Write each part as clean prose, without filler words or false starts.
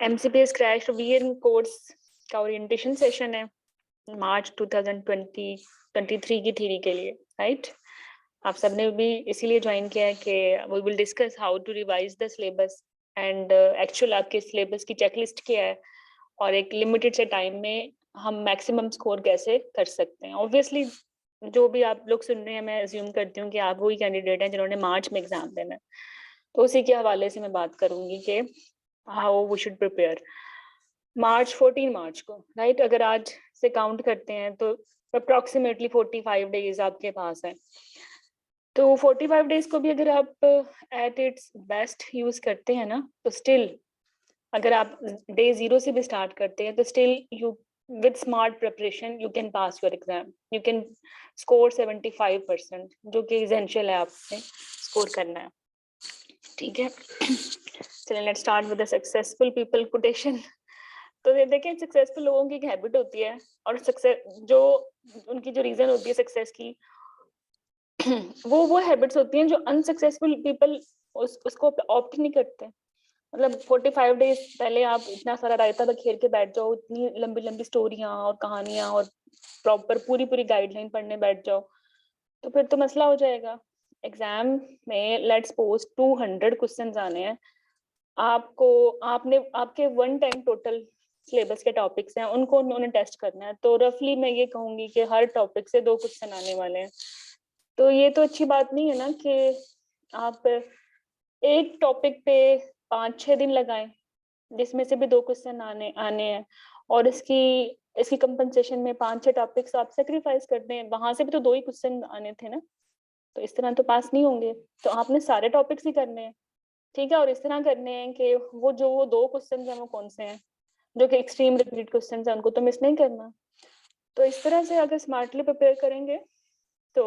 MCPS crash revision course का orientation session है मार्च 2023 की थ्योरी के लिए, राइट? आप सबने भी इसीलिए ज्वाइन किया है कि we will discuss how to revise the syllabus and actual आपके सिलेबस की चेकलिस्ट क्या है और एक लिमिटेड से टाइम में हम मैक्सिमम स्कोर कैसे कर सकते हैं। ऑब्वियसली जो भी आप लोग सुन रहे हैं, मैं अज्यूम करती हूँ कि आप वही कैंडिडेट हैं जिन्होंने मार्च में एग्जाम देना है, तो उसी के हवाले से मैं बात करूंगी कि हाउ वी शुड प्रिपेयर। 14 मार्च को, राइट? अगर आज से काउंट करते हैं तो अप्रोक्सीमेटली 45 डेज आपके पास है। तो 45 डेज को भी अगर आप एट इट्स बेस्ट यूज करते हैं ना, तो स्टिल अगर आप डे 0 से भी स्टार्ट करते हैं तो still you with smart preparation you can pass your exam, you can score 75%, जो कि एसेंशियल है आपने स्कोर करना है। ठीक है, चलिए let's start with the successful people quotation. तो देखिए, सक्सेसफुल लोगों की एक हैबिट होती है और सक्सेस जो उनकी जो रीजन होती है सक्सेस की, वो हैबिट्स होती हैं जो अनसक्सेसफुल पीपल उसको ऑप्ट नहीं करते। मतलब 45 डेज पहले आप इतना सारा रायता बखेर के बैठ जाओ, इतनी लंबी लंबी स्टोरियां और कहानियां और प्रॉपर पूरी पूरी गाइडलाइन पढ़ने बैठ जाओ, तो फिर तो मसला हो जाएगा। एग्जाम में लेट्स सपोज 200 क्वेश्चंस आने हैं, आपने आपके 1 टाइम टोटल सिलेबस के टॉपिक्स हैं, उनको उन्होंने टेस्ट करना है, तो रफली मैं ये कहूंगी कि हर टॉपिक से 2 क्वेश्चन आने वाले हैं। तो ये तो अच्छी बात नहीं है ना कि आप एक टॉपिक पे 5-6 दिन लगाएं, जिसमें से भी 2 क्वेश्चन आने हैं, और इसकी कंपनसेशन में 5-6 टॉपिक्स आप सेक्रीफाइस कर दें, वहां से भी तो 2 ही क्वेश्चन आने थे ना, तो इस तरह तो पास नहीं होंगे। तो आपने सारे टॉपिक्स ही करने हैं, ठीक है, और इस तरह करने हैं कि वो 2 क्वेश्चन हैं वो कौन से हैं जो कि एक्सट्रीम रिपीट क्वेश्चन हैं, उनको तो मिस नहीं करना। तो इस तरह से अगर स्मार्टली प्रिपेयर करेंगे तो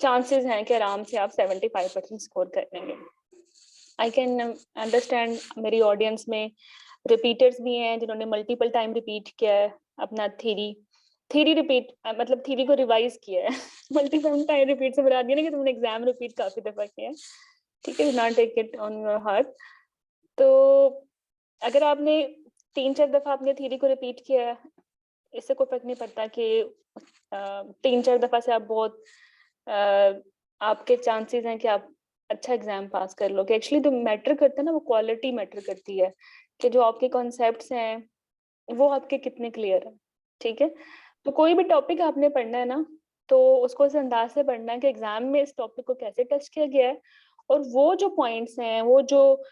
चांसेस हैं कि आराम से आप 75% स्कोर कर लेंगे। आई कैन अंडरस्टैंड मेरी ऑडियंस में रिपीटर्स भी हैं जिन्होंने मल्टीपल टाइम रिपीट किया है अपना थ्योरी रिपीट, मतलब थ्योरी को रिवाइज किया है। मल्टीपल टाइम रिपीट से बता दिया ना कि तुमने एग्जाम रिपीट काफी दफा किया है, ठीक है, not take it on your heart. तो अगर आपने 3-4 दफा अपने थ्योरी को रिपीट किया है, इससे कोई फर्क नहीं पड़ता कि 3-4 दफा से आप बहुत आपके चांसेस हैं कि आप अच्छा एग्जाम पास कर लो। कि एक्चुअली जो मैटर करता है ना, वो क्वालिटी मैटर करती है, कि जो आपके कॉन्सेप्ट्स हैं वो आपके कितने क्लियर है। ठीक है, तो कोई भी टॉपिक आपने पढ़ना है ना, तो उसको इस अंदाज से पढ़ना है कि एग्जाम में इस टॉपिक को कैसे टच किया गया है, और वो जो पॉइंट्स हैं, वो जो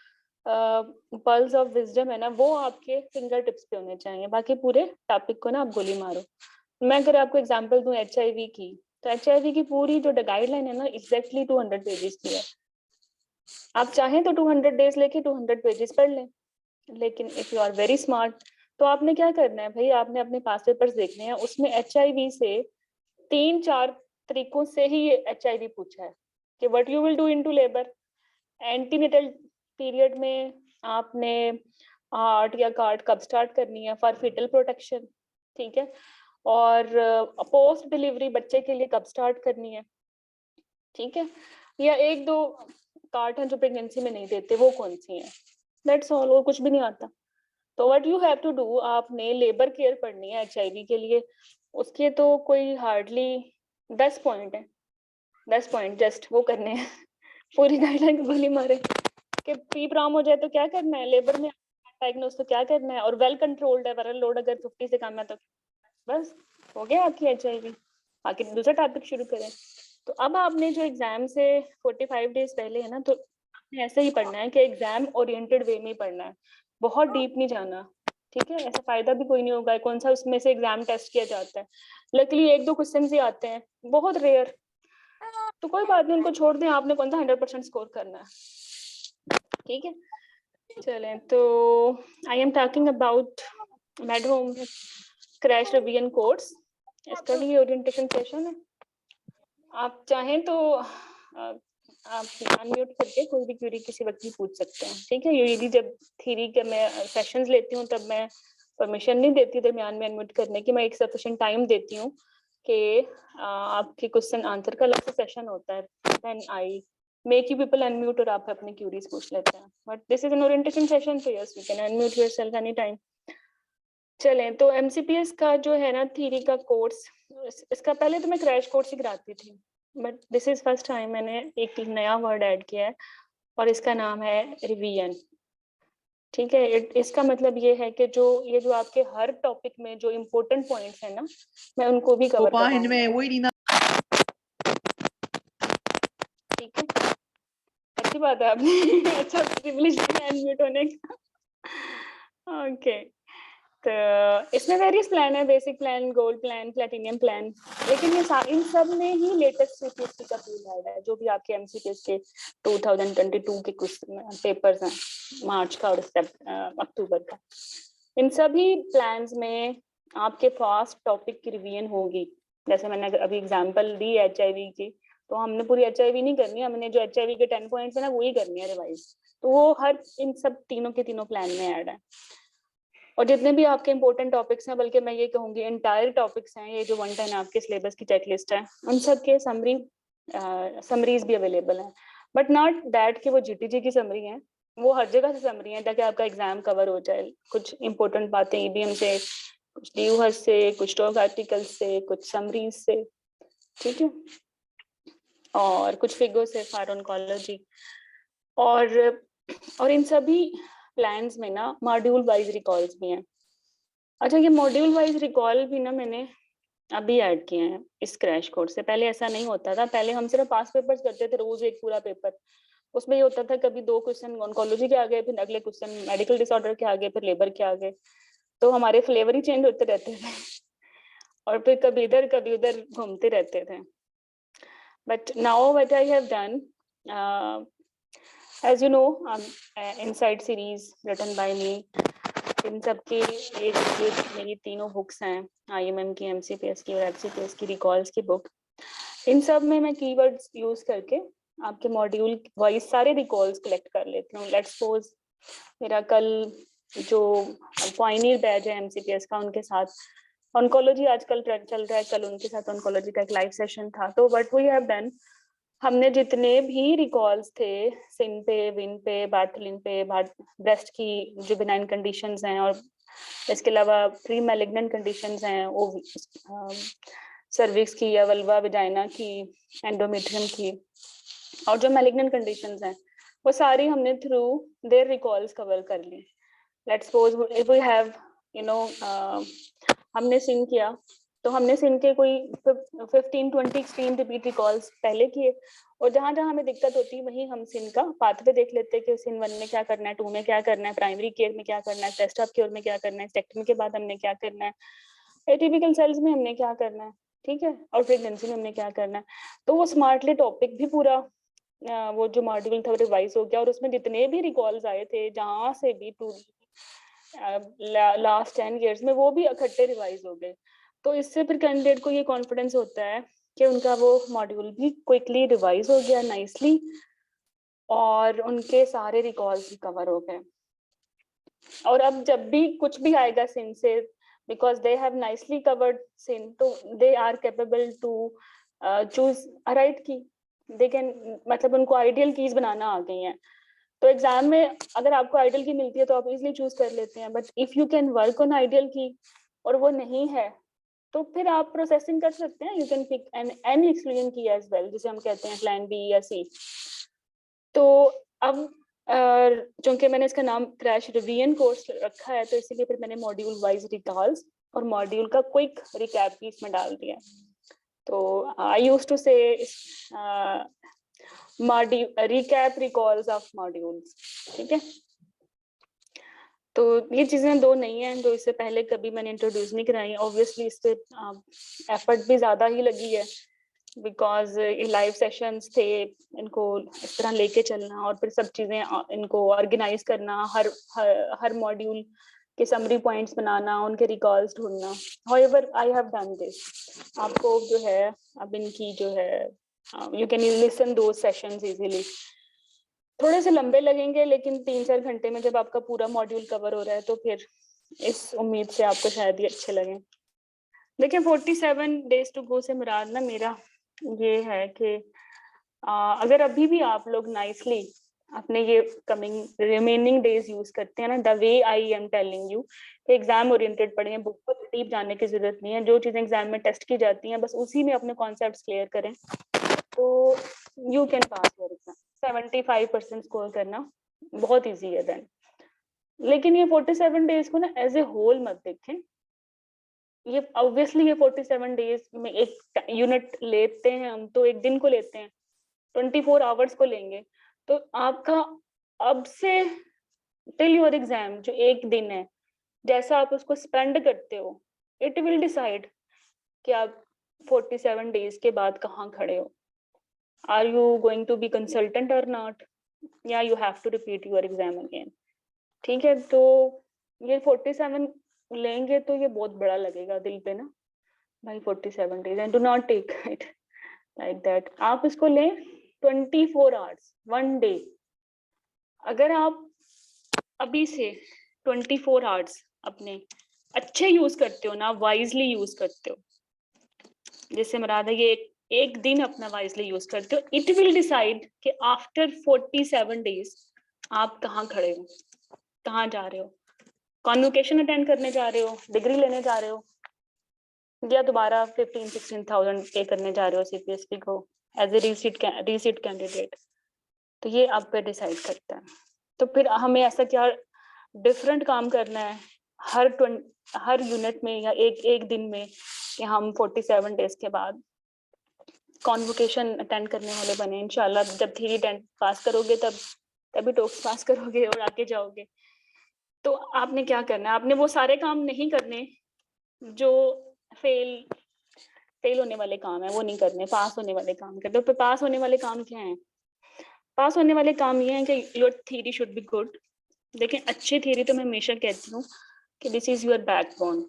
पर्ल्स ऑफ विजडम है ना, वो आपके फिंगर टिप्स पे होने चाहिए। बाकी पूरे टॉपिक को ना आप गोली मारो। मैं अगर आपको एग्जांपल दूं HIV की, तो HIV की पूरी जो गाइडलाइन है ना, एग्जैक्टली 200 पेजेस की है। आप चाहें तो 200 डेज लेके 200 पेजेस पढ़ लें, लेकिन if you are very smart तो आपने क्या करना है भाई, आपने अपने पास पेपर्स देखने हैं, उसमें HIV से 3-4 तरीकों से ही ये HIV पूछा है कि what you will do into labour, antenatal period में आपने आर्ट या कार्ड कब स्टार्ट करनी है फॉर फीटल प्रोटेक्शन, ठीक है, और पोस्ट डिलीवरी बच्चे के लिए कब स्टार्ट करनी है, ठीक है, या 1-2 कार्ड हैं जो प्रेगनेंसी में नहीं देते, वो कौन सी हैं, दैट्स ऑल, और कुछ भी नहीं आता। तो what you have to do, आपने लेबर केयर पढ़नी है HIV के लिए, उसके तो कोई हार्डली 10 पॉइंट है, 10 पॉइंट जस्ट वो करने हैं। पूरी गाइडलाइन को गोली मारे कि पी प्राम हो जाए तो क्या करना है, लेबर में डायग्नोस तो क्या करना है, और वेल कंट्रोल्ड है, वायरल लोड अगर 50 से कम है तो बस हो गया आपकी HIV। बाकी दूसरा टॉपिक शुरू करें। तो अब आपने जो एग्जाम से 45 डेज पहले है ना, तो आपने ऐसे ही पढ़ना है कि एग्जाम ओरिएंटेड वे में पढ़ना है, बहुत डीप नहीं जाना, ठीक है, ऐसा फायदा भी कोई नहीं होगा, कौन सा उसमें से एग्जाम टेस्ट किया जाता है, लकीली 1-2 क्वेश्चन ही आते हैं, बहुत रेयर, तो कोई बात नहीं, उनको छोड़ दें, आपने कौन सा 100% स्कोर करना है, ठीक है। चलें, तो I am talking about made home crash revision course, इसका भी ओरिएंटेशन सेशन है। आप चाहें तो आप अनम्यूट करके कोई भी क्वेरी किसी वक्त भी पूछ सकते हैं, ठीक है। यूजुअली जब थ्योरी के मैं सेशंस लेती हूँ तब मैं परमिशन नहीं देती दरमियान में अनम्यूट करने की, मैं एक सफिशिएंट टाइम देती हूँ कि आपके क्वेश्चन आंसर का अलग से सेशन होता है, then I make you people unmute और आप अपनी queries पूछ लेते हैं. But this is an orientation session, so yes, you can unmute yourself anytime. चलें तो MCPS का जो है ना थ्योरी का कोर्स, इसका पहले तो मैं क्रैश कोर्स ही कराती थी, but this is first time मैंने एक नया वर्ड ऐड किया है और इसका नाम है रिवीजन. ठीक है, इसका मतलब ये है कि जो आपके हर टॉपिक में जो इम्पोर्टेंट पॉइंट्स हैं ना, मैं उनको भी कवर करूंगी. ठीक है, अच्छी बात है आपने अच्छा प्रिविलेज अनम्यूट होने का. ओके, तो इसमें वेरियस प्लान है, basic plan, gold plan, platinum plan, लेकिन ये इन सब में ही लेटेस्ट सीपीएससी का टूल ऐड है, जो भी आपके एमसीपीएस के 2022 के कुछ पेपर्स हैं, मार्च का और अक्टूबर का. इन सभी प्लान्स में आपके पास टॉपिक की रिवीजन होगी. जैसे मैंने अभी एग्जांपल दी एचआईवी की, तो हमने पूरी एचआईवी नहीं करनी, हमने जो एचआईवी के 10 पॉइंट्स है ना वही करनी है रिवाइज. तो वो हर इन सब तीनों के तीनों प्लान में ऐड है. और जितने भी आपके इंपॉर्टेंट टॉपिक्स हैं, बल्कि मैं ये कहूँगी एंटायर टॉपिक्स हैं, ये जो 110 आपके सिलेबस की चेकलिस्ट है, उन सब के समरीज भी अवेलेबल हैं. बट नॉट दैट कि वो जीटीजी की समरी है, वो हर जगह से समरी है ताकि आपका एग्जाम कवर हो जाए. कुछ इंपॉर्टेंट बातें ईबीएम से, कुछ ड्यूहर्स से, कुछ टॉक आर्टिकल से, कुछ समरीज से, ठीक है, और कुछ फिगर से, फॉर ऑन्कोलॉजी. और इन सभी प्लान्स में ना मॉड्यूल वाइज रिकॉल्स भी हैं. अच्छा, ये मॉड्यूल वाइज रिकॉल भी ना मैंने अभी ऐड किए हैं इस क्रैश कोर्स से. पहले ऐसा नहीं होता था, पहले हम सिर्फ पास पेपर्स करते थे, रोज एक पूरा पेपर. उसमें ये होता था कभी 2 क्वेश्चन ऑन्कोलॉजी के आ गए, फिर अगले क्वेश्चन मेडिकल डिसऑर्डर के आ गए, फिर लेबर के आ गए. तो हमारे फ्लेवर ही चेंज होते रहते थे और फिर कभी इधर कभी उधर घूमते रहते थे. But now what I have done, as you know, inside series written by me. इन सब की ये मेरी तीनों बुक्स हैं, आईएमएम की, एमसीपीएस की और एफसीपीएस की रिकॉल्स की बुक. इन सब में मैं कीवर्ड्स यूज करके आपके मॉड्यूल वाइज सारे रिकॉल्स कलेक्ट कर लेती हूँ. लेट्स सपोज मेरा कल जो पायनियर बैच है एमसीपीएस का, उनके साथ ऑन्कोलॉजी आजकल चल रहा है, कल उनके साथ ऑन्कोलॉजी का एक लाइव सेशन था. तो व्हाट वी हैव डन, हमने जितने भी रिकॉल्स थे सिन पे, विन पे, बार्थलिन पे, ब्रेस्ट की जो बिनाइन कंडीशंस हैं, और इसके अलावा प्री मैलिग्नेंट कंडीशंस हैं, वो सर्विक्स की या वल्वा विजाइना की, एंडोमेट्रियम की, और जो मैलिग्नेंट कंडीशंस हैं वो सारी हमने थ्रू देयर रिकॉल्स कवर कर ली. Let's suppose if we have हमने सिन किया, तो हमने सिन के कोई 15-20 एक्सट्रीम रिपीट रिकॉल्स पहले किए, और जहां जहां हमें दिक्कत होती है वहीं हम सिन का पाथवे देख लेते हैं कि सिन 1 में क्या करना है, 2 में क्या करना है, प्राइमरी केयर में क्या करना है, टेस्ट ऑफ केयर में क्या करना है, स्टेक्टमी के बाद हमने क्या करना है, एटिपिकल सेल्स में हमने क्या करना है, ठीक है, और प्रेगनेंसी में हमने क्या करना है. तो वो स्मार्टली टॉपिक भी पूरा वो जो मॉड्यूल था रिवाइज हो गया, और उसमें जितने भी रिकॉल्स आए थे जहां से भी लास्ट 10 years में, वो भी इकट्ठे रिवाइज हो गए. तो इससे फिर कैंडिडेट को ये कॉन्फिडेंस होता है कि उनका वो मॉड्यूल भी क्विकली रिवाइज हो गया नाइसली, और उनके सारे रिकॉल्स भी कवर हो गए. और अब जब भी कुछ भी आएगा सिन से, because they have nicely covered sin, तो they are capable to choose a right key. They can, मतलब उनको आइडियल कीज बनाना आ गई हैं. तो एग्जाम में अगर आपको आइडियल की मिलती है तो आप इजीली चूज कर लेते हैं. But if you can work on ideal की और वो नहीं है, तो फिर आप प्रोसेसिंग कर सकते हैं. You can pick any exclusion की एज वेल, जिसे हम कहते हैं प्लान बी या सी. तो अब चूंकि मैंने इसका नाम क्रैश रिवीजन कोर्स रखा है, तो इसीलिए फिर मैंने मॉड्यूल वाइज रिकॉल्स और मॉड्यूल का क्विक रिकैप भी इसमें डाल दिया. तो आई यूज्ड टू से रिकैप रिकॉल्स ऑफ मॉड्यूल्स, ठीक है. तो ये चीजें 2 नहीं हैं जो इससे पहले कभी मैंने इंट्रोड्यूस नहीं कराई. ऑब्वियसली इस पे एफर्ट भी ज्यादा ही लगी है, बिकॉज ये लाइव सेशंस थे, इनको इस तरह लेके चलना और फिर सब चीजें इनको ऑर्गेनाइज करना, हर मॉड्यूल के समरी पॉइंट्स बनाना, उनके रिकॉल्स ढूंढना. However I have done this. आपको जो है अब इनकी जो है यू कैन लिसन दो सेशंस इजीली. थोड़े से लंबे लगेंगे, लेकिन 3-4 घंटे में जब आपका पूरा मॉड्यूल कवर हो रहा है तो फिर इस उम्मीद से आपको शायद ही अच्छे लगे. देखिए 47 days टू गो से मुराद ना मेरा ये है कि अगर अभी भी आप लोग नाइसली अपने ये कमिंग रिमेनिंग डेज यूज करते हैं ना, the way I am telling you, exam oriented पढ़ें, बहुत डीप जाने की जरूरत नहीं है, जो चीजें एग्जाम में टेस्ट की जाती हैं बस उसी में अपने कॉन्सेप्ट्स क्लियर करें, तो you can pass your exam. 75% score करना बहुत इजी है देन। लेकिन ये 47 डेज को ना एज ए होल मत देखें, ये ऑब्वियसली ये 47 डेज में एक यूनिट लेते हैं हम, तो एक दिन को लेते हैं, 24 आवर्स को लेंगे, तो आपका अब से टिल योर एग्जाम जो एक दिन है, जैसा आप उसको स्पेंड करते हो, इट विल डिसाइड कि आप 47 डेज के बाद कहाँ खड़े हो। Are you going to be consultant और नॉट, या you have to repeat your exam again. ठीक है, तो ये 47 लेंगे तो ये बहुत बड़ा लगेगा दिल पे ना भाई, 47 days, and do not take it like that. आप इसको लें 24 आवर्स, 1 डे। अगर आप अभी से 24 आवर्स अपने अच्छे यूज करते हो ना, वाइजली यूज करते हो, जैसे मुराद है ये एक दिन अपना वाइजली यूज करते हो, इट विल डिसाइड कि आफ्टर 47 डेज आप कहाँ खड़े हो, कहाँ जा रहे हो, कॉन्वोकेशन अटेंड करने जा रहे हो, डिग्री लेने जा रहे हो, या दोबारा 15-16,000 पे करने जा रहे हो सीपीएससी को एज ए रीसीट कैंडिडेट। तो ये आप पे डिसाइड करता है। तो फिर हमें ऐसा क्या डिफरेंट काम करना है हर यूनिट में या एक दिन में, कि हम 47 डेज के बाद कॉन्वोकेशन अटेंड करने वाले बने इंशाल्लाह। जब थ्योरी 10 पास करोगे तभी टॉक्स पास करोगे और आगे जाओगे। तो आपने क्या करना है, आपने वो सारे काम नहीं करने जो फेल होने वाले काम है, वो नहीं करने, पास होने वाले काम करते। तो पास होने वाले काम क्या हैं? पास होने वाले काम ये हैं कि your theory should be good. लेकिन अच्छी थ्योरी तो मैं हमेशा कहती हूँ कि दिस इज योर बैकबोन,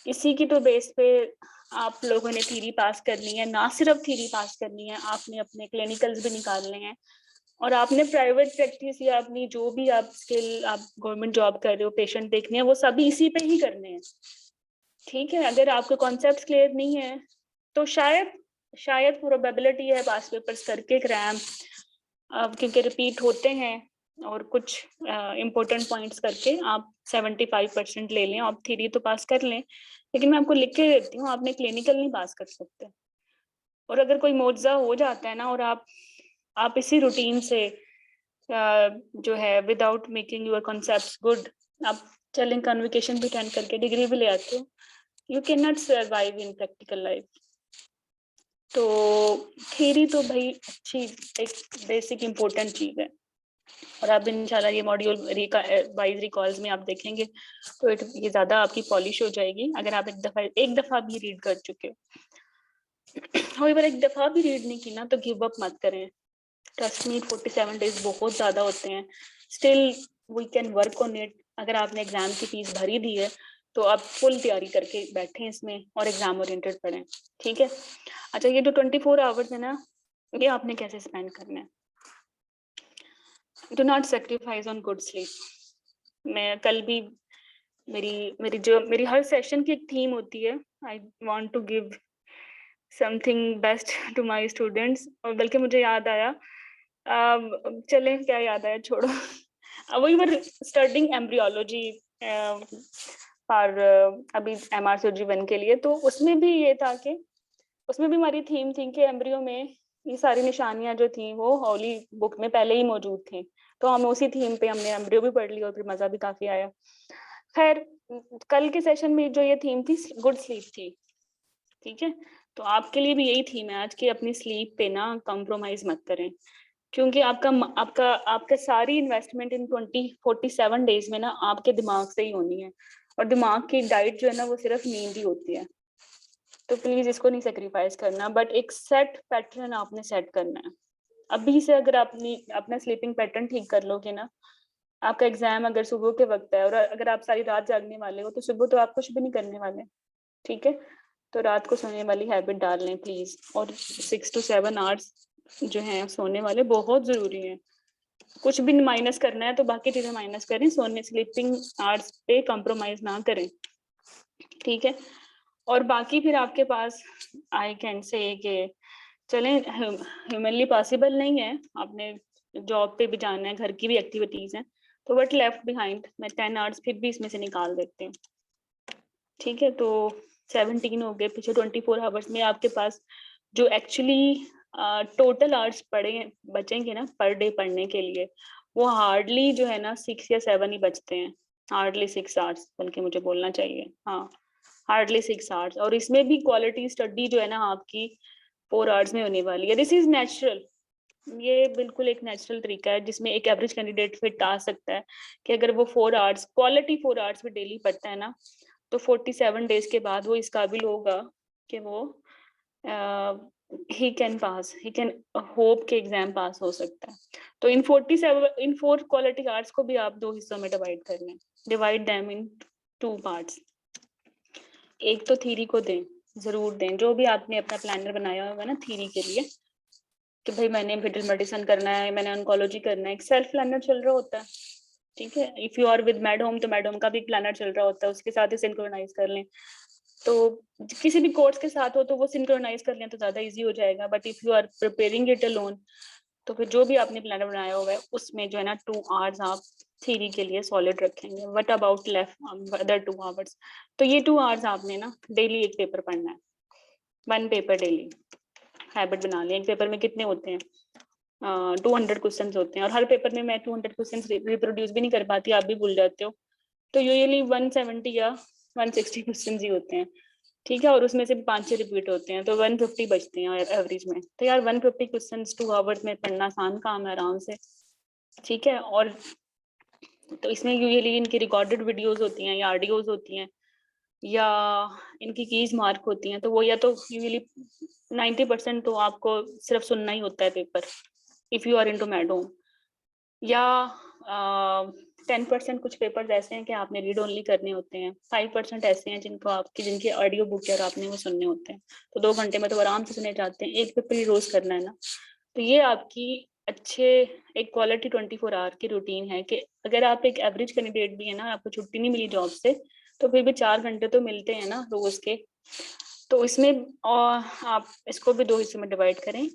इसी की तो बेस पे आप लोगों ने थ्योरी पास करनी है। ना सिर्फ थ्योरी पास करनी है, आपने अपने क्लिनिकल्स भी निकालने हैं, और आपने प्राइवेट प्रैक्टिस या अपनी जो भी आप स्किल, आप गवर्नमेंट जॉब कर रहे हो, पेशेंट देखने हैं, वो सभी इसी पे ही करने हैं। ठीक है, अगर आपके कॉन्सेप्ट क्लियर नहीं है तो शायद प्रोबेबिलिटी है पास पेपर्स करके एग्जाम, क्योंकि रिपीट होते हैं, और कुछ इम्पोर्टेंट पॉइंट्स करके आप 75% ले लें, आप थ्योरी तो पास कर लें। लेकिन मैं आपको लिख के देती हूँ, आपने क्लिनिकल नहीं पास कर सकते। और अगर कोई मुआवजा हो जाता है ना, और आप इसी रूटीन से जो है without making your concepts good, आप चलें कन्वोकेशन भी अटेंड करके डिग्री भी ले आते हो, you can not survive in practical life. तो थ्योरी तो भाई अच्छी एक बेसिक इम्पोर्टेंट चीज है, और आप इंशाल्लाह ये मॉड्यूल वाइज रिकॉल्स में आप देखेंगे तो ये ज्यादा आपकी पॉलिश हो जाएगी अगर आप एक दफा भी रीड कर चुके हो। और एक दफा भी रीड नहीं की ना तो गिव अप मत करें। ट्रस्ट मी, 47 डेज बहुत ज्यादा होते हैं, still we can work on it. अगर आपने एग्जाम की फीस भरी दी है तो आप फुल तैयारी करके बैठे इसमें और एग्जाम ओरिएंटेड पढ़ें। ठीक है, अच्छा ये जो 24 आवर्स है ना, ये आपने कैसे स्पेंड करना है? Do not sacrifice on good sleep. मैं कल भी मेरी हर सेशन की एक थीम होती है, I want to give something best to my students. और बल्कि मुझे याद आया, चले क्या याद आया, छोड़ो। वही वर स्टडिंग एम्ब्रियोलॉजी और अभी MRCOG 1 के लिए, तो उसमें भी ये था कि उसमें भी हमारी थीम थी कि एम्ब्रियो में ये सारी निशानियां जो थी वो हॉली बुक में पहले ही मौजूद थी, तो हम उसी थीम पे हमने एम्ब्रियो भी पढ़ लिया और फिर मजा भी काफी आया। खैर, कल के सेशन में जो ये थीम थी गुड स्लीप थी। ठीक है, तो आपके लिए भी यही थीम है आज की, अपनी स्लीप पे ना कॉम्प्रोमाइज मत करें, क्योंकि आपका सारी इन्वेस्टमेंट इन 47 डेज में ना आपके दिमाग से ही होनी है, और दिमाग की डाइट जो है ना वो सिर्फ नींद ही होती है। तो प्लीज इसको नहीं सेक्रीफाइस करना, बट एक सेट पैटर्न आपने सेट करना है अभी से। अगर अपना स्लीपिंग पैटर्न ठीक कर लोगे ना, आपका एग्जाम अगर सुबह के वक्त है और अगर आप सारी रात जागने वाले हो तो सुबह तो आप कुछ भी नहीं करने वाले। ठीक है, तो रात को सोने वाली हैबिट डाल लें प्लीज, और 6 to 7 आवर्स जो है सोने वाले बहुत जरूरी है। कुछ भी माइनस करना है तो बाकी चीजें माइनस करें, सोने स्लीपिंग आवर्स पे कॉम्प्रोमाइज ना करें। ठीक है, और बाकी फिर आपके पास आई कैन से कि चलें ह्यूमनली पॉसिबल नहीं है, आपने जॉब पे भी जाना है, घर की भी एक्टिविटीज हैं, तो व्हाट लेफ्ट बिहाइंड मैं 10 आवर्स फिर भी इसमें से निकाल देती हूँ। ठीक है, तो 17 हो गए, पीछे 24 आवर्स में आपके पास जो एक्चुअली टोटल आवर्स पढ़े बचेंगे ना पर डे पढ़ने के लिए, वो हार्डली जो है ना 6 या 7 ही बचते हैं, हार्डली 6 आवर्स बल्कि मुझे बोलना चाहिए, हाँ हार्डली 6 आवर्स। और इसमें भी क्वालिटी स्टडी जो है ना आपकी 4 आवर्स में होने वाली है। दिस इज नेचुरल, ये बिल्कुल एक नेचुरल तरीका है जिसमें एक एवरेज कैंडिडेट फिट आ सकता है कि अगर वो 4 आवर्स क्वालिटी 4 आवर्स भी डेली पढ़ता है ना, तो 47 डेज के बाद वो इस काबिल होगा कि वो he can pass, he can hope के एग्जाम पास हो सकता है। तो इन 4 क्वालिटी आवर्स को भी आप 2 हिस्सों में डिवाइड कर लें, डिवाइड देम इन 2 पार्ट्स। एक तो थ्योरी को दें, जरूर दें, जो भी आपने अपना प्लानर बनाया होगा ना थ्योरी के लिए कि भाई मैंने फीटल मेडिसिन करना है, मैंने ऑन्कोलॉजी करना है, एक सेल्फ प्लानर चल रहा होता है। ठीक है, if you are with mad home तो मैड होम का भी प्लानर चल रहा होता है, उसके साथ ही सिंक्रोनाइज कर लें। तो किसी भी कोर्स के साथ हो तो वो सिंक्रोनाइज कर लें तो ज्यादा इजी हो जाएगा। But if you are preparing it alone, तो फिर जो भी आपने प्लानर बनाया हुआ है उसमें जो है ना 2 आवर्स आप थ्योरी के लिए सॉलिड रखेंगे। What about left other 2 hours? तो ये 2 आवर्स आपने ना डेली एक पेपर पढ़ना है, 1 पेपर डेली, हैबिट बना लें। एक पेपर में कितने होते हैं? 200 क्वेश्चन होते हैं, और हर पेपर में मैं 200 क्वेश्चन रिप्रोड्यूस भी नहीं कर पाती, आप भी भूल जाते हो, तो यूजुअली 170 या 160 क्वेश्चन ही होते हैं। ठीक है, और उसमें से भी 5-6 रिपीट होते हैं, तो 150 बचते हैं एवरेज में। तो यार 150 क्वेश्चन 2 आवर्स में पढ़ना आसान काम है, आराम से। ठीक है, और तो इसमें यूजुअली इनकी रिकॉर्डेड वीडियोस होती हैं या ऑडियोज होती हैं या इनकी कीज मार्क होती हैं, तो वो या तो यूजुअली 90% तो आपको सिर्फ सुनना ही होता है paper, if you are into mad home, या 10% कुछ पेपर्स ऐसे हैं कि आपने रीड ओनली करने होते हैं, 5% ऐसे हैं जिनकी ऑडियो बुक है और आपने वो सुनने होते हैं। तो 2 घंटे में तो आराम से सुने जाते हैं, एक पेपर ही रोज करना है ना। तो ये आपकी अच्छे एक क्वालिटी 24 आवर की रूटीन है कि अगर आप एक एवरेज कैंडिडेट भी है ना, आपको छुट्टी नहीं मिली जॉब से, तो फिर भी 4 घंटे तो मिलते हैं ना रोज के। तो इसमें आप इसको भी 2 हिस्सों में डिवाइड करें,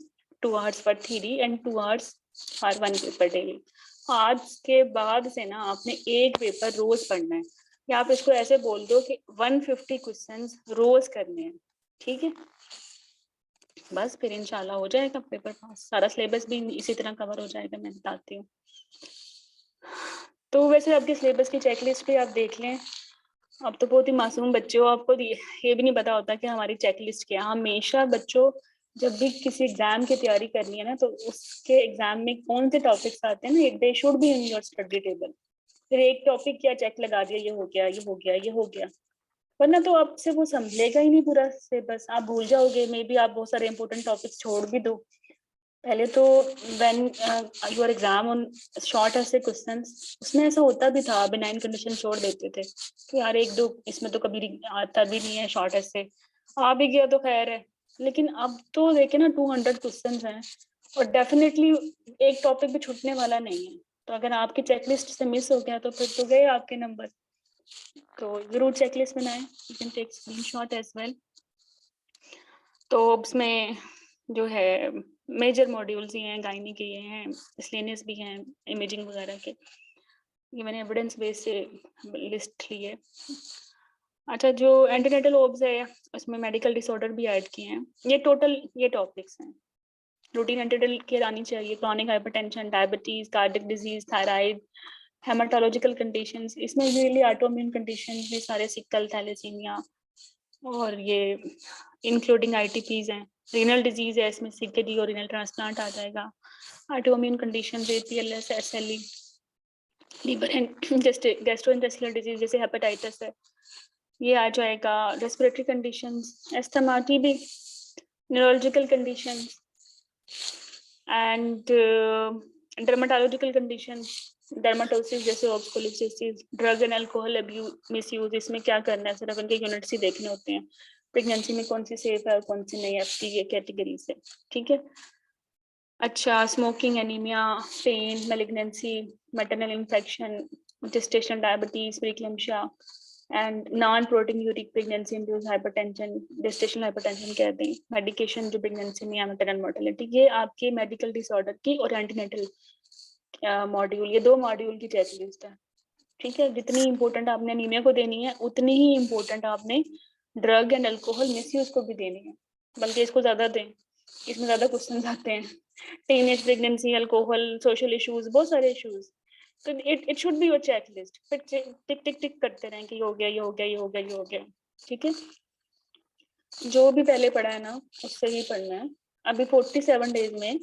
2 hours for theory and 2 hours for 1 paper daily. आज के बाद से ना आपने एक पेपर रोज पढ़ना है, या आप इसको ऐसे बोल दो कि 150 क्वेश्चंस रोज करने हैं। ठीक है, बस फिर इंशाल्लाह हो जाएगा पेपर पास, सारा सिलेबस भी इसी तरह कवर हो जाएगा, मैं बताती हूँ। तो वैसे आपके सिलेबस की चेकलिस्ट भी आप देख लें, अब तो बहुत ही मासूम बच्चे हो, आपको ये भी नहीं पता होता कि हमारी चेकलिस्ट क्या। हमेशा बच्चों जब भी किसी एग्जाम की तैयारी करनी है ना, तो उसके एग्जाम में कौन से टॉपिक्स आते हैं ना, they should be in your study table. फिर एक टॉपिक क्या चेक लगा दिया, ये हो गया, ये हो गया, ये हो गया, वरना तो आपसे वो संभलेगा ही नहीं पूरा सिलेबस, आप भूल जाओगे। मे बी आप बहुत सारे इंपॉर्टेंट टॉपिक्स छोड़ भी दो। पहले तो when your exam on short ऐसे क्वेश्चंस, उसमें ऐसा होता भी था, बिनाइन कंडीशन छोड़ देते थे कि यार 1-2 इसमें तो कभी आता भी नहीं है, शॉर्ट ऐसे आ भी गया तो खैर है। लेकिन अब तो देखे ना 200 क्वेश्चंस हैं, और डेफिनेटली एक टॉपिक भी छूटने वाला नहीं है। तो अगर आपकी चेकलिस्ट से मिस हो गया तो फिर तो गए आपके नंबर। तो जरूर चेकलिस्ट बनाएं, you can take screenshot as well. तो उसमें जो है मेजर मॉड्यूल्स ही हैं, गायनी के ये हैं, स्लेनियस भी हैं, इमेजिंग वगैरह के, ये मैंने एविडेंस बेस से लिस्ट ली है। अच्छा, जो एंटीनेटल ओब्स है उसमें मेडिकल डिसऑर्डर भी ऐड किए हैं। ये टोटल ये टॉपिक्स हैं। रूटीन एंटीनेटल केयर आनी चाहिए, chronic hypertension, diabetes, cardiac disease, thyroid, haematological conditions, इसमें यूजुअली ऑटोइम्यून कंडीशंस भी सारे, सिकल, थैलेसीमिया, और ये इंक्लूडिंग आईटीपीज हैं। रीनल डिजीज है, इसमें सीकेडी और रीनल ट्रांसप्लांट आ जाएगा। Autoimmune condition, APLS, SLE, liver and gastrointestinal disease जैसे हेपेटाइटिस है, ये आ जाएगा। Respiratory conditions, asthma, TB, neurological conditions and dermatological conditions, dermatosis जैसे ऑब्स्कुलोसिस, drug and alcohol abuse misuse, इसमें क्या करना है, सिर्फ इनके यूनिट्स ही देखने होते हैं। प्रेगनेंसी में कौन सी सेफ है और कौन सी नहीं, एफटी कैटेगरी से। ठीक है, अच्छा, smoking, anaemia, pain, malignancy, maternal infection, gestational diabetes, preeclampsia, and non proteinuric pregnancy induced hypertension, gestational hypertension कह दें, मेडिकेशन जो प्रेगनेंसी में या मैटरनल मोर्टेलिटी, ये आपके मेडिकल डिसऑर्डर की और एंटीनेटल मॉड्यूल, ये 2 मॉड्यूल की चेकलिस्ट है। ठीक है, जितनी इंपॉर्टेंट आपने एनीमिया को देनी है उतनी ही इंपॉर्टेंट आपने ड्रग एंड अल्कोहल मिसयूज को भी देनी है, बल्कि इसको ज्यादा दें, इसमें ज्यादा क्वेश्चन आते हैं। Teenage pregnancy, alcohol, social issues, बहुत सारे इश्यूज, तो it should be your checklist. फिर टिक टिक टिक करते रहें कि ये हो गया, ये हो गया, ये हो गया, ये हो गया। ठीक है, जो भी पहले पढ़ा है ना उससे ही पढ़ना है। अभी 47 डेज में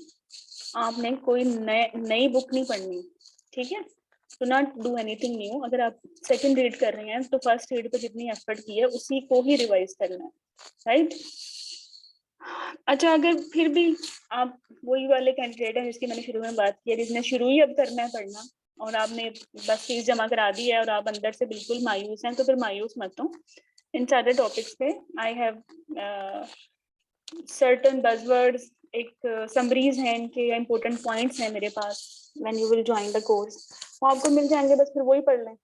आपने कोई नई बुक नहीं पढ़नी। ठीक है, do not do anything new. अगर आप सेकंड रीड कर रहे हैं तो फर्स्ट रीड पे जितनी एफर्ट की है उसी को ही रिवाइज करना है, राइट। अच्छा, अगर फिर भी आप वही वाले कैंडिडेट हैं जिसकी मैंने शुरू में बात की है, जिसने शुरू ही अब करना है पढ़ना और आपने बस फीस जमा करा दी है और आप अंदर से बिल्कुल मायूस हैं, तो फिर मायूस मत हो। इन सारे टॉपिक्स पे आई हैव सर्टेन बज़वर्ड्स, एक समरीज हैं इनके, इंपॉर्टेंट पॉइंट्स हैं मेरे पास। When you will join the course वो आपको मिल जाएंगे, बस फिर वही पढ़ लें।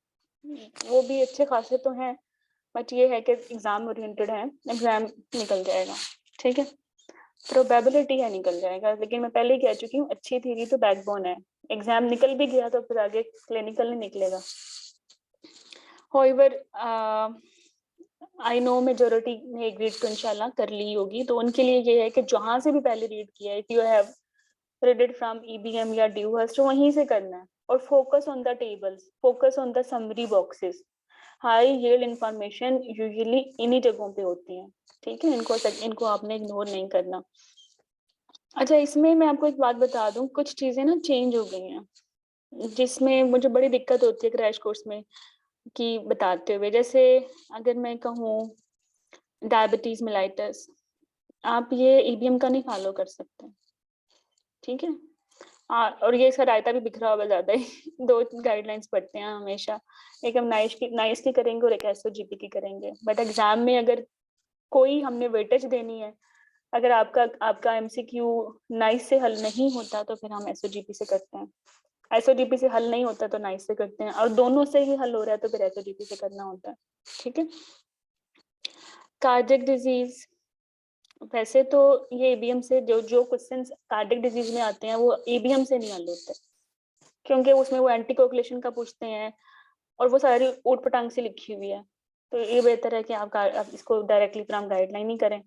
वो भी अच्छे खासे तो हैं, बट ये है कि एग्जाम ओरिएंटेड है, एग्जाम निकल जाएगा। ठीक है, प्रोबेबिलिटी है निकल जाएगा, लेकिन मैं पहले ही कह चुकी हूँ अच्छी थ्योरी तो बैकबोन है। एग्जाम निकल भी गया तो फिर आगे क्लिनिकल नहीं निकलेगा। However, आई नो मेजोरिटी ने एग्रीड तो इंशाल्लाह कर ली होगी, तो उनके लिए ये है कि जहां से भी पहले रीड किया, if you have read it from EBM या Dewhurst, वहीं से करना है और focus on the tables, focus on the summary boxes. High yield information usually इन्हीं जगहों पे होती है। ठीक है, इनको आपने इग्नोर नहीं करना। अच्छा, इसमें मैं आपको एक बात बता दूं, कुछ चीजें ना चेंज हो गई हैं जिसमें मुझे बड़ी दिक्कत होती है क्रैश कोर्स में कि बताते हुए। जैसे अगर मैं कहूँ डायबिटीज मेलाइटस, आप ये EBM का नहीं फॉलो कर सकते। ठीक है, और ये इसका रायता भी बिखरा हुआ ज्यादा है। 2 गाइडलाइंस पढ़ते हैं हमेशा, एक हम नाइस की करेंगे और एक SOGP की करेंगे। बट एग्जाम में अगर कोई हमने वेटेज देनी है, अगर आपका MCQ नाइस से हल नहीं होता तो फिर हम SOGP से करते हैं, SOGP से हल नहीं होता तो नाइस से करते हैं, और दोनों से ही हल हो रहा है तो फिर SOGP से करना होता है। ठीक है, कार्डियक डिजीज, वैसे तो ये EBM से जो क्वेश्चंस कार्डियक डिजीज में आते हैं वो EBM से नहीं हल होते, क्योंकि उसमें वो एंटीकोगुलेशन का पूछते हैं और वो सारी ऊट पटांग से लिखी हुई है। तो ये बेहतर है कि आप इसको डायरेक्टली फ्रॉम गाइडलाइन ही करें,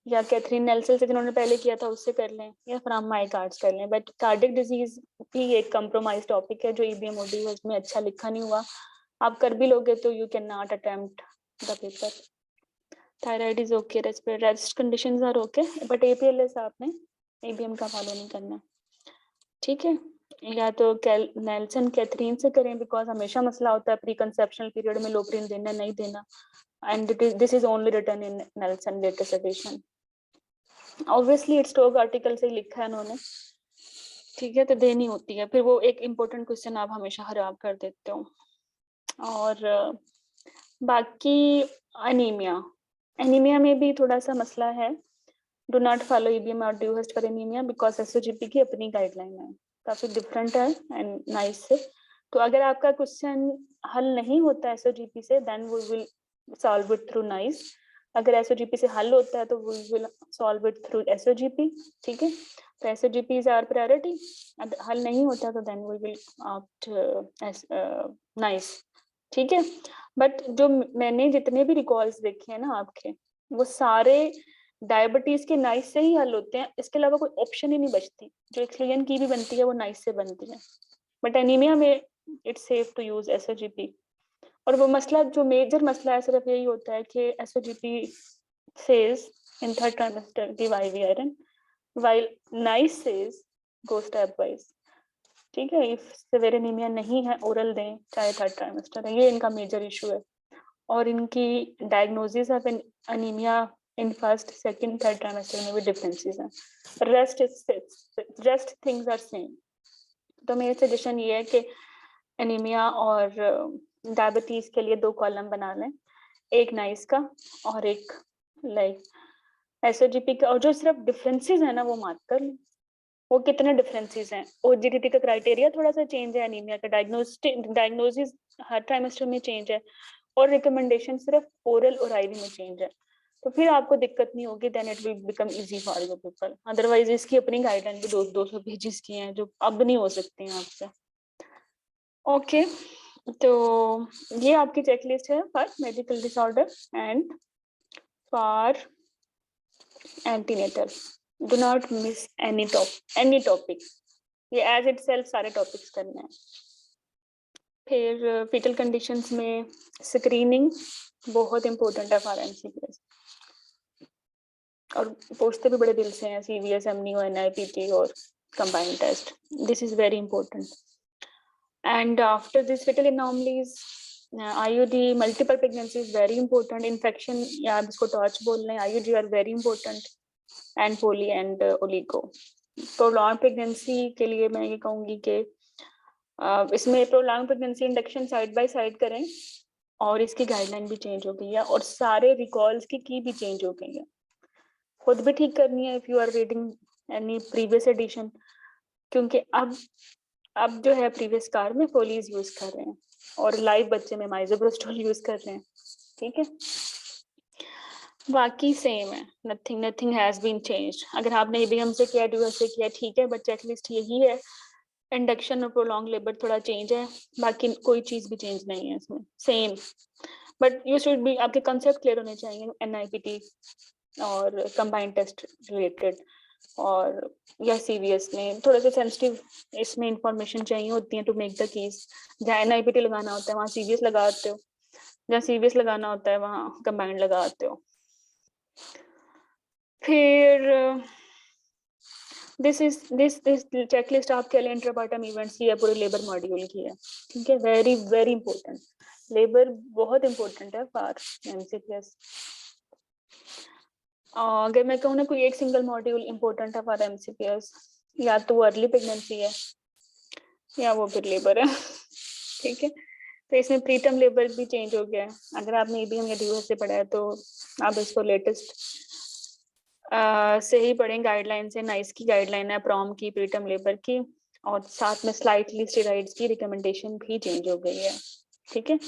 या कैथरीन नेल्सन से जिन्होंने पहले किया था उससे कर लें, या फ्रॉम माई कार्ड्स कर लें। बट कार्डियक डिजीज भी एक कंप्रोमाइज टॉपिक है जो EBM और DOS में अच्छा लिखा नहीं हुआ। आप कर भी लोगे तो you can not attempt the paper. Thyroid is okay, rest conditions are okay, but APLS आपने EBM का फॉलो नहीं करना। ठीक है, या तो नेल्सन कैथरीन से करें, बिकॉज हमेशा मसला होता है प्री कंसेप्शनल पीरियड में लोप्रिन देना नहीं देना, and this is only written in Nelson latest edition. Obviously it's stock article से लिखा है उन्होंने। ठीक है, तो देनी होती है, फिर वो एक इम्पोर्टेंट क्वेश्चन आप हमेशा खराब कर देते हो। और बाकी एनीमिया में भी थोड़ा सा मसला है। डू नॉट फॉलो EBM और Dewhurst for anaemia because SOGP की अपनी गाइडलाइन है, काफी डिफरेंट है एंड नाइस से। तो अगर आपका क्वेश्चन हल नहीं होता SOGP से, then we will solve it through NICE. अगर SOGP से हल होता है तो we will solve it through SOGP। ठीक है, तो SOGP इज आवर प्रायोरिटी। हल नहीं होता तो then we will opt NICE. ठीक है, बट जो मैंने जितने भी रिकॉल्स देखे हैं ना आपके, वो सारे डायबिटीज के नाइस से ही हल होते हैं, इसके अलावा कोई ऑप्शन ही नहीं बचती। जो एक्सक्लूजन की भी बनती है वो नाइस से बनती है, बट एनीमिया में it's safe to use SOGP। और वो मसला, जो मेजर मसला है, सिर्फ यही होता है कि SOGP says in third trimester give IV iron while NICE says go stepwise। ठीक है, इफ सिवियर एनीमिया नहीं है ओरल दें, चाहे थर्ड ट्राइमेस्टर है, ये इनका मेजर इशू है। और इनकी diagnosis of anaemia in first second third trimester में भी डिफरेंसेस हैं, रेस्ट थिंग्स आर सेम। तो मेरा सजेशन ये है कि एनीमिया और डायबिटीज के लिए 2 कॉलम बना लें, एक नाइस का और एक लाइक SOGP का, और जो सिर्फ डिफरेंसेस है ना वो मार्क कर लें। वो कितने डिफरेंसेस हैं, OGTT का क्राइटेरिया थोड़ा सा चेंज है, एनीमिया का डायग्नोसिस हर ट्राइमेस्टर में चेंज है, और रिकमेंडेशन सिर्फ ओरल और आईवी में चेंज है, तो फिर आपको दिक्कत नहीं होगी, then it will become easy for you people. Otherwise इसकी अपनी गाइडलाइन भी 200 पेजेस की हैं जो अब नहीं हो सकती हैं आपसे। ओके, तो ये आपकी चेकलिस्ट है for medical disorder and for antenatal. Do not miss any topic, ये एज इट सेल्फ सारे टॉपिक्स करने हैं। फिर फीटल कंडीशंस में स्क्रीनिंग बहुत इंपॉर्टेंट है फॉर एमसीपीएस, और पूछते भी बड़े दिल से हैं, सीवीएस, एमनीओ, एनआईपीटी और combined test, this is very important. And after this fetal anomalies, IUD, multiple pregnancy is very important, infection या जिसको टॉर्च बोल रहे हैं, IUD are very important, and poly and oligo. Prolonged pregnancy के लिए मैं ये कहूंगी कि इसमें prolonged pregnancy induction side by side करें, और इसकी गाइडलाइन भी चेंज हो गई है, और सारे रिकॉल्स की भी चेंज हो गई है, खुद भी ठीक करनी है if you are reading any previous edition, क्योंकि अब जो है प्रीवियस कार में फोलीज यूज कर रहे हैं और लाइव बच्चे में माइजोब्रोस्टोल यूज कर रहे हैं, ठीक है। बाकी सेम है, नथिंग हैज बीन चेंज्ड। अगर आपने ईबीएम से किया, ड्यूएस से किया, ठीक है, बट चेकलिस्ट यही है। इंडक्शन और प्रोलॉन्ग लेबर थोड़ा चेंज है, बाकी कोई चीज भी चेंज नहीं है इसमें, same. But you should be, आपके कंसेप्ट क्लियर होने चाहिए एनआईपीटी और कंबाइंड टेस्ट रिलेटेड, और या सीवीएस में थोड़ा सा सेंसिटिव इसमें इंफॉर्मेशन चाहिए होती है टू मेक द केस। जहाँ एनआईपीटी लगाना होता है वहाँ सीवीएस लगाते हो, जहाँ सीवीएस लगाना होता है वहाँ कंबाइंड लगाते हो। फिर दिस चेकलिस्ट आपके लिए इंट्रापार्टम इवेंट्स की है, पूरे लेबर मॉड्यूल की है, ठीक है। वेरी वेरी इंपॉर्टेंट, लेबर बहुत इंपॉर्टेंट है फॉर एमसीपीएस। अगर मैं कहूँ ना कोई एक सिंगल मॉड्यूल इंपॉर्टेंट है फॉर एमसीपीएस, या तो अर्ली प्रेगनेंसी है या वो फिर लेबर है, ठीक है। तो इसमें प्रीटर्म लेबर भी चेंज हो गया है। अगर आपने ईबीएम या ड्यूएस से पढ़ा है तो आप इसको लेटेस्ट से ही पढ़ें, गाइडलाइन से। नाइस की गाइडलाइन है प्रॉम की, प्रीटर्म लेबर की, और साथ में स्लाइटली स्टेरॉइड्स की रिकमेंडेशन भी चेंज हो गई है, ठीक है।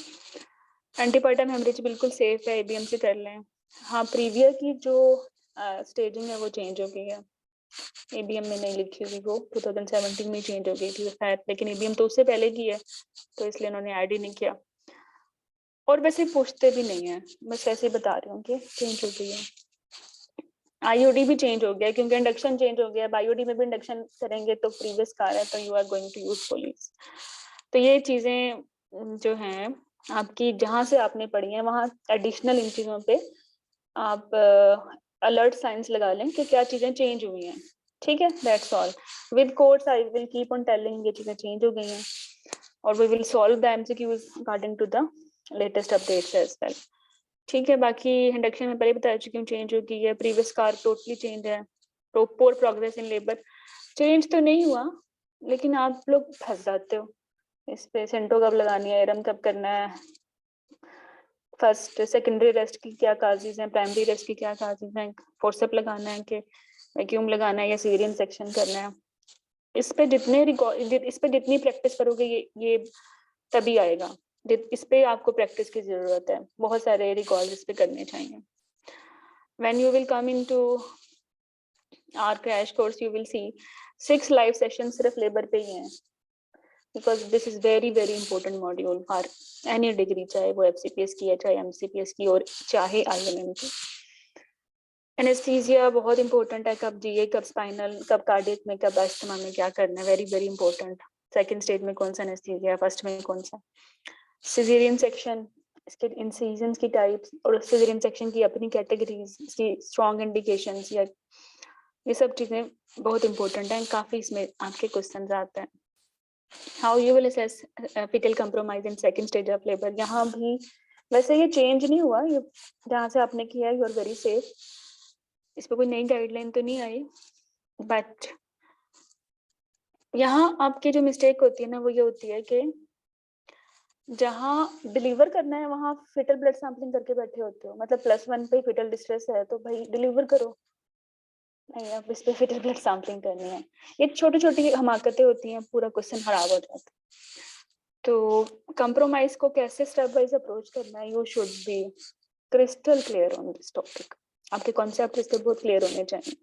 एंटीपर्टम हेमरेज बिल्कुल सेफ है, ईबीएम से कर लें। हाँ, प्रीवियर की जो स्टेजिंग है वो चेंज हो गई है, ईबीएम में नहीं लिखी हुई, वो 2017 में चेंज हो गई थी शायद, लेकिन ईबीएम तो उससे पहले की है, तो इसलिए उन्होंने ऐड ही नहीं किया। और वैसे पूछते भी नहीं है, बस ऐसे ही बता रही हूँ कि चेंज हो गई है। आईओडी भी चेंज हो गया क्योंकि इंडक्शन चेंज हो गया, आईओडी में भी इंडक्शन करेंगे तो प्रीवियस कार है तो you are going to use Foley's. तो ये चीजें जो हैं आपकी, जहां से आपने पढ़ी है वहां एडिशनल इन चीजों पे आप अलर्ट साइंस लगा लें कि क्या चीजें चेंज हुई हैं, ठीक है। That's all. With course I will keep on telling ये चीजें चेंज हो गई हैं, और we will solve the MCQs according to the latest updates as well, ठीक है। बाकी इंडक्शन में पहले बता चुकी हूँ चेंज हो गई है, प्रीवियस कार टोटली चेंज है। पोर प्रोग्रेस इन लेबर चेंज तो नहीं हुआ, लेकिन आप लोग फंस जाते हो इस पे, सेंटो कब लगानी है, एरम कब करना है, फर्स्ट सेकेंडरी रेस्ट की क्या काजेज हैं, प्राइमरी रेस्ट की क्या काजेज हैं, फोर्सअप लगाना है कि वैक्यूम लगाना है या सीरियन सेक्शन करना है। इस पे जितनी प्रैक्टिस करोगे ये तभी आएगा। इस पे आपको प्रैक्टिस की जरूरत है, बहुत सारे रिकॉर्ड इस पे करने चाहिए। When you will come into our crash course, you will see 6 live sessions सिर्फ लेबर पे ही हैं, because this is very very important module for any degree, चाहे वो FCPS की है, चाहे MCPS की, और चाहे IMM की। एनेस्थीसिया बहुत इंपॉर्टेंट है, कब जीए, कब स्पाइनल, कब कार्डियक में, कब अस्थमा में क्या करना है, very very important. Second stage में कौन सा एनेस्थीसिया, फर्स्ट में कौन सा। सिजेरियन सेक्शन, इसके इंसिजन्स की टाइप्स, और सिजेरियन सेक्शन की अपनी कैटेगरीज, इसकी स्ट्रॉन्ग इंडिकेशंस, या ये सब चीजें बहुत इंपॉर्टेंट हैं, काफी इसमें आपके क्वेश्चन आते हैं। How you will assess fetal compromise in second stage of labour, यहाँ भी वैसे ये चेंज नहीं हुआ, ये जहाँ से आपने किया यू आर वेरी सेफ, इस पर कोई नई गाइडलाइन तो नहीं आई। बट यहाँ आपकी जो मिस्टेक होती है ना वो ये होती है कि जहाँ डिलीवर करना है वहाँ फिटल ब्लड सैंपलिंग करके बैठे होते हो, मतलब +1 पे फिटल डिस्ट्रेस है तो भाई डिलीवर करो, नहीं आप इस पे फिटल ब्लड सैंपलिंग करनी है। ये छोटी छोटी हमाकतें होती हैं, पूरा क्वेश्चन खराब हो जाता है। तो कंप्रोमाइज को कैसे स्टेप वाइज अप्रोच करना है, you should be crystal clear on this topic. आपके कॉन्सेप्ट इसके बहुत क्लियर होने चाहिए।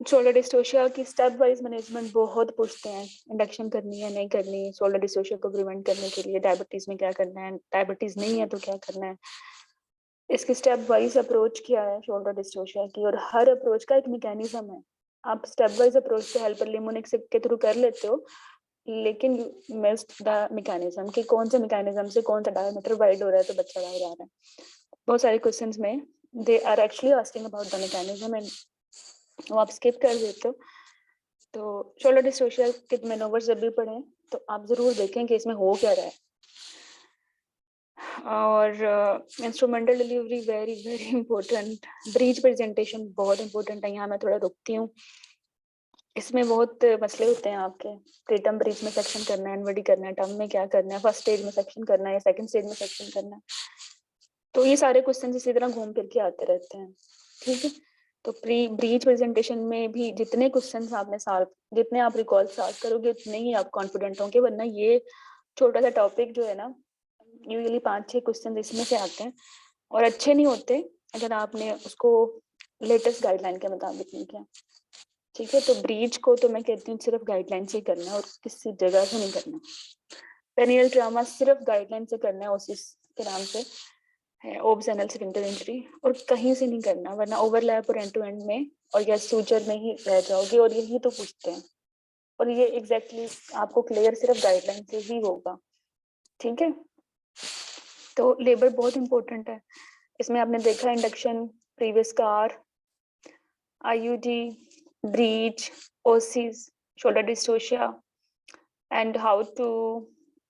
शोल्डर डिस्टोशिया की स्टेप वाइज मैनेजमेंट बहुत पूछते हैं, इंडक्शन करनी है नहीं करनी, शोल्डर डिस्टोशिया को प्रिवेंट करने के लिए डायबिटीज में क्या करना है, डायबिटीज नहीं है तो क्या करना है, इसकी स्टेप वाइज अप्रोच क्या है शोल्डर डिस्टोशिया की, और हर अप्रोच का एक मैकेनिज्म है। आप स्टेप वाइज अप्रोच से हेल्पर लिमोनिक्स के थ्रू कर लेते हो, लेकिन मिस्ड द मैकेनिज्म कि कौन से मैकेनिज्म से कौन सा डायमीटर वाइड हो रहा है तो बच्चा बाहर आ रहा है। बहुत सारे क्वेश्चंस में they are actually asking about the mechanism and वो आप स्किप कर देते हो। तो शोल्डर डिस्टोशिया के मैनोवर्स जब भी पढ़ें तो आप जरूर देखें कि इसमें हो क्या रहा है। और instrumental delivery very very important, breech presentation बहुत इंपॉर्टेंट है। यहाँ मैं थोड़ा रुकती हूँ, इसमें बहुत मसले होते हैं आपके। प्रीटर्म ब्रीच में सेक्शन करना है, एनवडी करना है, टर्म में क्या करना है, फर्स्ट स्टेज में सेक्शन करना है या सेकंड स्टेज में सेक्शन करना है, तो ये सारे क्वेश्चन इसी तरह घूम फिर के आते रहते हैं। ठीक है, तो प्री ब्रीच प्रेजेंटेशन में भी जितने क्वेश्चंस आपने सॉल्व, जितने आप रिकॉल सॉल्व करोगे उतने ही आप कॉन्फिडेंट होंगे। वरना ये छोटा सा टॉपिक जो है ना, यूजुअली 5-6 क्वेश्चन इसमें से आते हैं और अच्छे नहीं होते अगर आपने उसको लेटेस्ट गाइडलाइन के मुताबिक नहीं किया। ठीक है, तो ब्रीच को तो मैं कहती हूँ सिर्फ गाइडलाइन से ही करना है और किसी जगह से नहीं करना। पेनियल ट्रामा सिर्फ गाइडलाइन से करना है, उसी के नाम से है ओब्स एनल सिलेंडर इंजरी, और कहीं से नहीं करना, वरना ओवरलैप और एंड टू एंड में और या सूचर में ही रह जाओगे। और यही तो पूछते हैं, और ये एग्जैक्टली आपको क्लियर सिर्फ गाइडलाइन से ही होगा। ठीक है, तो लेबर बहुत इंपॉर्टेंट है। इसमें आपने देखा induction, previous scar, IUD, breech, OASIS, shoulder dystocia and how to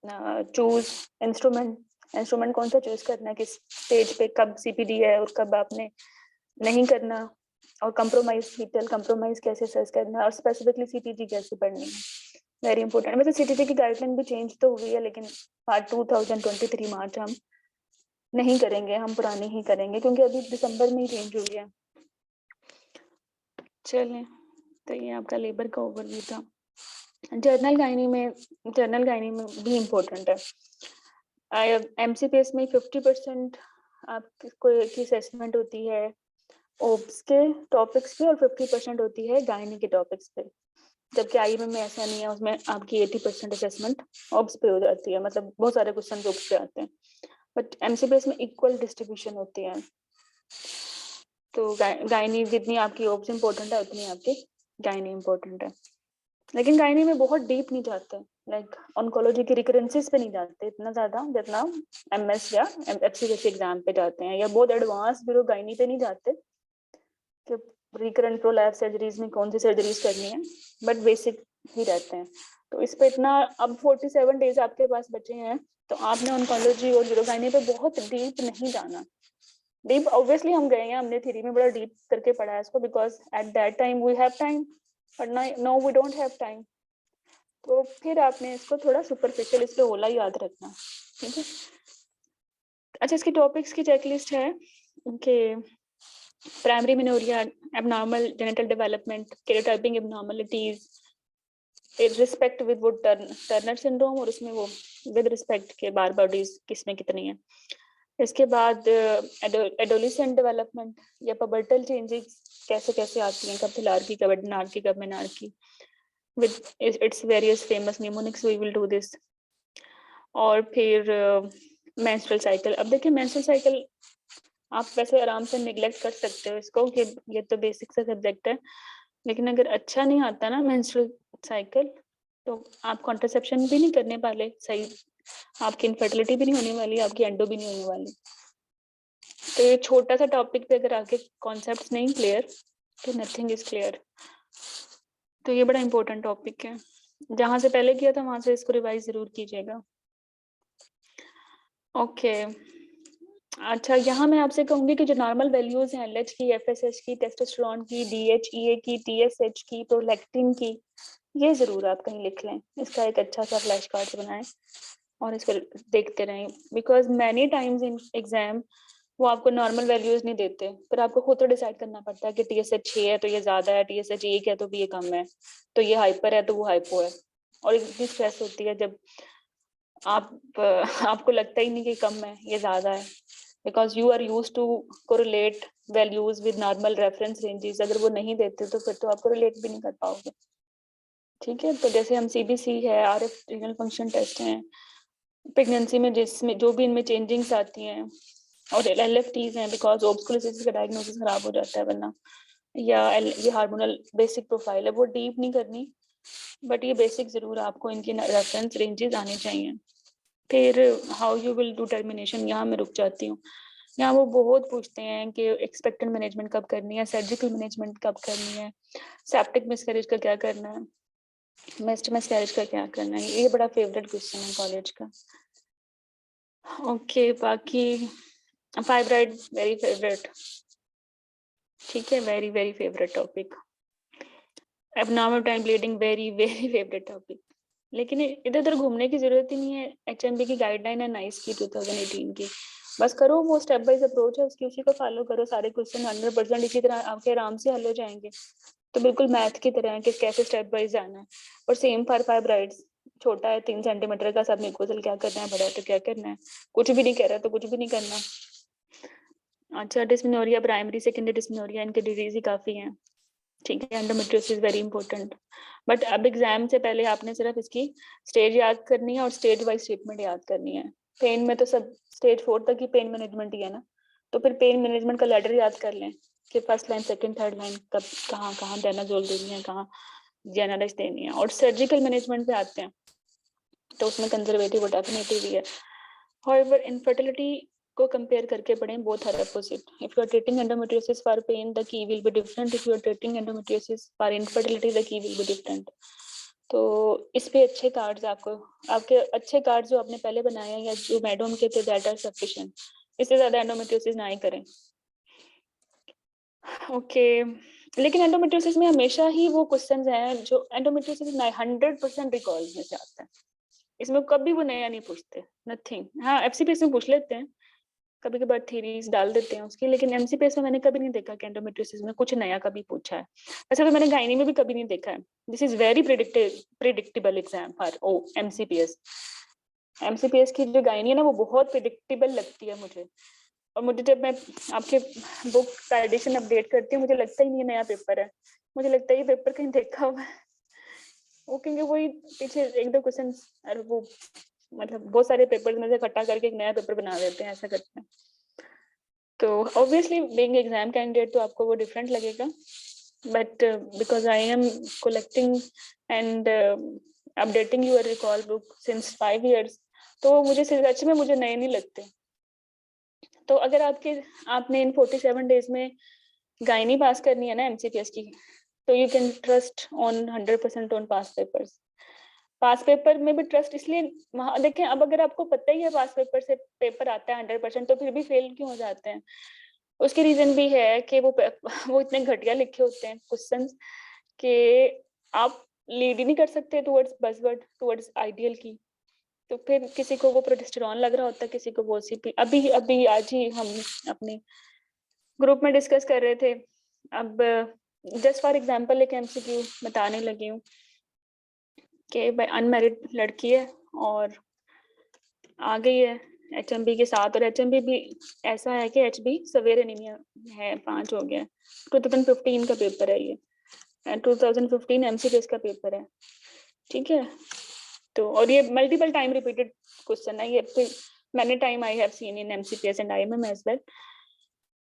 choose instrument. Instrument कौन सा चूज करना है, किस स्टेज पे, कब सीपीडी है और कब आपने नहीं करना, और कंप्रोमाइज डिटेल कंप्रोमाइज कैसे सर्च करना है, और स्पेसिफिकली सीटीजी कैसे पढ़नी है, वेरी इंपॉर्टेंट। वैसे सीटीजी की गाइडलाइन भी चेंज तो हुई है, लेकिन 2023 मार्च हम नहीं करेंगे, हम पुरानी ही करेंगे क्योंकि अभी दिसंबर में ही चेंज हुई है। चलें, तो ये आपका लेबर का ओवरव्यू था। जर्नल गायनी में भी इम्पोर्टेंट है। एमसीपीएस में 50% आपको की असेसमेंट होती है ओब्स के टॉपिक्स पे और 50% होती है गायनी के टॉपिक्स पे, जबकि आई में ऐसा नहीं है, उसमें आपकी 80% असेसमेंट ओब्स पे हो जाती है। मतलब बहुत सारे क्वेश्चन ओब्स पे आते हैं, बट एमसीपीएस में इक्वल डिस्ट्रीब्यूशन होती है। तो गायनी जितनी आपकी ओब्स इंपॉर्टेंट है उतनी आपकी गायनी इंपॉर्टेंट है, लेकिन गायनी में बहुत डीप नहीं जाते, लाइक ऑन्कोलॉजी की रिकरेंसेस पे नहीं जाते इतना ज्यादा जितना एमएस या एफसी जैसे एग्जाम पे जाते हैं, या बहुत एडवांस ब्यूरो गायनी पे नहीं जाते कि रिकरेंट प्रोलैप्स सर्जरीज में कौन सी सर्जरीज करनी है, बट बेसिक ही रहते हैं। तो इस पे इतना, अब 47 डेज आपके पास बचे हैं, तो आपने ऑन्कोलॉजी और यूरोगायनी पे बहुत डीप नहीं जाना। डीप ऑब्वियसली हम गए हैं, हमने थ्योरी में बड़ा डीप करके पढ़ा है इसको, because at that time we have time, but now we don't have time. तो फिर आपने इसको थोड़ा सुपरफिशियल इसलिए होला याद रखना। ठीक है, अच्छा, इसकी टॉपिक्स की चेकलिस्ट है कि primary menorrhoea, abnormal genital development, karyotyping abnormalities, respect with वो टर्नर सिंड्रोम, और उसमें वो विद रिस्पेक्ट के बार बॉडीज किसमें कितनी है। इसके बाद एडोलिसेंट डेवलपमेंट या पबर्टल चेंजेस कैसे कैसे आती हैं, कब थिलार्की, कब एडनार्की, कब menarche, with its various famous mnemonics we will do this। और फिर मेंस्ट्रुअल साइकिल। अब देखिए मेंस्ट्रुअल साइकिल आप वैसे आराम से निगलेक्ट कर सकते हो इसको कि ये तो बेसिक सा सब्जेक्ट है, लेकिन अगर अच्छा नहीं आता ना मेंस्ट्रुअल साइकिल तो आप कॉन्ट्रासेप्शन भी नहीं करने वाले सही, आपकी इनफर्टिलिटी भी नहीं होने वाली, आपकी एंडो भी नहीं होने वाली। तो ये छोटा सा टॉपिक पे अगर आपके कॉन्सेप्ट्स नहीं क्लियर तो नथिंग इज क्लियर। तो ये बड़ा इंपॉर्टेंट टॉपिक है, जहां से पहले किया था वहां से इसको रिवाइज जरूर कीजिएगा। ओके, अच्छा, यहाँ मैं आपसे कहूंगी कि जो नॉर्मल वैल्यूज हैं एलएच की, एफएसएच की, टेस्टोस्टेरोन की, डीएचईए की, टीएसएच की, प्रोलैक्टिन की, ये जरूर आप कहीं लिख लें, इसका एक अच्छा सा फ्लैश कार्ड बनाएं और इसको देखते रहें, because many times in exam वो आपको नॉर्मल वैल्यूज नहीं देते, फिर आपको खुद तो डिसाइड करना पड़ता है कि टीएसएच 6 है तो ये ज्यादा है, टीएसएच 1 है तो भी ये कम है, तो ये हाइपर है तो वो हाइपो है। और इतनी स्ट्रेस होती है जब आपको लगता ही नहीं कि कम है, ये ज्यादा है, because you are use to correlate values with normal reference ranges. अगर वो नहीं देते तो फिर तो आप कोरिलेट भी नहीं कर पाओगे। ठीक है, तो जैसे हम सीबीसी है, आरएफ रीनल फंक्शन टेस्ट हैं, प्रेगनेंसी में जिसमें जो भी इनमें चेंजिंग्स आती हैं, और एलएफटीज हैं, बिकॉज ओब्सकुलोसिस का डायग्नोसिस खराब हो जाता है वरना, या ये हार्मोनल बेसिक प्रोफाइल है, वो डीप नहीं करनी, बट ये बेसिक जरूर आपको इनके रेफरेंस रेंजेस आने चाहिए। फिर how you will do termination, यहाँ मैं रुक जाती हूँ। यहाँ वो बहुत पूछते हैं कि एक्सपेक्टेड मैनेजमेंट कब करनी है, सर्जिकल मैनेजमेंट कब करनी है, सेप्टिक मिसकैरेज का क्या करना है, मिस्ड मिसकैरेज का क्या करना है। ये बड़ा फेवरेट क्वेश्चन है कॉलेज का। ओके, बाकी फाइब्राइड वेरी फेवरेट, ठीक है, very very favourite topic. Abnormal time bleeding very very favourite topic. लेकिन इधर उधर घूमने की जरूरत ही नहीं है, एचएमबी की गाइडलाइन है नाइस की 2018 की, बस करो वो स्टेप वाइज अप्रोच है उसकी, उसी को फॉलो करो, सारे क्वेश्चन 100% इसी तरह आपके आराम से हल हो जाएंगे। तो बिल्कुल मैथ की तरह है कि कैसे स्टेप वाइज जाना है। और सेम फॉर फाइब्राइड्स, छोटा है 3 सेंटीमीटर का, सब म्यूकोसल क्या करना है, बड़ा है तो क्या करना है, कुछ भी नहीं कह रहा तो कुछ भी नहीं करना। अच्छा, डिस्मेनोरिया, प्राइमरी सेकेंडरी डिस्मेनोरिया, इनके डिजीज ही काफी हैं, ठीक है। एंडोमेट्रियोसिस वेरी इंपॉर्टेंट, बट अब एग्जाम से पहले आपने सिर्फ इसकी स्टेज याद करनी है और स्टेज वाइज ट्रीटमेंट याद करनी है। पेन में तो सब स्टेज 4 तक ही पेन मैनेजमेंट ही है ना, तो फिर पेन मैनेजमेंट का लैडर याद कर लें कि first line, second, third line कब कहाँ कहाँ डेनाजोल देनी है, कहाँ जेनालिस देनी है। और सर्जिकल मैनेजमेंट पे आते हैं तो उसमें कंजर्वेटिव और डेफिनेटिव भी है। However, infertility को कंपेयर करके पढ़ें, both are opposite. If you are treating endometriosis for pain, the key will be different. If you are treating endometriosis for infertility, the key will be different. तो इस पे अच्छे cards आपके अच्छे cards जो आपने पहले बनाए हैं या जो मैडम के थे, दैट आर सफिशिएंट। इससे ज्यादा एंडोमेट्रियोसिस ना ही करें। ओके, लेकिन एंडोमेट्रियोसिस में हमेशा ही वो क्वेश्चंस हैं जो एंडोमेट्रियोसिस 100% रिकॉल्स में से आता है, इसमें कभी वो नया नहीं पूछते, नथिंग। हाँ, एफसीपीएस में पूछ लेते हैं, कभी कभार थ्योरीज डाल देते हैं उसकी, लेकिन एमसीपीएस में मैंने कभी नहीं देखा कि एंडोमेट्रियोसिस में कुछ नया कभी पूछा है। वैसे तो मैंने गायनी में भी कभी नहीं देखा है। This is very predictable exam for MCPS. MCPS की जो गायनी है ना, वो बहुत प्रिडिक्टेबल लगती है मुझे। और मुझे जब मैं आपके बुक का एडिशन अपडेट करती हूँ, मुझे लगता ही नहीं नया पेपर है, मुझे लगता है ये पेपर कहीं देखा हुआ है। वो क्योंकि वही पीछे एक दो क्वेश्चन, वो मतलब बहुत सारे पेपर में से इकट्ठा करके एक नया पेपर बना देते हैं, ऐसा करते हैं। तो ऑब्वियसली बीइंग एग्जाम कैंडिडेट तो आपको वो डिफरेंट लगेगा, but because I am collecting and updating your recall book since 5 years, तो मुझे सच में मुझे नए नहीं लगते। तो अगर आपने इन 47 days में गायनी पास करनी है ना एमसीपीएस की, तो you can trust on 100% on pass papers. Pass paper में भी ट्रस्ट इसलिए, देखें अब अगर आपको पता ही है पास पेपर से पेपर आता है 100%, तो फिर भी फेल क्यों हो जाते हैं? उसके रीजन भी है कि वो इतने घटिया लिखे होते हैं क्वेश्चंस कि आप लीड ही नहीं कर सकते टुवर्ड्स बज़वर्ड, टुवर्ड्स आइडियल की। तो फिर किसी को वो प्रोजेस्टेरॉन लग रहा होता है, किसी को वो सीपी। अभी अभी आज ही हम अपने ग्रुप में डिस्कस कर रहे थे। अब जस्ट फॉर एग्जांपल एक एमसीक्यू बताने लगी हूँ कि भाई अनमैरिड लड़की है और आ गई है एचएमबी के साथ, और एचएमबी भी ऐसा है कि एचबी सवेर एनीमिया है, 5 हो गया। 2015 का पेपर है ये, 2015 एमसीपीएस का पेपर है, ठीक है। तो और ये मल्टीपल टाइम रिपीटेड क्वेश्चन है ये, many time I have seen in MCPS and IMM as well.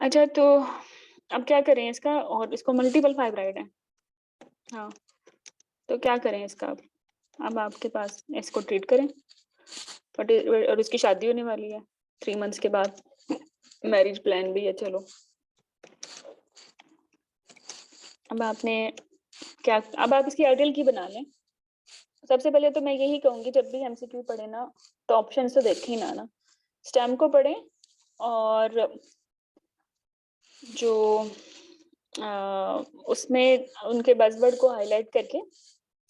अच्छा, तो अब क्या करें इसका, और इसको मल्टीपल फाइब्राइड है, हाँ, तो क्या करें इसका? अब आपके पास इसको ट्रीट करें, और उसकी शादी होने वाली है 3 months के बाद, मैरिज प्लान भी है। चलो, अब आपने क्या, अब आप इसकी आइडियल की बना लें। सबसे पहले तो मैं यही कहूंगी, जब भी एमसीक्यू पढ़े ना, तो ऑप्शन तो देखें ही ना, स्टेम को पढ़ें, और जो उसमें उनके बज़वर्ड को हाईलाइट करके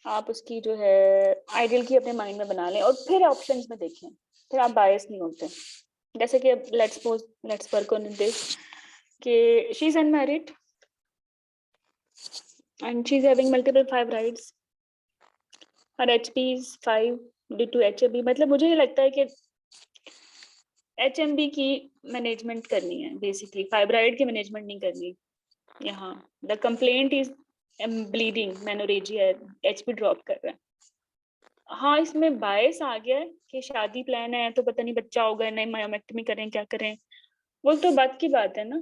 आप उसकी जो है आइडियल की अपने माइंड में बना लें, और फिर ऑप्शंस में देखें, फिर आप बायस नहीं होते। जैसे कि अब लेट्स वर्क ऑन दिस कि she is unmarried and she's having multiple fibroids. Her HP is 5, due to HMB, मतलब मुझे ये लगता है कि HMB की मैनेजमेंट करनी है बेसिकली, फाइब्राइड की मैनेजमेंट नहीं करनी यहाँ। The complaint is bleeding, menorrhagia, HB drop कर रहा है। हाँ, इसमें बायस आ गया है कि शादी प्लान है तो पता नहीं बच्चा होगा नहीं, मायोमेक्टमी करें क्या करें, वो तो बात की बात है ना।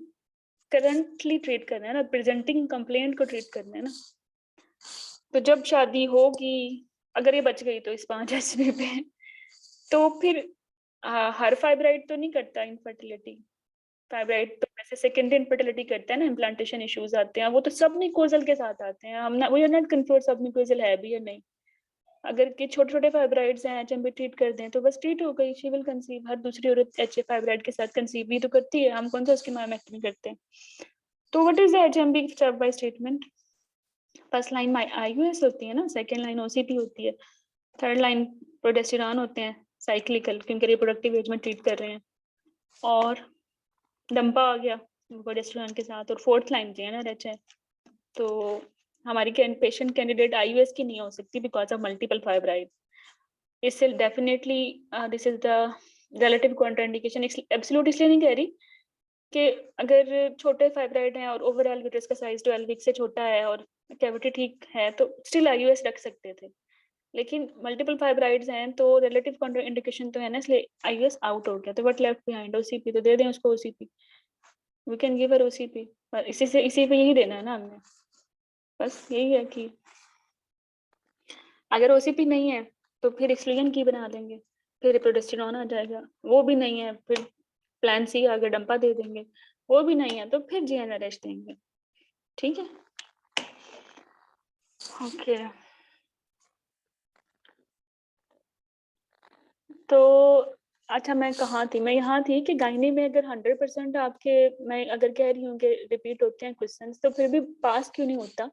करंटली ट्रीट करना है ना, प्रेजेंटिंग कंप्लेंट को ट्रीट करना है ना। तो जब शादी होगी, अगर ये बच गई तो इस 5 HB पे, तो फिर हर फाइब्राइड तो नहीं करता इनफर्टिलिटी। फाइब्राइड तो वैसे सेकेंडरी इनफर्टिलिटी करता है ना, इम्प्लांटेशन इश्यूज आते हैं, वो तो सब म्यूकोजल के साथ आते हैं। हम ना, वी आर नॉट कंफ्यूज सब म्यूकोजल है भी या नहीं। अगर कि छोटे छोटे फाइब्राइड्स हैं, HMB ट्रीट कर दें तो बस ट्रीट हो गई, शी विल कंसीव। हर दूसरी औरत HA फाइब्राइड के साथ कंसीव भी तो करती है, हम कौन सा उसकी मायोमेक्टमी करते हैं। तो what is the HMB step by statement? First line IUS होती है ना, सेकंड लाइन OCP होती है, थर्ड लाइन प्रोजेस्टेरॉन होते हैं साइक्लिकल, क्योंकि रिप्रोडक्टिव एज में ट्रीट कर रहे हैं, और डंपा आ गया प्रोजेस्टेरॉन के साथ, और फोर्थ लाइन GnRH है। तो हमारी पेशेंट कैंडिडेट IUS की नहीं हो सकती बिकॉज ऑफ मल्टीपल फाइब्राइड। इससे definitely this is the relative contraindication. Absolute इसलिए नहीं कह रही कि अगर छोटे फाइब्राइड हैं और ओवरऑल यूट्रस का साइज 12 वीक से छोटा है और कैविटी ठीक है तो स्टिल IUS रख सकते थे, लेकिन मल्टीपल फाइब्राइड्स हैं तो रिलेटिव कॉन्ट्राइंडिकेशन तो है ना, इसलिए IUS आउट हो गया। तो व्हाट लेफ्ट बिहाइंड? OCP, तो दे दें उसको OCP, we can give her OCP। पर इसी पे यही देना है ना हमने, बस यही है कि अगर OCP नहीं है तो फिर एक्सक्लूजन की बना देंगे, फिर प्रोजेस्टेरॉन आ जाएगा, वो भी नहीं है फिर प्लान C आगे डंपा दे देंगे, वो भी नहीं है तो फिर GnRH देंगे। ठीक है, ओके। तो अच्छा, मैं कहाँ थी? मैं यहाँ थी कि गायनी में अगर 100% आपके, मैं अगर कह रही हूँ कि रिपीट होते हैं क्वेश्चंस, तो फिर भी पास क्यों नहीं होता?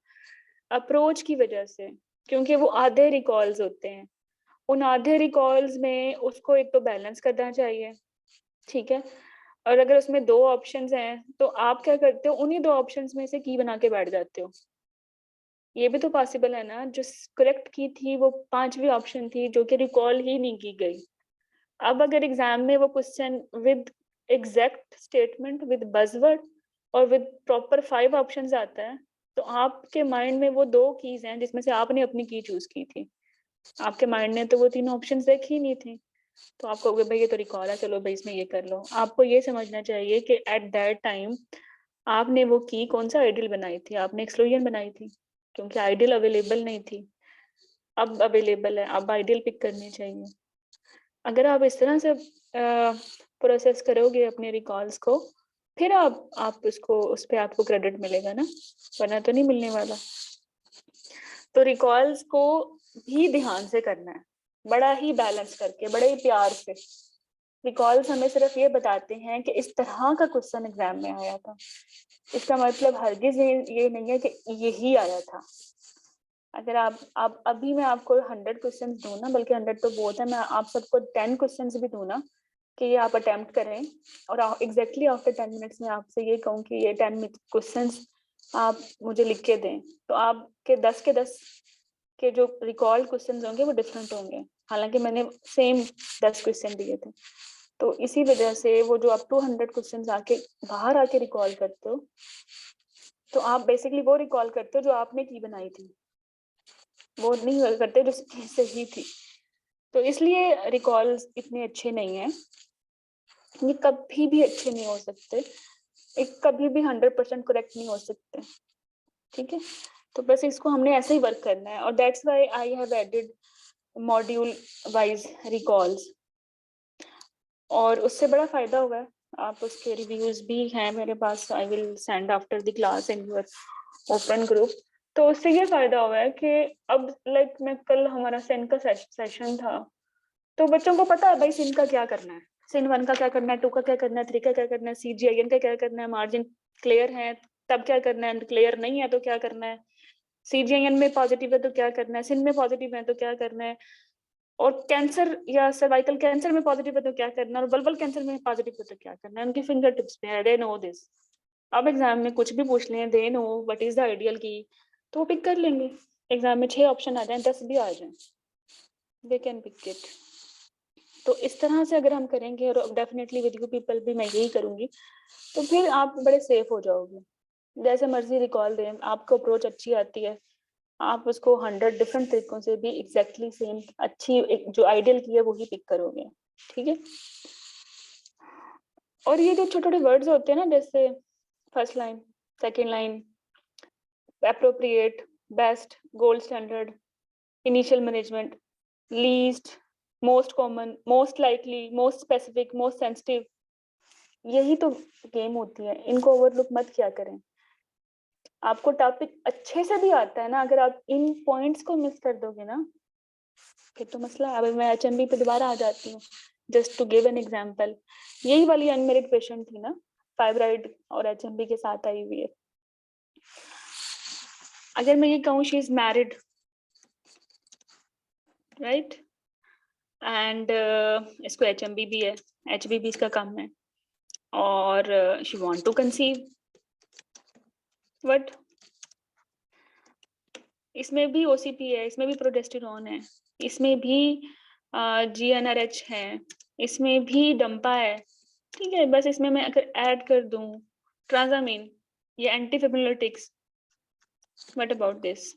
अप्रोच की वजह से, क्योंकि वो आधे रिकॉल्स होते हैं। उन आधे रिकॉल्स में उसको एक तो बैलेंस करना चाहिए, ठीक है, और अगर उसमें 2 ऑप्शंस हैं तो आप क्या करते हो, उन्हीं 2 ऑप्शंस में से की बना के बैठ जाते हो। ये भी तो पॉसिबल है ना, जो करेक्ट की थी वो 5वीं ऑप्शन थी जो कि रिकॉल ही नहीं की गई। अब अगर एग्जाम में वो question with exact statement with buzzword और विद प्रॉपर 5 ऑप्शंस आता है, तो आपके माइंड में वो 2 कीज हैं जिसमें से आपने अपनी की चूज की थी, आपके माइंड ने तो वो 3 ऑप्शंस देखी ही नहीं थी। तो आप कहोगे भाई ये तो रिकॉल है, चलो भाई इसमें ये कर लो। आपको ये समझना चाहिए कि एट दैट टाइम आपने वो की कौन सा आइडियल बनाई थी? आपने एक्सक्लूजन बनाई थी, क्योंकि आइडियल अवेलेबल नहीं थी। अब अवेलेबल है, अब आइडियल पिक करनी चाहिए। अगर आप इस तरह से प्रोसेस करोगे अपने रिकॉल्स को, फिर आप उसको, उस पर आपको क्रेडिट मिलेगा ना, वरना तो नहीं मिलने वाला। तो रिकॉल्स को भी ध्यान से करना है, बड़ा ही बैलेंस करके, बड़े ही प्यार से। रिकॉल्स हमें सिर्फ ये बताते हैं कि इस तरह का क्वेश्चन एग्जाम में आया था, इसका मतलब हरगिज ये नहीं है कि यही आया था। अगर आप अभी मैं आपको 100 क्वेश्चन दूं ना, बल्कि 100 तो बहुत है, मैं आप सबको 10 क्वेश्चन भी दूं ना कि ये आप अटेम्प्ट करें, और एग्जैक्टली आफ्टर 10 मिनट्स में आपसे ये कहूँ कि ये 10 क्वेश्चन आप मुझे लिख के दें, तो आपके 10 के 10 के जो रिकॉल्ड क्वेश्चन होंगे वो डिफरेंट होंगे, हालांकि मैंने सेम 10 क्वेश्चन दिए थे। तो इसी वजह से वो जो आप 200 क्वेश्चन आके बाहर आके रिकॉल करते हो, तो आप बेसिकली वो रिकॉल करते हो जो आपने की बनाई थी, वो नहीं करते जो सही थी। तो इसलिए रिकॉल्स इतने अच्छे नहीं हैं, ये कभी भी अच्छे नहीं हो सकते, एक कभी भी 100% करेक्ट नहीं हो सकते। ठीक है, तो बस इसको हमने ऐसे ही वर्क करना है, और that's why I have added module wise recalls, और उससे बड़ा फायदा हुआ है। आप उसके रिव्यूज भी हैं मेरे पास, I will send after the class in your open group. तो उससे ये फायदा हुआ है कि अब लाइक मैं कल हमारा सिन का सेशन था, तो बच्चों को पता है भाई सिन का क्या करना है, सिन 1 का क्या करना है, 2 का क्या करना है, 3 का क्या करना है, CGIN का क्या करना है, मार्जिन क्लियर है तब क्या करना है, क्लियर नहीं है तो क्या करना है, CGIN में पॉजिटिव है तो क्या करना है, सिन में पॉजिटिव है तो क्या करना है, और कैंसर या सर्वाइकल कैंसर में पॉजिटिव है तो क्या करना है, और बल्बल कैंसर में पॉजिटिव है तो क्या करना है, उनकी फिंगर टिप्स पे है, दे नो दिस। अब एग्जाम में कुछ भी पूछ लें, they know what is the ideal की, तो वो पिक कर लेंगे। एग्जाम में 6 ऑप्शन आ जाए, 10 भी आ जाए, दे कैन पिक इट। तो इस तरह से अगर हम करेंगे, और डेफिनेटली विद यू पीपल भी मैं यही करूंगी, तो फिर आप बड़े सेफ हो जाओगे। जैसे मर्जी रिकॉल दें, आपको अप्रोच अच्छी आती है, आप उसको 100 डिफरेंट तरीकों से भी एग्जैक्टली सेम अच्छी जो आइडियल की है वही पिक करोगे। ठीक है। और ये जो छोटे छोटे वर्ड्स होते हैं ना, जैसे first line, second line, appropriate, best, gold standard, initial management, least, most common, most likely, most specific, most sensitive, यही तो गेम होती है। इनको ओवरलुक मत किया करें। आपको टॉपिक अच्छे से भी आता है ना, अगर आप इन पॉइंट्स को मिस कर दोगे ना, फिर तो मसला है। अब मैं HMB पे दोबारा आ जाती हूँ, just to give an example. यही वाली अनमेरिड पेशेंट थी ना, फाइब्राइड और HMB के साथ आई हुई है। अगर मैं ये कहूँ she is married, right, and इसको HMB भी है, HB भी इसका कम है, और she want to conceive, but इसमें भी OCP है, इसमें भी प्रोजेस्टेरोन है, इसमें भी GnRH है, इसमें भी डंपा है। ठीक है, बस इसमें मैं अगर ऐड कर दूं ट्रांजामीन, ये एंटीफिब्रिलेटिक्स, व्हाट अबाउट दिस?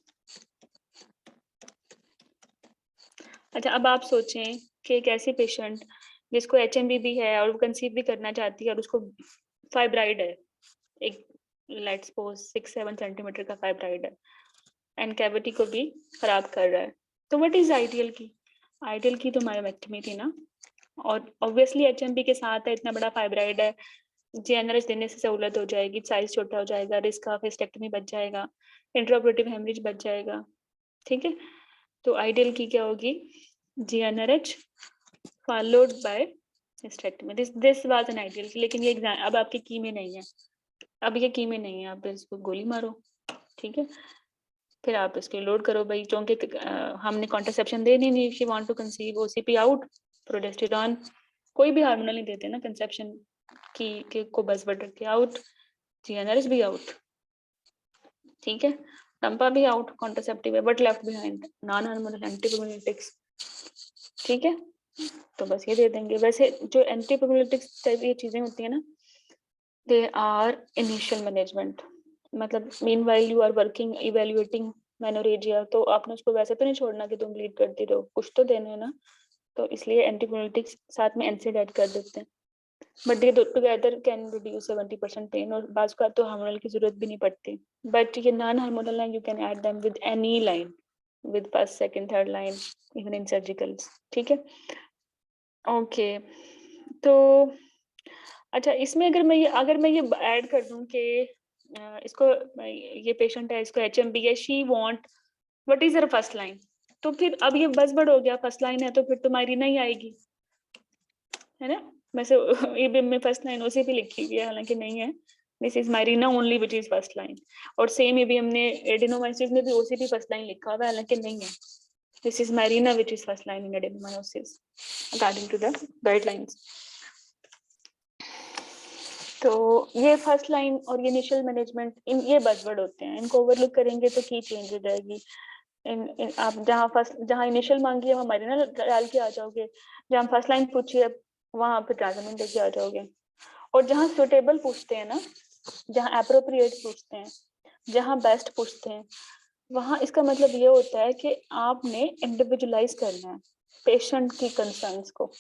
अच्छा, अब आप सोचें कि एक ऐसी पेशेंट जिसको HMB भी है और वो कंसीव भी करना चाहती है, और उसको फाइब्राइड है, एक लेट्स सपोज 6-7 सेंटीमीटर का फाइब्राइड है, एंड कैविटी को भी खराब कर रहा है, तो व्हाट इज आइडियल की? आइडियल की तो मायोमेक्टमी थी ना। और ऑब्वियसली HMB के साथ है, इतना बड़ा फाइब्राइड है, GnRH देने से सहूलत हो जाएगी, साइज छोटा हो जाएगा, रिस्क ऑफ हिस्टेक्टमी बच जाएगा, इंट्राऑपरेटिव हेमरेज बच जाएगा। ठीक है, तो आइडियल की क्या होगी? GnRH followed by hysterectomy. This was an ideal की, लेकिन ये एग्जाम अब आपके की में नहीं है, अब ये की में नहीं है, आप इसको गोली मारो। ठीक है, फिर आप इसके लोड करो भाई, क्योंकि हमने कॉन्ट्रासेप्शन दे नहीं, she want to conceive, OCP out, progesterone, कोई भी हार्मोनल नहीं देते ना कंसेप्शन की को बस बटर के आउट, GnRH भी आउट। ठीक है, टम्पा भी आउट, कॉन्ट्रासेप्टिव है, but left behind non hormonal anticoagulants. ठीक है, तो बस ये दे देंगे। वैसे जो एंटीकोगुलेटिक्स टाइप ये चीजें होती है ना, दे आर इनिशियल मैनेजमेंट, मतलब meanwhile you are working evaluating menorrhagia, तो आपने उसको वैसे तो नहीं छोड़ना कि तुम ब्लीड करती रहो, कुछ तो देना है ना, तो इसलिए एंटीकोगुलेटिक्स साथ में NSAID ऐड कर देते हैं। बट ये टुगेदर कैन रिड्यूस 70% पेन, और बाज का तो हार्मोनल की जरूरत भी नहीं पड़ती। बट ये नॉन हार्मोनल है, you can add them with any line, with first second third line, even in surgicals. ठीक है, ओके। तो अच्छा, इसमें अगर मैं ये ऐड कर दूं कि इसको, ये पेशेंट है, इसको HMB है, she want, what is her first line, तो फिर अब ये बसवर्ड हो गया, फर्स्ट लाइन है तो फिर तो मायरीना ही आएगी, है ना। वैसे EBM में फर्स्ट लाइन OCP लिखी हुई है, हालांकि नहीं है, this is Mirena only which is first line, और सेम EBM ने एडेनोमायोसिस में भी OCP फर्स्ट लाइन लिखा हुआ है, हालांकि नहीं है, this is Mirena which is first line in adenomyosis according to the guidelines. तो ये फर्स्ट लाइन और ये इनिशियल मैनेजमेंट, ये बजवर्ड होते हैं, इनको ओवरलुक करेंगे तो की चेंज हो जाएगी। आप जहाँ इनिशियल मांगी है वहाँ मायरीना डाल के आ जाओगे, जहाँ फर्स्ट लाइन पूछी है वहाँ फिर ट्रांजामीन लेके आ जाओगे, और जहाँ सुटेबल पूछते हैं ना, जहाँ एप्रोप्रिएट पूछते हैं, जहाँ बेस्ट पूछते हैं, वहाँ इसका मतलब ये होता है कि आपने इंडिविजुअलाइज करना है पेशेंट की कंसर्न्स को,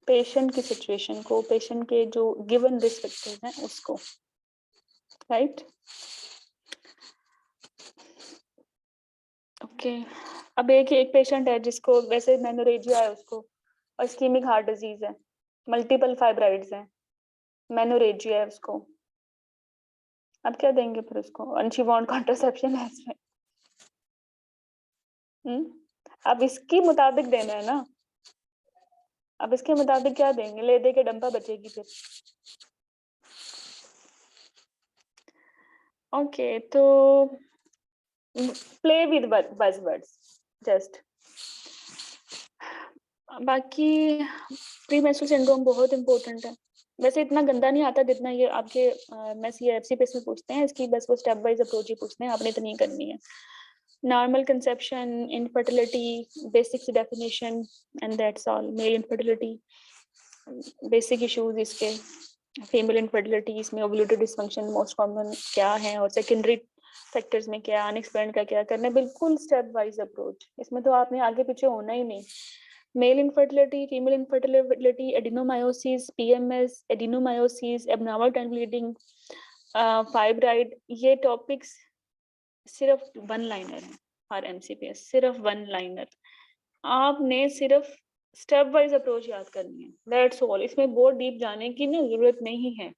पेशेंट की सिचुएशन को, पेशेंट के जो गिवन रिस्क फैक्टर्स हैं उसको, राइट। ओके, अब एक पेशेंट है जिसको वैसे मेनोरेजिया है उसको, और इस्कीमिक हार्ट डिजीज है, मल्टीपल फाइब्राइड्स हैं, मेनोरेजिया है उसको, अब क्या देंगे फिर उसको? And she want contraception as well. अब इसके मुताबिक देना है ना, अब इसके मुताबिक क्या देंगे? ले दे के डंपा बचेगी फिर। ओके, तो प्ले विद बज़वर्ड्स जस्ट। बाकी प्री मेंस्ट्रुअल सिंड्रोम बहुत इंपॉर्टेंट है, वैसे इतना गंदा नहीं आता जितना ये आपके मैं CFC पे इसमें पूछते हैं, इसकी बस वो स्टेप वाइज अप्रोच ही पूछते हैं, आपने तो नहीं करनी है। normal conception, infertility, basic definition, and that's all. Male infertility, basic issues इसके, फीमेल इनफर्टिलिटी, इसमें ओव्यूलेटरी डिसफंक्शन मोस्ट कॉमन क्या है, और सेकेंडरी फैक्टर्स में क्या, अनएक्सप्लेन्ड का क्या करना है, बिल्कुल स्टेप वाइज अप्रोच। इसमें तो आपने आगे पीछे होना ही नहीं। Male infertility, female infertility, adenomyosis, PMS, adenomyosis, abnormal time bleeding, fibroid, ये टॉपिक्स सिर्फ वन लाइनर है और एमसीपीएस, सिर्फ वन लाइनर। आपने सिर्फ स्टेप वाइज अप्रोच याद करनी है, दैट्स ऑल। इसमें बहुत डीप जाने की ना जरूरत नहीं है।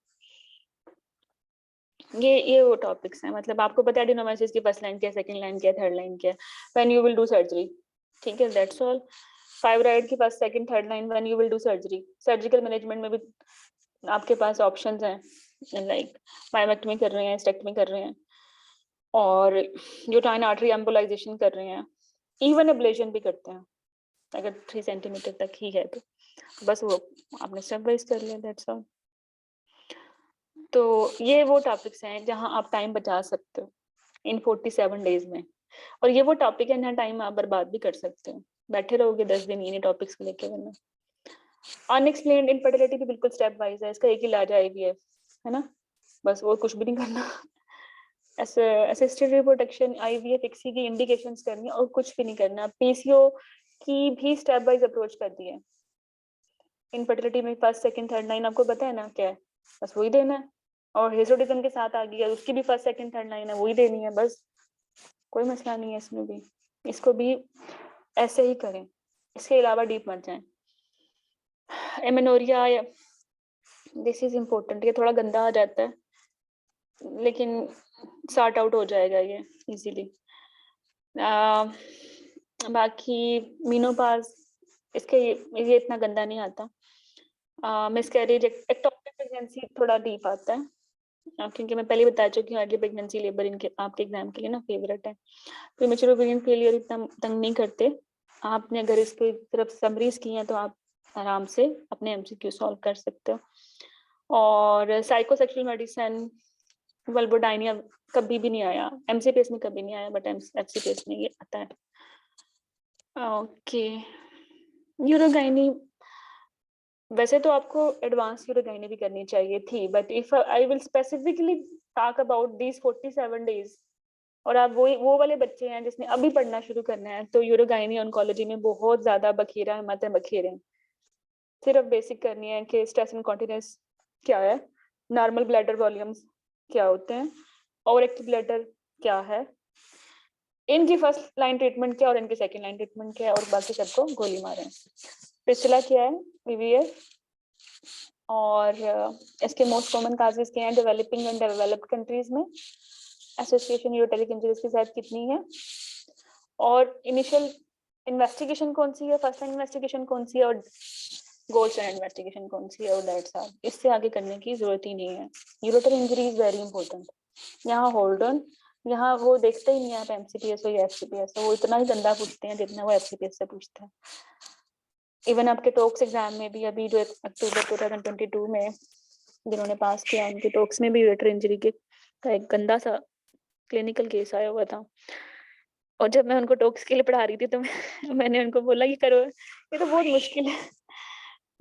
ये वो टॉपिक्स हैं, मतलब आपको पता है एडिनोमायोसिस की फर्स्ट लाइन क्या है, सेकंड लाइन क्या है, थर्ड लाइन क्या है, when you will do surgery, ठीक है, दैट्स ऑल। फाइब्राइड की first second third line, when you will do surgery. Surgical management में भी आपके पास ऑप्शंस हैं, लाइक मायोमेक्टमी कर रहे हैं, स्टेक्टमी कर रहे हैं, और यूट्राइन आर्टरी एम्बोलाइजेशन कर रहे हैं, इवन एब्लेशन भी करते हैं अगर 3 सेंटीमीटर तक ही है तो, बस वो आपने स्टेप वाइज कर लिया, दैट्स ऑल। तो ये वो टॉपिक्स हैं जहां आप टाइम बचा सकते हो इन 47 डेज में, और ये वो टॉपिक है जहाँ टाइम आप बर्बाद भी कर सकते हो, बैठे रहोगे 10 दिन इन्हीं टॉपिक्स को लेके। वरना अनएक्सप्लेन्ड इनफर्टिलिटी भी बिल्कुल स्टेप वाइज है, इसका एक ही इलाज है IVF, है ना, बस और कुछ भी नहीं करना। असिस्टेड रिप्रोडक्शन, IVF, इक्सी की इंडिकेशंस करनी और कुछ भी नहीं करना। PCO की भी स्टेप वाइज अप्रोच कर दी है। इनफर्टिलिटी में फर्स्ट सेकंड थर्ड लाइन आपको पता है ना क्या है, बस वही देना है। और हिस्टोरिज्म के साथ आ गया, उसकी भी फर्स्ट सेकंड थर्ड लाइन है, वही देनी है बस, कोई मसला नहीं है इसमें भी। इसको भी ऐसे ही करें, इसके अलावा डीप मत जाएं। एमेनोरिया, दिस इज इम्पोर्टेंट, ये थोड़ा गंदा आ जाता है लेकिन सॉर्ट आउट हो जाएगा ये इजीली। बाकी मीनोपाज, इसके ये इतना गंदा नहीं आता। मिसकैरेज, एक्टोपिक प्रेगनेंसी थोड़ा डीप आता है, क्योंकि मैं पहले बता चुकी हूँ अर्ली प्रेगनेंसी लेबर इनके आपके एग्जाम के लिए ना फेवरेट है। प्रीमेच्योर ओवेरियन फेलियर इतना तंग नहीं करते। आपने अगर इसकी तरफ समरीज की हैं तो आप आराम से अपने MCQ सॉल्व कर सकते हो। और साइकोसेक्सुअल मेडिसिन, वल्बोडाइनिया कभी भी नहीं आया, MCPS में कभी नहीं आया, बट FCPS में ये आता है। ओके, यूरोगाइनी, वैसे तो आपको एडवांस यूरोगाइनी भी करनी चाहिए थी, but if I will specifically talk about these 47 days, और आप वो वाले बच्चे हैं जिसने अभी पढ़ना शुरू करना है, तो यूरोगाइनी ऑन्कोलॉजी में बहुत ज्यादा बखेरा है, मत बखेरे हैं। सिर्फ बेसिक करनी है कि स्ट्रेस इनकॉन्टिनेंस क्या है, नॉर्मल ब्लैडर वॉल्यूम्स क्या होते हैं, ओवरएक्टिव ब्लैडर क्या है, इनकी फर्स्ट लाइन ट्रीटमेंट क्या और इनकी सेकंड लाइन ट्रीटमेंट क्या है, और बाकी सबको गोली मारें। पिछला क्या है, PVF, और इसके मोस्ट कॉमन काजेस क्या हैं डेवलपिंग एंड डेवलप्ड कंट्रीज में, एसोसिएशन यूरोटेरिक इंजरीज की शायद कितनी है, और इनिशियल इन्वेस्टिगेशन कौन सी है, फर्स्ट लाइन इन्वेस्टिगेशन कौन सी है, और गोल्ड स्टैंडर्ड इन्वेस्टिगेशन कौन सी है, और दैट्स ऑल। इससे आगे करने की जरूरत ही नहीं है। यूरोटेरिक इंजरी इज वेरी इंपॉर्टेंट। यहाँ होल्ड ऑन, यहाँ वो देखते ही नहीं है आप MCPS हो या FCPS हो, वो इतना ही गंदा पूछते हैं जितना वो FCPS से पूछते हैं। इवन आपके टोक्स एग्जाम में भी अभी जो अक्टूबर 2022 में जिन्होंने पास किया उनके टोक्स में भी यूरेटर इंजरी के का एक गंदा सा क्लिनिकल केस आया हुआ था, और जब मैं उनको टोक्स के लिए पढ़ा रही थी तो मैंने उनको बोला ये करो, ये तो बहुत मुश्किल है,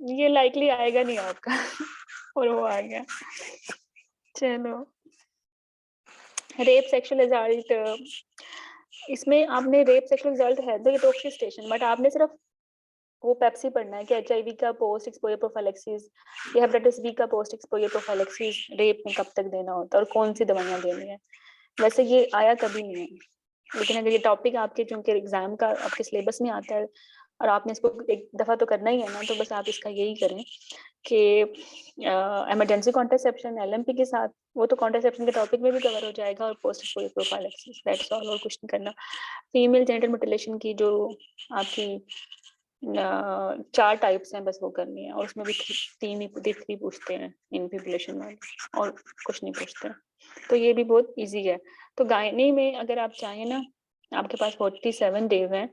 ये लाइकली आएगा नहीं आपका। और वो आ गया। चलो, रेप सेक्सुअल असॉल्ट, इसमें आपने रेप सेक्सुअल असॉल्ट है तो ये टॉक्सिस्टेशन, बट आपने सिर्फ वो पेप्सी पढ़ना है कि HIV का पोस्ट एक्सपोजर प्रोफाइलैक्सिस या हेपेटाइटिस B का पोस्ट एक्सपोजर प्रोफाइलैक्सिस रेप में कब तक देना होता है और कौन सी दवाइयां देनी है। वैसे ये आया कभी नहीं है, लेकिन अगर ये टॉपिक आपके चूंकि एग्जाम का आपके सिलेबस में आता है और आपने इसको एक दफा तो करना ही है ना, तो बस आप इसका यही करें कि इमरजेंसी कॉन्ट्रासेप्शन LMP के साथ, वो तो कॉन्ट्रासेप्शन के टॉपिक में भी कवर हो जाएगा, और post exposure prophylaxis, that's all, और कुछ नहीं करना। फीमेल जेनिटल म्यूटिलेशन की जो आपकी 4 टाइप्स हैं बस वो करनी है, और उसमें भी 3 पूछते हैं इन पॉपुलेशन में, और कुछ नहीं पूछते, तो ये भी बहुत इजी है। तो गायनी में अगर आप चाहें ना, आपके पास 47 डेज हैं,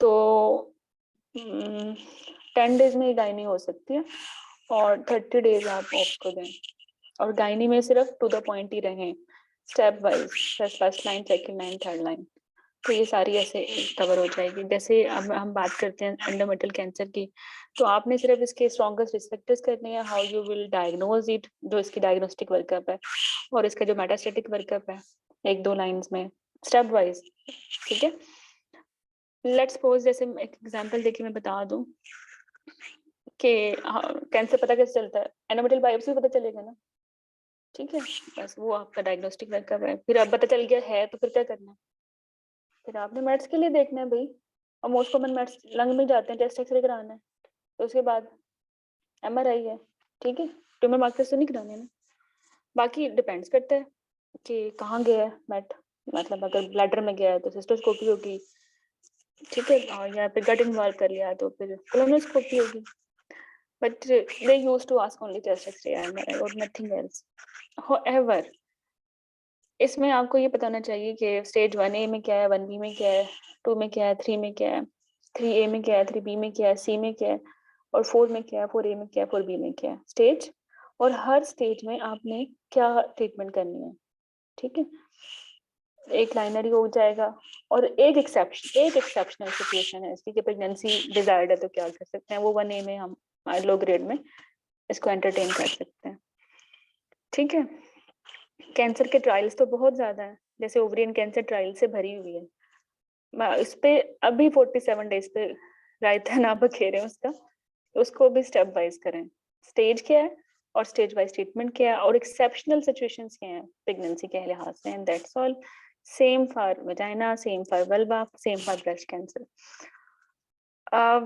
तो 10 डेज में गायनी हो सकती है, और 30 डेज आप ऑफ को दें, और गायनी में सिर्फ टू द पॉइंट ही रहें, step wise, first line, second line, third line, तो ये सारी ऐसे कवर हो जाएगी। जैसे अब हम बात करते हैं एंडोमेट्रियल कैंसर की, तो आपने सिर्फ इसके स्ट्रॉन्गेस्ट रिस्क फैक्टर्स करने हैं, how you will diagnose it, जो इसकी डायग्नोस्टिक वर्कअप है, और इसका जो मेटास्टेटिक वर्कअप है, एक दो लाइंस में स्टेप वाइज। ठीक है, लेट्स सपोज जैसे एक एग्जांपल देके मैं बता दूं कि कैंसर पता कैसे चलता है, एंडोमेट्रियल बायोप्सी पता चलेगा ना। ठीक है, बस वो आपका डायग्नोस्टिक वर्कअप है। फिर अब पता चल गया है तो फिर क्या करना है, फिर आपने मेट्स के लिए देखना है भाई, और मोस्ट कॉमन मेट्स लंग में जाते हैं, चेस्ट एक्सरे कराना है, तो उसके बाद एमआरआई है। ठीक है, ट्यूमर मार्कर्स तो नहीं कराने ना। बाकी डिपेंड्स करता है कि कहाँ गया है मेट, मतलब अगर ब्लैडर में गया है तो सिस्टोस्कोपी होगी। ठीक है, और या फिर गट इन्वॉल्व कर लिया तो फिर कोलोनोस्कोपी होगी। But they use to ask only chest X-ray MRI और नथिंग एल्स। However, इसमें आपको ये पता होना चाहिए कि स्टेज 1A में क्या है, 1B में क्या है, 2 में क्या है, 3 में क्या है, 3A में क्या है, 3B में क्या है, C में क्या है, और 4 में क्या है, 4A में क्या है, 4B में क्या है स्टेज, और हर स्टेज में आपने क्या ट्रीटमेंट करनी है। ठीक है, एक लाइनर ही हो जाएगा। और एक एक्सेप्शनल सिचुएशन है इसकी कि प्रेगनेंसी डिजायर्ड है तो क्या कर सकते हैं, वो 1A में हम लो ग्रेड में इसको एंटरटेन कर सकते हैं। ठीक है, कैंसर के ट्रायल्स तो बहुत ज्यादा है, जैसे ओवरियन कैंसर ट्रायल से भरी हुई है। इस पे अभी 47 डेज पे रायता ना बखेरे उसका, उसको भी स्टेप वाइज करें, स्टेज क्या है और स्टेज वाइज ट्रीटमेंट क्या है और एक्सेप्शनल सिचुएशंस क्या हैं प्रेगनेंसी के लिहाज से, and that's all. Same for vagina, same for vulva, same for breast cancer.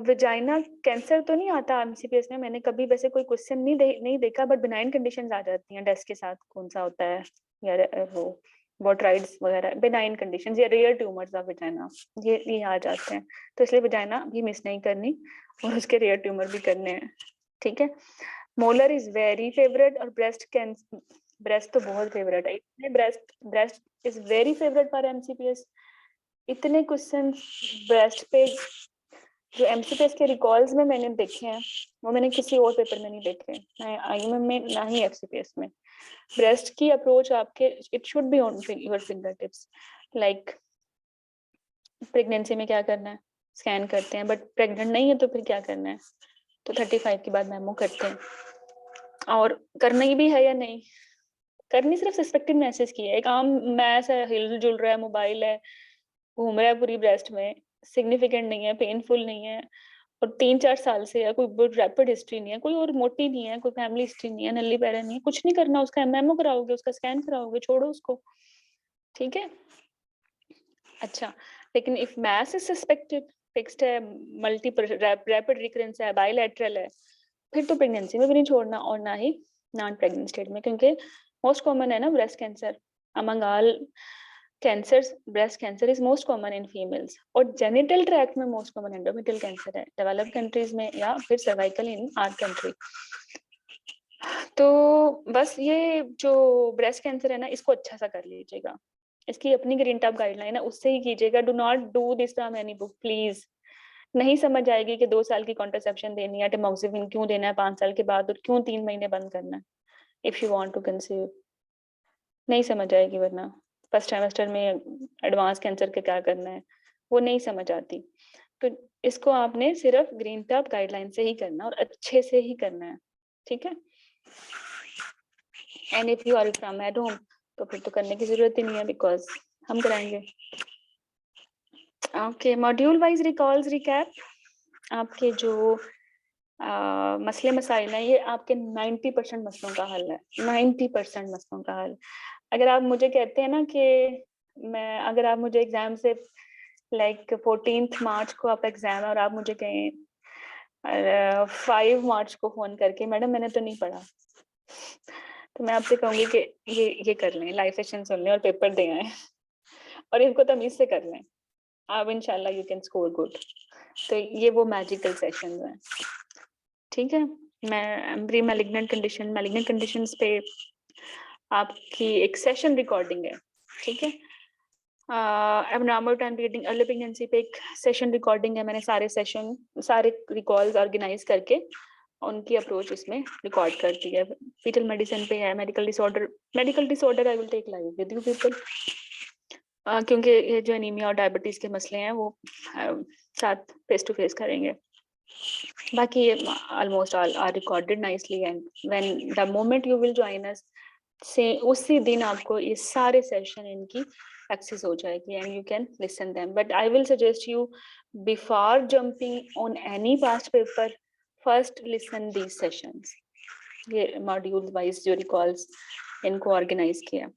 Vagina cancer तो नहीं आता एमसीपीएस में, मैंने कभी वैसे कोई क्वेश्चन नहीं देखा, बट बिनाइन कंडीशंस आ जाती हैं डेस्क के साथ, कौन सा होता है या वो बोट्राइड्स वगैरह, बिनाइन कंडीशंस या रेयर ट्यूमर्स ऑफ वजाइना, ये आ जाते हैं। तो इसलिए वजाइना भी मिस नहीं करनी और उसके रेयर ट्यूमर भी करने हैं। ठीक है, मोलर इज वेरी फेवरेट और ब्रेस्ट तो बहुत फेवरेट है। इतने breast is very favourite for MCPS. इतने क्वेश्चन ब्रेस्ट पे जो एमसीपीएस के रिकॉल्स में मैंने देखे हैं, वो मैंने किसी और पेपर में नहीं देखे, ना आईएमएम में ना ही एफसीपीएस में। ब्रेस्ट की अप्रोच आपके, it should be on your finger tips. Like pregnancy में क्या करना है, स्कैन करते हैं, बट प्रेग्नेंट नहीं है तो फिर क्या करना है, तो 35 के बाद मेमो करते हैं। और करना ही भी है या नहीं करनी, सिर्फ सस्पेक्टेड मैसेज की है, एक आम मैस है, हिल जुल रहा है, मोबाइल है, घूम रहा है पूरी ब्रेस्ट में, सिग्निफिकेंट नहीं है, पेनफुल नहीं है, और 3-4 साल से है, कोई बहुत रैपिड हिस्ट्री नहीं है, कोई और मोटी नहीं है, कोई फैमिली हिस्ट्री नहीं है, नल्ली पैरा नहीं है, कुछ नहीं करना, उसका एमएमओ कराओगे, उसका स्कैन कराओगे, छोड़ो उसको। ठीक है, अच्छा, लेकिन if mass is suspected, fixed है, मल्टीपल रैपिड रिकरेंस है, बायलैटरल है, फिर तो प्रेगनेंसी में भी नहीं छोड़ना, और ना ही नॉन प्रेग्नेंट स्टेट में, क्योंकि मोस्ट कॉमन है ना breast cancer among all cancers. Breast cancer is most common in females, और जेनिटल ट्रैक्ट में मोस्ट कॉमन एंडोमेट्रियल कैंसर है डेवलप्ड कंट्रीज में, या फिर सर्वाइकल इन आवर कंट्री। तो बस ये जो ब्रेस्ट कैंसर है ना, इसको अच्छा सा कर लीजिएगा, इसकी अपनी ग्रीन टॉप गाइडलाइन है, उससे ही कीजिएगा। Do not do this from any book please. नहीं समझ आएगी कि 2 साल की कॉन्ट्रासेप्शन देनी है, टेमोक्सिफिन क्यों देना है 5 साल के बाद, और क्यों 3 महीने बंद करना है if you want to conceive, नहीं समझ आएगी। वरना फर्स्ट ट्राइमेस्टर में एडवांस कैंसर के क्या करना है वो नहीं समझ आती। तो इसको आपने सिर्फ ग्रीन टॉप गाइडलाइन से ही करना और अच्छे से ही करना है। ठीक है, and if you are from at home तो फिर तो करने की जरूरत ही नहीं है, बिकॉज हम कराएंगे। Okay, module wise recalls recap, आपके जो मसले मसाइल हैं, ये आपके 90% मसलों का हल है, 90% मसलों का हल। अगर आप मुझे कहते हैं ना कि अगर आप मुझे एग्जाम से लाइक 14 मार्च को आपका एग्जाम है और आप मुझे कहें 5 मार्च को फोन करके मैडम मैंने तो नहीं पढ़ा, तो मैं आपसे कहूंगी कि ये कर लें, लाइव सेशन सुन लें और पेपर दे आए और इनको तमीज से कर लें, आप इंशाल्लाह यू कैन स्कोर गुड। तो ये वो मैजिकल सेशन है। ठीक है, मैं प्री मैलिग्नेंट कंडीशंस पे आपकी एक सेशन रिकॉर्डिंग है। ठीक है, abnormal time period early pregnancy पे एक सेशन रिकॉर्डिंग है, मैंने सारे रिकॉल्स ऑर्गेनाइज करके उनकी अप्रोच इसमें रिकॉर्ड कर दी है। फीटल मेडिसिन पे है, medical disorder I will take live with you people. क्योंकि ये जो एनीमिया और डायबिटीज के मसले हैं वो साथ फेस टू फेस करेंगे। बाकी almost all are recorded nicely, and when the moment you will join us से उसी दिन आपको ये सारे सेशन इनकी एक्सेस हो जाएगी and you can listen them. But I will suggest you, before jumping on any past paper, first listen these sessions. ये मॉड्यूल वाइज जो रिकॉल्स इनको ऑर्गेनाइज किया,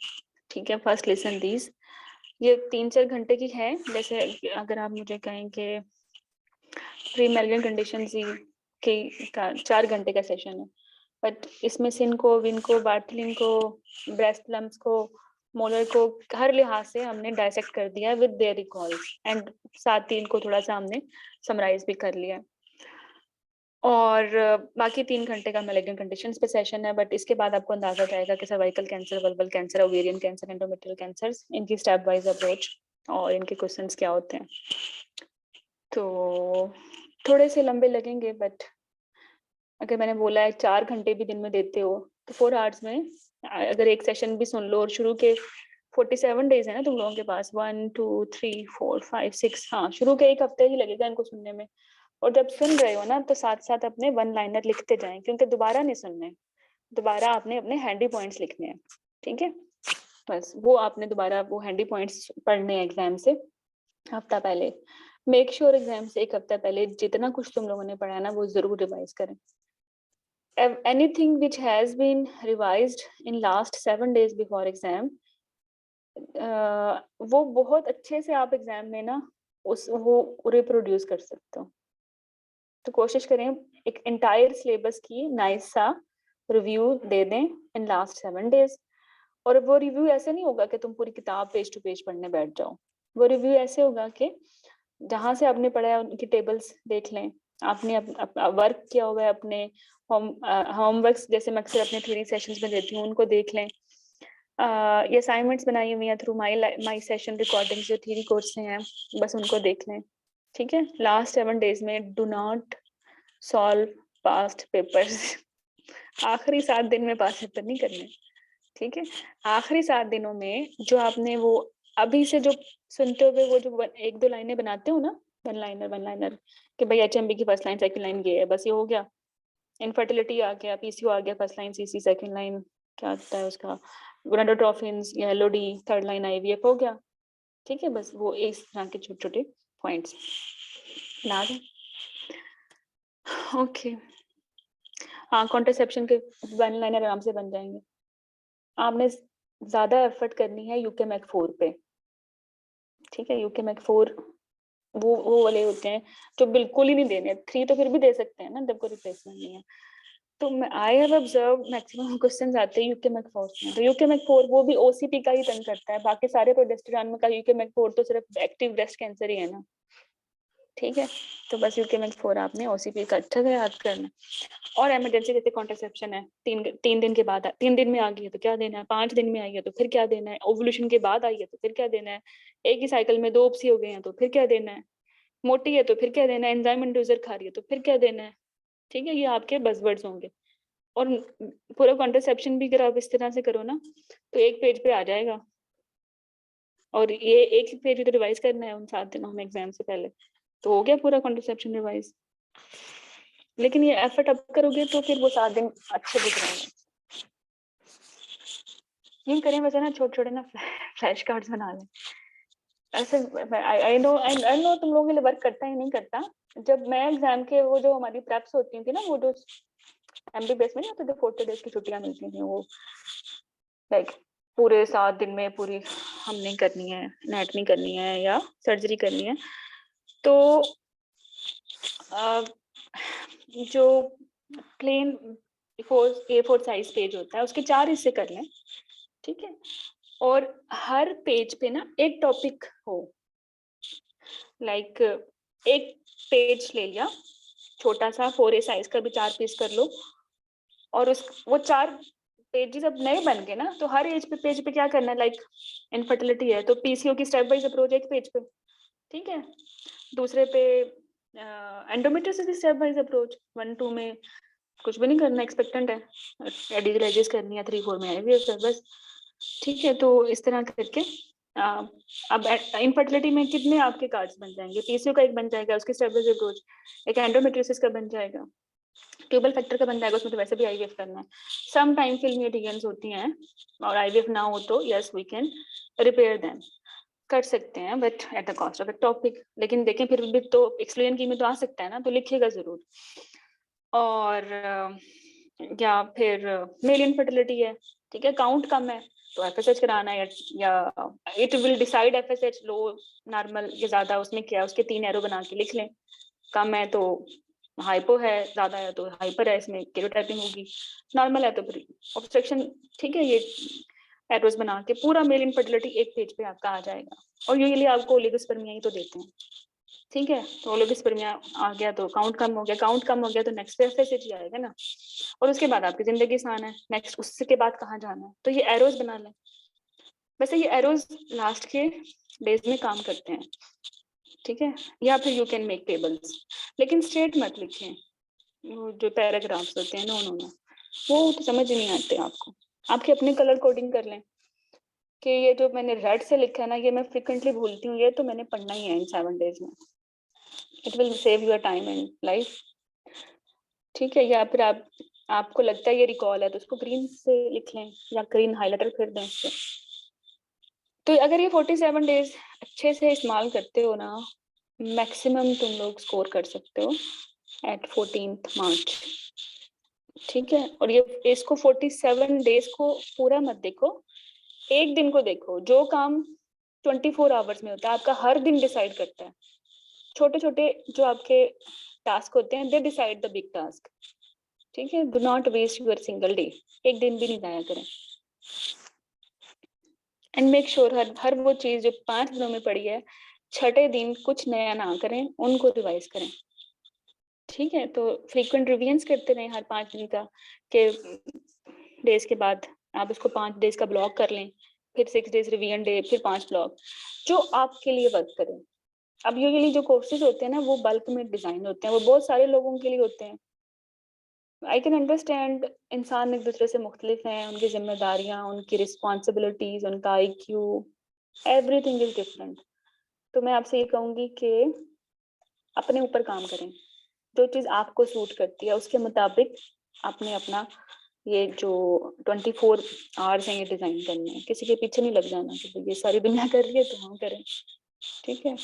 ठीक है। फर्स्ट लिसन दीज, ये 3-4 घंटे की है। जैसे अगर आप मुझे कहें कि प्री मेलिगन कंडीशन के का 4 घंटे का सेशन है, बट इसमें सिनको, विनको, बार्टलिंग को, ब्रेस्ट लम्प्स को, मोलर को हर लिहाज से हमने डायसेक्ट कर दिया विद देयर रिकॉल्स, एंड साथ ही इनको थोड़ा सा हमने समराइज भी कर लिया। और बाकी 3 घंटे का मेलिगन कंडीशंस पे सेशन है, बट इसके बाद आपको अंदाजा जाएगा कि cervical cancer, vulval cancer, ovarian cancer, endometrial cancers, इनकी स्टेप वाइज अप्रोच और इनके क्वेश्चंस क्या होते हैं। तो थोड़े से लंबे लगेंगे, बट अगर मैंने बोला है 4 घंटे भी दिन में देते हो तो 4 आवर्स में अगर एक सेशन भी सुन लो, और शुरू के 47 डेज है ना तुम लोगों के पास, 1 2 3 4 5 6, हाँ शुरू के 1 हफ्ते ही लगेगा इनको सुनने में। और जब सुन रहे हो ना तो साथ साथ अपने 1 लाइनर लिखते जाएं, क्योंकि दोबारा नहीं सुनने, दोबारा आपने अपने हैंडी पॉइंट्स लिखने हैं, ठीक है। बस वो आपने दोबारा वो हैंडी पॉइंट्स पढ़ने हैं एग्जाम से हफ्ता पहले। मेक श्योर एग्जाम से 1 हफ्ता पहले जितना कुछ तुम लोगों ने पढ़ा है ना वो जरूर रिवाइज करें। Anything which has been revised in last 7 days before exam, वो बहुत अच्छे से आप एग्जाम में ना वो रिप्रोड्यूस कर सकते हो। तो कोशिश करें एक इंटायर सिलेबस की नाइस सा रिव्यू दे दें इन लास्ट 7 डेज। और वो रिव्यू ऐसे नहीं होगा कि तुम पूरी किताब पेज टू पेज पढ़ने बैठ जाओ। वो रिव्यू ऐसे होगा कि जहां से आपने पढ़ा है उनकी टेबल्स देख लें, आपने वर्क किया हुआ है अपने होमवर्क्स, जैसे मैं अक्सर अपने थ्योरी सेशंस में देती हूँ, उनको देख लें। ये असाइनमेंट्स बनाई हुई हैं थ्रू माई सेशन रिकॉर्डिंग जो थ्योरी कोर्स से हैं, बस उनको देख लें, ठीक है। लास्ट 7 डेज में do not solve past papers. आखिरी 7 दिन में पास पेपर नहीं करने, ठीक है। आखिरी 7 दिनों में जो आपने वो अभी से जो सुनते हुए वो जो 1-2 लाइनें बनाते हो ना, वन लाइनर कि भाई HMB की फर्स्ट लाइन सेकंड लाइन ये है, बस ये हो गया। इनफर्टिलिटी आ गया, PCO आ गया first line, CC second line क्या आता है उसका, गोनाडोट्रोफिन्स या LOD थर्ड लाइन, IVF हो गया, ठीक है। बस वो इस तरह के छोटे छोटे पॉइंट्स बना दें, ओके। हाँ, कॉन्ट्रासेप्शन के 1 लाइनर आराम से बन जाएंगे। आपने ज्यादा एफर्ट करनी है UKMEC 4 पे, ठीक है। UKMEC 4 वो वाले होते हैं जो बिल्कुल ही नहीं देने। 3 तो फिर भी दे सकते हैं ना जब कोई रिप्लेसमेंट नहीं है। तो I have observe maximum questions आते हैं UKMEC 4 में। तो UKMEC 4 वो भी OCP का ही तंग करता है, बाकी सारे प्रोजेस्टेरॉन में का UKMEC 4 तो सिर्फ एक्टिव ब्रेस्ट कैंसर ही है ना, ठीक है। तो बस UKMEC 4 आपने OCP का अच्छा से याद करना। और इमरजेंसी जैसे कॉन्ट्रासेप्शन है, 3 दिन के बाद, 3 दिन में आ गई है तो क्या देना है, 5 दिन में आई है तो फिर क्या देना है, ओवुलेशन के बाद आई है तो फिर क्या देना है, एक ही साइकिल में 2 उपसी हो गए हैं तो फिर क्या देना है, मोटी है तो फिर क्या देना है, एंजाइम इंड्यूसर खा रही है तो फिर क्या देना है, ठीक है। ये आपके बज़वर्ड्स होंगे। और पूरा कॉन्ट्रासेप्शन भी अगर आप इस तरह से करो ना तो 1 पेज पे आ जाएगा। और ये 1 पेज तो रिवाइज करना है उन 7 दिनों में एग्जाम से पहले, तो हो गया पूरा कॉन्ट्रासेप्शन रिवाइज। लेकिन ये एफर्ट अब करोगे तो फिर वो 7 दिन अच्छे गुजरेंगे। यूं करें वैसे ना छोटे छोटे ना फ्लैश कार्ड्स बना लें। ऐसे आई नो तुम लोगों के लिए वर्क करता ही नहीं करता। जब मैं एग्जाम के वो जो हमारी प्रेप्स होती थी ना, वो जो MBBS में नहीं होते थे 40 डेज की छुट्टियां मिलती थी, वो लाइक पूरे 7 दिन में पूरी हमने करनी है, एनाटॉमी करनी है या सर्जरी करनी है। तो जो प्लेन A4 साइज पेज होता है उसके 4 हिस्से कर लें, ठीक है। और हर पेज पे ना एक टॉपिक हो, लाइक एक पेज ले लिया छोटा सा 4A साइज का भी 4 पीस कर लो, और वो 4 पेजेस अब नए बन गए ना, तो हर पेज पे क्या करना है, लाइक इनफर्टिलिटी है तो PCO की स्टेप वाइज अप्रोच एक पेज पे, ठीक है। दूसरे पे एंडोमेट्रियोसिस की स्टेप वाइज अप्रोच, 1-2 में कुछ भी नहीं करना, एक्सपेक्टेंट है, एडिगलाइजेस करनी है, 3-4 में IVF है बस, ठीक है। तो इस तरह करके अब इनफर्टिलिटी में कितने आपके कार्ड्स बन जाएंगे? पीसीओ का एक बन जाएगा, उसकी स्टेबल अप्रोच, एक एंडोमेट्रियोसिस का बन जाएगा, ट्यूबल फैक्टर का बन जाएगा, उसमें तो वैसे भी आईवीएफ करना है। सम टाइम फिल्मी एडिगन्स होती हैं और आईवीएफ ना हो तो yes we can repair them, कर सकते हैं, but at the cost of the topic. लेकिन देखें फिर भी तो एक्सप्लेन की में तो आ सकता है ना, तो लिखिएगा जरूर। और या फिर मेल इनफर्टिलिटी है, ठीक है, काउंट कम है तो एफएसएच कराना है, या it will decide FSH low normal या ज्यादा, उसमें क्या है, उसके 3 एरो बना के लिख लें। कम है तो हाइपो है, ज्यादा है तो हाइपर है, इसमें केरोटाइपिंग होगी, नॉर्मल है तो फिर ऑब्स्ट्रक्शन। ठीक है, ये एरोस बना के पूरा मेल इनफर्टिलिटी एक पेज पे आपका आ जाएगा। और यूजुअली आपको ओलिगोस्पर्मिया ही तो देते हैं, ठीक है, तो ओलिगोस्पर्मिया आ गया तो काउंट कम हो गया, काउंट कम हो गया तो नेक्स्ट एफएसएच ही आएगा ना, और उसके बाद आपकी जिंदगी आसान है, नेक्स्ट उसके बाद कहाँ जाना है, तो ये एरोस बना लें। वैसे ये एरोस लास्ट के डेज में काम करते हैं, ठीक है, या फिर यू कैन मेक टेबल्स, लेकिन स्ट्रेट मत लिखें, वो जो पैराग्राफ्स होते हैं, नो नो नो, वो तो समझ नहीं आते आपको। आपके अपने कलर कोडिंग कर लें कि ये जो मैंने रेड से लिखा है ना, ये मैं फ्रिक्वेंटली भूलती हूँ, ये तो मैंने पढ़ना ही है इन 7 डेज में, it will save your time and life, ठीक है। या फिर आपको लगता है ये रिकॉल है तो उसको ग्रीन से लिख लें या ग्रीन हाइलाइटर कर दें उससे। तो अगर ये 47 डेज अच्छे से इस्तेमाल करते हो ना, मैक्सिमम तुम लोग स्कोर कर सकते हो एट 14th मार्च, ठीक है। और ये इसको 47 डेज को पूरा मत देखो, एक दिन को देखो। जो काम 24 आवर्स में होता है, आपका हर दिन डिसाइड करता है। छोटे छोटे जो आपके टास्क होते हैं, they decide the big task, ठीक है। Do not waste your single day, एक दिन भी नहीं जाया करें। एंड मेक श्योर हर वो चीज जो 5 दिनों में पड़ी है, छठे दिन कुछ नया ना करें, उनको रिवाइज करें, ठीक है। तो फ्रीक्वेंट रिविजन्स करते रहें हर 5 दिन का, के डेज के बाद आप इसको 5 डेज का ब्लॉक कर लें, फिर 6 डेज रिवीजन डे, फिर 5 ब्लॉक, जो आपके लिए वर्क करें। अब यूजुअली जो कोर्सेज होते हैं ना, वो बल्क में डिजाइन होते हैं, वो बहुत सारे लोगों के लिए होते हैं। आई कैन अंडरस्टैंड, इंसान एक दूसरे से मुख्तलिफ हैं, उनकी जिम्मेदारियां, उनकी रिस्पॉन्सिबिलिटीज, उनका आईक्यू, एवरीथिंग इज डिफरेंट। तो मैं आपसे ये कहूंगी कि अपने ऊपर काम करें, जो चीज आपको सूट करती है उसके मुताबिक आपने अपना ये जो 24 आवर्स हैं ये डिजाइन करने हैं, किसी के पीछे नहीं लग जाना कि ये सारी दुनिया कर रही है तो हम करें, ठीक है।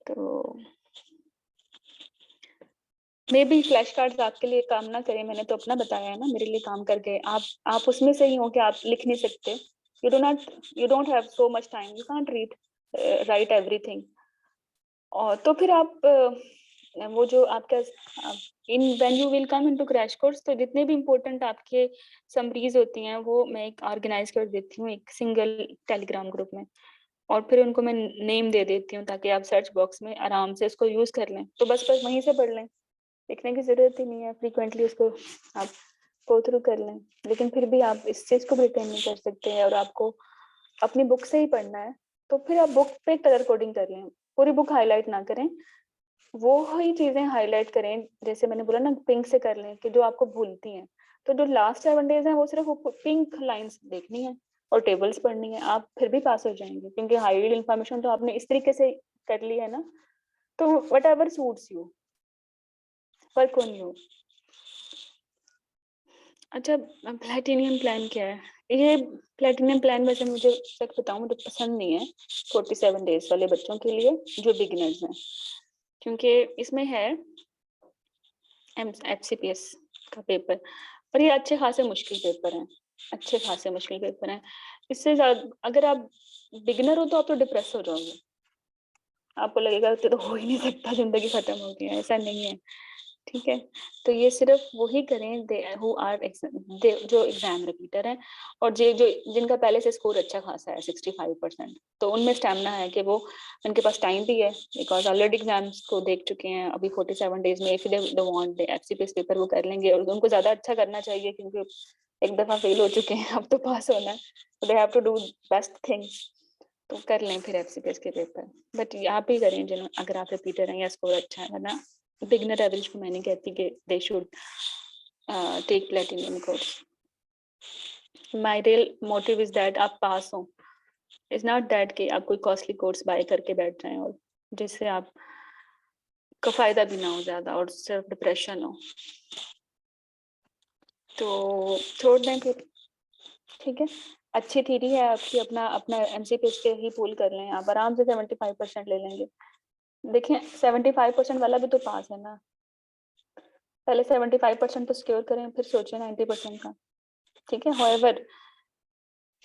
तो मे बी फ्लैश कार्ड्स आपके लिए काम ना करें, मैंने तो अपना बताया है ना, मेरे लिए काम कर गए। आप उसमें से ही हो कि आप लिख नहीं सकते, you don't have so much time, you can't read write everything. और तो फिर आप वो जो आपका in when you will come into crash course, तो जितने भी इम्पोर्टेंट आपके समरीज होती हैं वो मैं एक ऑर्गेनाइज कर देती हूँ एक सिंगल टेलीग्राम ग्रुप में, और फिर उनको मैं नेम दे देती हूँ ताकि आप सर्च बॉक्स में आराम से उसको यूज कर लें। तो बस वहीं से पढ़ लें, लिखने की जरूरत ही नहीं है, फ्रीक्वेंटली उसको आप गो थ्रू कर लें। लेकिन फिर भी आप इस चीज को भी रिटेन नहीं कर सकते हैं और आपको अपनी बुक से ही पढ़ना है, तो फिर आप बुक पे कलर कोडिंग कर लें, पूरी बुक हाईलाइट ना करें, वो ही चीजें हाईलाइट करें, जैसे मैंने बोला ना पिंक से कर लें कि जो आपको भूलती हैं। तो जो लास्ट 7 डेज हैं वो सिर्फ पिंक लाइंस देखनी है और टेबल्स पढ़नी है, आप फिर भी पास हो जाएंगे, क्योंकि हाईलाइट इन्फॉर्मेशन तो आपने इस तरीके से कर ली है ना। तो what ever suits you, work on you. अच्छा, प्लेटिनियम प्लान क्या है? ये प्लेटिनियम प्लान वैसे मुझे सच बताऊं मुझे पसंद नहीं है 47 डेज वाले बच्चों के लिए जो बिगिनर्स हैं, क्योंकि इसमें है FCPS का पेपर, और ये अच्छे खासे मुश्किल पेपर हैं, अच्छे खासे मुश्किल पेपर हैं। इससे अगर आप बिगिनर हो तो आप तो डिप्रेस हो जाओगे, आपको लगेगा कि तो हो ही नहीं सकता, जिंदगी खत्म हो गई है, ऐसा नहीं है, ठीक है। तो ये सिर्फ वही करें जो एग्जाम रिपीटर है, और जो जिनका पहले से स्कोर अच्छा खासा है 65%, तो उनमें स्टैमिना है कि वो, उनके पास टाइम भी है बिकॉज ऑलरेडी एग्जाम्स को देख चुके हैं। अभी 47 डेज में if they want FCPS paper वो कर लेंगे, और उनको ज्यादा अच्छा करना चाहिए क्योंकि एक दफा फेल हो चुके हैं, अब तो पास होना है, तो they have to do best things, तो कर लें फिर FCPS के पेपर। बट आप ही करें जिन्होंने, अगर आप रिपीटर हैं या स्कोर अच्छा है, वरना बिगनर एवरेज को मैं नहीं कहती कि they should take platinum course. My real motive is that आप पास हो, इट्स नॉट दैट कि आप कोई कॉस्टली कोर्स बाय करके बैठ जाएं और जिससे आप का फायदा भी ना हो ज्यादा और सिर्फ डिप्रेशन हो, तो छोड़ दें फिर। ठीक है, अच्छी थ्योरी है आपकी, अपना अपना एमसीपीएस पे ही पुल कर लें, आप आराम से 75% ले लेंगे। देखिए 75% वाला भी तो पास है ना, पहले 75% तो सिक्योर करें, फिर सोचें 90% का। ठीक है, हाउएवर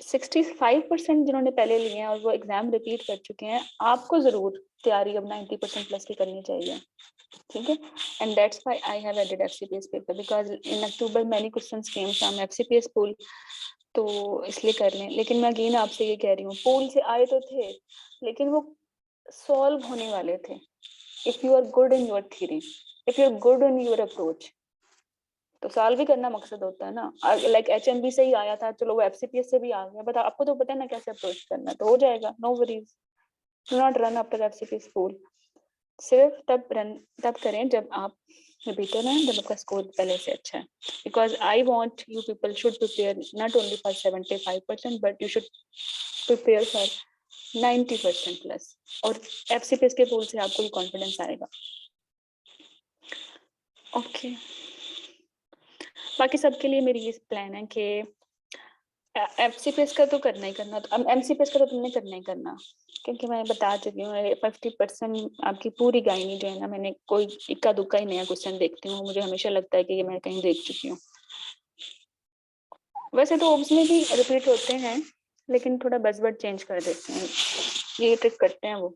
65% जिन्होंने पहले लिए हैं और वो एग्जाम रिपीट कर चुके हैं, आपको जरूर तैयारी अब 90% प्लस की करनी चाहिए। ठीक है, and that's why I have added FCPS paper because in October many questions came from FCPS pool, तो इसलिए कर लें। लेकिन मैं अगेन आपसे ये कह रही हूँ, पूल से आए तो थे लेकिन वो सॉल्व होने वाले थे। If you are good in your theory, if you are good in your approach, तो सॉल्व भी करना मकसद होता है ना। लाइक एचएमबी से ही आया था, चलो वो एफसीपीएस से भी आ गया, बट आपको तो पता है ना कैसे अप्रोच करना, तो हो जाएगा, no worries. Do not run after FCPS pool. सिर्फ तब करें जब आप रिपीटर हैं, जब आपका स्कोर पहले से अच्छा है। Because I want you people should prepare not only for 75% but you should prepare for 90% plus, और एफसीपीएस के पूल से आपको भी कॉन्फिडेंस आएगा। ओके, बाकी सबके लिए मेरी ये प्लान है कि एफसीपीएस का तो करना ही करना, तो एमसीपीएस का तो तुमने करना ही करना, क्योंकि मैं बता चुकी हूँ 50% आपकी पूरी गायनी जो है ना, मैंने कोई इक्का दुक्का ही नया क्वेश्चन देखती हूँ, मुझे हमेशा लगता है कि ये मैं कहीं देख चुकी हूँ। वैसे तो ओब्स में भी रिपीट होते हैं, लेकिन थोड़ा बजवर्ड चेंज कर देते हैं, ये ट्रिक करते हैं वो।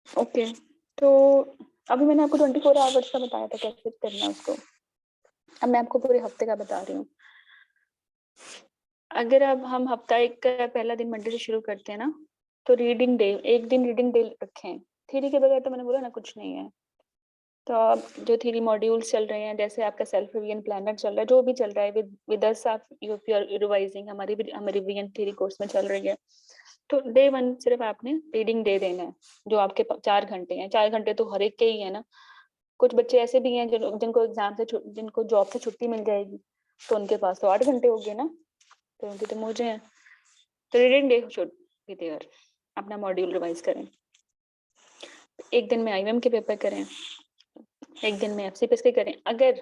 ओके, तो अभी मैंने आपको 24 आवर्स का बताया था कैसे करना है उसको, अब मैं आपको पूरे हफ्ते का बता रही हूँ। अगर अब हम हफ्ता एक का पहला दिन मंडे से शुरू करते हैं ना, तो रीडिंग डे, एक दिन रीडिंग डे रखें। थ्योरी के बगैर तो मैंने बोला ना कुछ नहीं है। तो अब जो थ्योरी मॉड्यूल्स चल रहे हैं, जैसे आपका सेल्फ रिवीजन प्लानर चल रहा है, जो भी चल रहा है विद अस आप यू आर रिवाइजिंग, हमारी रिवीजन थ्योरी कोर्स में चल रही है, तो डे 1 सिर्फ आपने रीडिंग डे देना है, जो आपके 4 घंटे हैं। 4 घंटे तो हर एक के ही है ना, कुछ बच्चे ऐसे भी हैं जिनको एग्जाम से जिनको जॉब से छुट्टी मिल जाएगी, तो उनके पास तो 8 घंटे हो गए ना, तो उनकी तो मौजें हैं। तो reading day should be there, अपना मॉड्यूल रिवाइज करें। एक दिन में आईएमएम के पेपर करें, एक दिन में एफसीपीएस के करें। अगर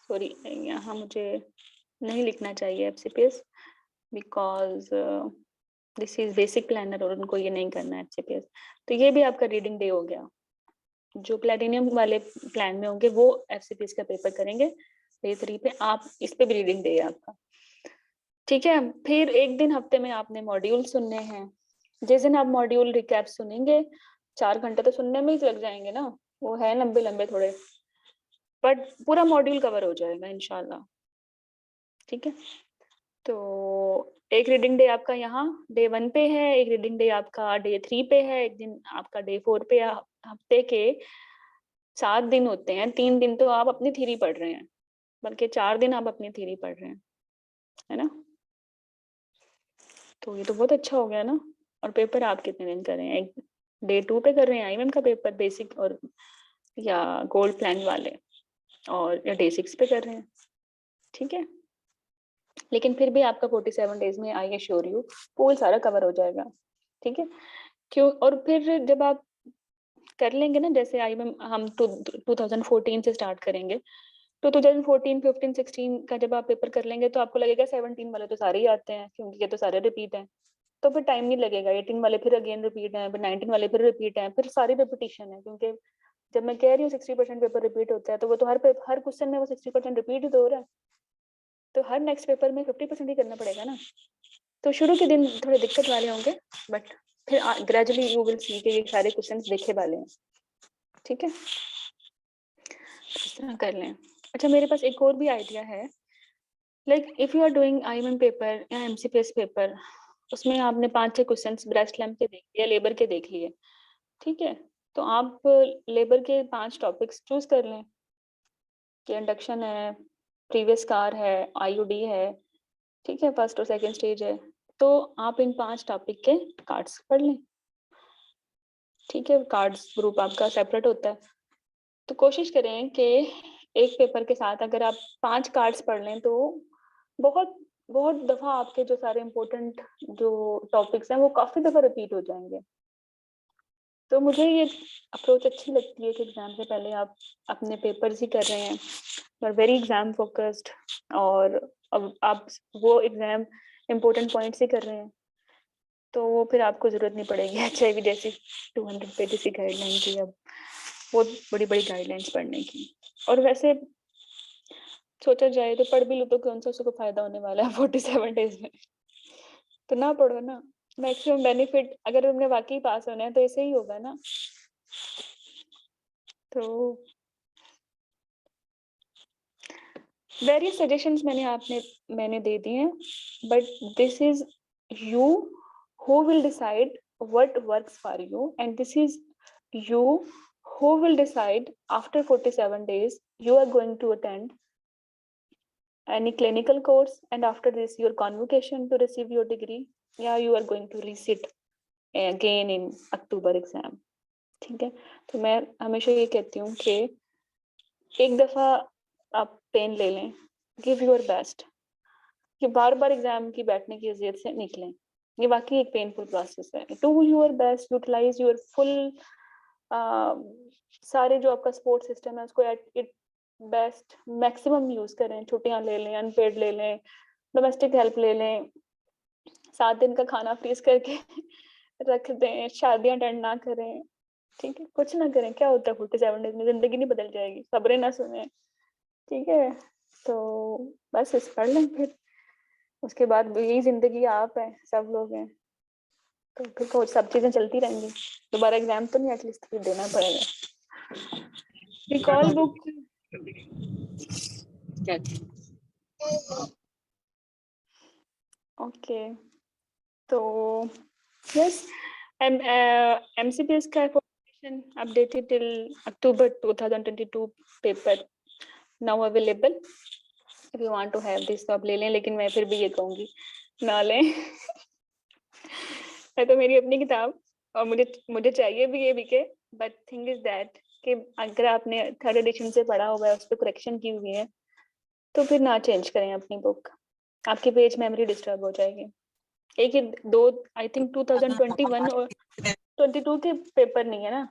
सॉरी, यहाँ मुझे नहीं लिखना चाहिए FCPS, because this is basic planner और उनको ये नहीं करना है एफसीपीएस। तो ये भी आपका रीडिंग डे हो गया। जो प्लेटिनियम वाले प्लान में होंगे वो एफसीपीएस का पेपर करेंगे डे 3 पे, आप इस पे भी रीडिंग डे है आपका। ठीक है, फिर एक दिन हफ्ते में आपने मॉड्यूल सुनने हैं। जिस दिन आप मॉड्यूल रिकैप सुनेंगे, 4 घंटे तो सुनने में ही लग जाएंगे ना, वो है लंबे लंबे थोड़े, बट पूरा मॉड्यूल कवर हो जाएगा इंशाल्लाह। ठीक है, तो एक रीडिंग डे आपका यहाँ डे 1 पे है, एक रीडिंग डे आपका डे 3 पे है, एक दिन आपका डे 4 पे है। हफ्ते के 7 दिन होते हैं, 3 दिन तो आप अपनी थ्योरी पढ़ रहे हैं, बल्कि 4 दिन आप अपनी थ्योरी पढ़ रहे हैं, है ना। तो ये तो बहुत अच्छा हो गया ना। और पेपर आप कितने दिन कर रहे हैं? एक डे 2 पे कर रहे हैं आईएमएम का पेपर बेसिक और या गोल्ड प्लान वाले, और या डे 6 पे कर रहे हैं। ठीक है, लेकिन फिर भी आपका 47 डेज में आई एश्योर यू पूल सारा कवर हो जाएगा। ठीक है, क्यों? और फिर जब आप कर लेंगे ना, जैसे आईएमएम हम 2014 से स्टार्ट करेंगे, तो 2014, 15, 16 का जब आप पेपर कर लेंगे, तो आपको लगेगा 17 वाले तो सारे ही आते हैं, क्योंकि ये तो सारे रिपीट हैं, तो फिर टाइम नहीं लगेगा। 18 वाले फिर अगेन रिपीट है, फिर 19 वाले फिर रिपीट है, फिर सारी रिपीटिशन है। क्योंकि जब मैं कह रही हूँ 60% पेपर रिपीट होता है, तो वो तो हर क्वेश्चन में वो 60% रिपीट ही तो हो रहा है, तो हर नेक्स्ट पेपर में 50% ही करना पड़ेगा ना। तो शुरू के दिन थोड़े दिक्कत वाले होंगे, बट फिर ग्रेजुअली यू विल सी कि ये सारे क्वेश्चन देखे वाले हैं। ठीक है, इस तरह कर लें। अच्छा, मेरे पास एक और भी आइडिया है, like if you are doing IMM paper या एमसीपीएस पेपर, उसमें आपने 5-6 क्वेश्चंस ब्रेस्ट लैम्प के देख लिए, लेबर के देख लिए, ठीक है, तो आप लेबर के 5 टॉपिक्स चूज कर लें कि इंडक्शन है, प्रीवियस कार है, आईयूडी है, ठीक है, फर्स्ट और सेकंड स्टेज है, तो आप इन 5 टॉपिक के कार्ड्स पढ़ लें। ठीक है, कार्ड्स ग्रुप आपका सेपरेट होता है, तो कोशिश करें कि एक पेपर के साथ अगर आप 5 कार्ड्स पढ़ लें, तो बहुत बहुत दफा आपके जो सारे इम्पोर्टेंट जो टॉपिक्स हैं वो काफी दफा रिपीट हो जाएंगे। तो मुझे ये अप्रोच अच्छी लगती है कि एग्जाम से पहले आप अपने पेपर्स ही कर रहे हैं, you are very exam focused, और अब आप वो एग्जाम इम्पोर्टेंट पॉइंट्स ही कर रहे हैं, तो वो फिर आपको जरूरत नहीं पड़ेगी HIV जैसी 200 पेजेस की गाइडलाइन की, अब बहुत बड़ी बड़ी गाइडलाइंस पढ़ने की। और वैसे सोचा जाए तो पढ़ भी लो तो कौन सा उसको फायदा होने वाला है 47 डेज में, तो ना पढ़ो ना। मैक्सिमम बेनिफिट अगर हमने वाकई पास होना है तो ऐसे ही होगा ना। तो वेरियस सजेशंस मैंने दे दिए हैं, but this is you who will decide what works for you, and this is you who will decide after 47 days you are going to attend any clinical course, and after this your convocation to receive your degree, yeah, you are going to resit again in October exam। ठीक है, तो मैं हमेशा ये कहती हूँ कि एक दफा आप पेन ले लें, गिव योर बेस्ट, कि बार बार एग्जाम की बैठने की अजियत से निकलें। ये वाकई एक पेनफुल प्रोसेस है। Do your best, utilise your full सारे जो आपका सपोर्ट सिस्टम है उसको at it best maximum use करें। छुट्टियां ले लें, अनपेड ले लें, डोमेस्टिक हेल्प ले लें, 7 दिन का खाना फ्रीज करके रख दें, शादियां अटेंड ना करें, ठीक है, कुछ ना करें। क्या होता है 47 डेज में, जिंदगी नहीं बदल जाएगी, खबरें ना सुने, ठीक है। तो बस इस पढ़ लें, फिर उसके बाद यही जिंदगी आप है, सब लोग हैं, तो फिर कुछ सब चीजें चलती रहेंगी। दोबारा एग्जाम तो नहीं, एटलीस्ट फिर देना पड़ेगा। रिकॉल बुक ओके, तो यस, MCPS का information updated till October 2022 paper now available, if you want to have this तो आप ले लें, लेकिन मैं फिर भी ये कहूँगी ना लें। है तो मेरी अपनी किताब और मुझे चाहिए भी ये बिके, बट थिंग इज दैट कि अगर आपने 3rd एडिशन से पढ़ा हुआ है, उस पर करेक्शन की हुई है, तो फिर ना चेंज करें अपनी बुक, आपकी पेज मेमोरी डिस्टर्ब हो जाएगी। एक ही दो, आई थिंक 2021 और 22 के पेपर नहीं है ना,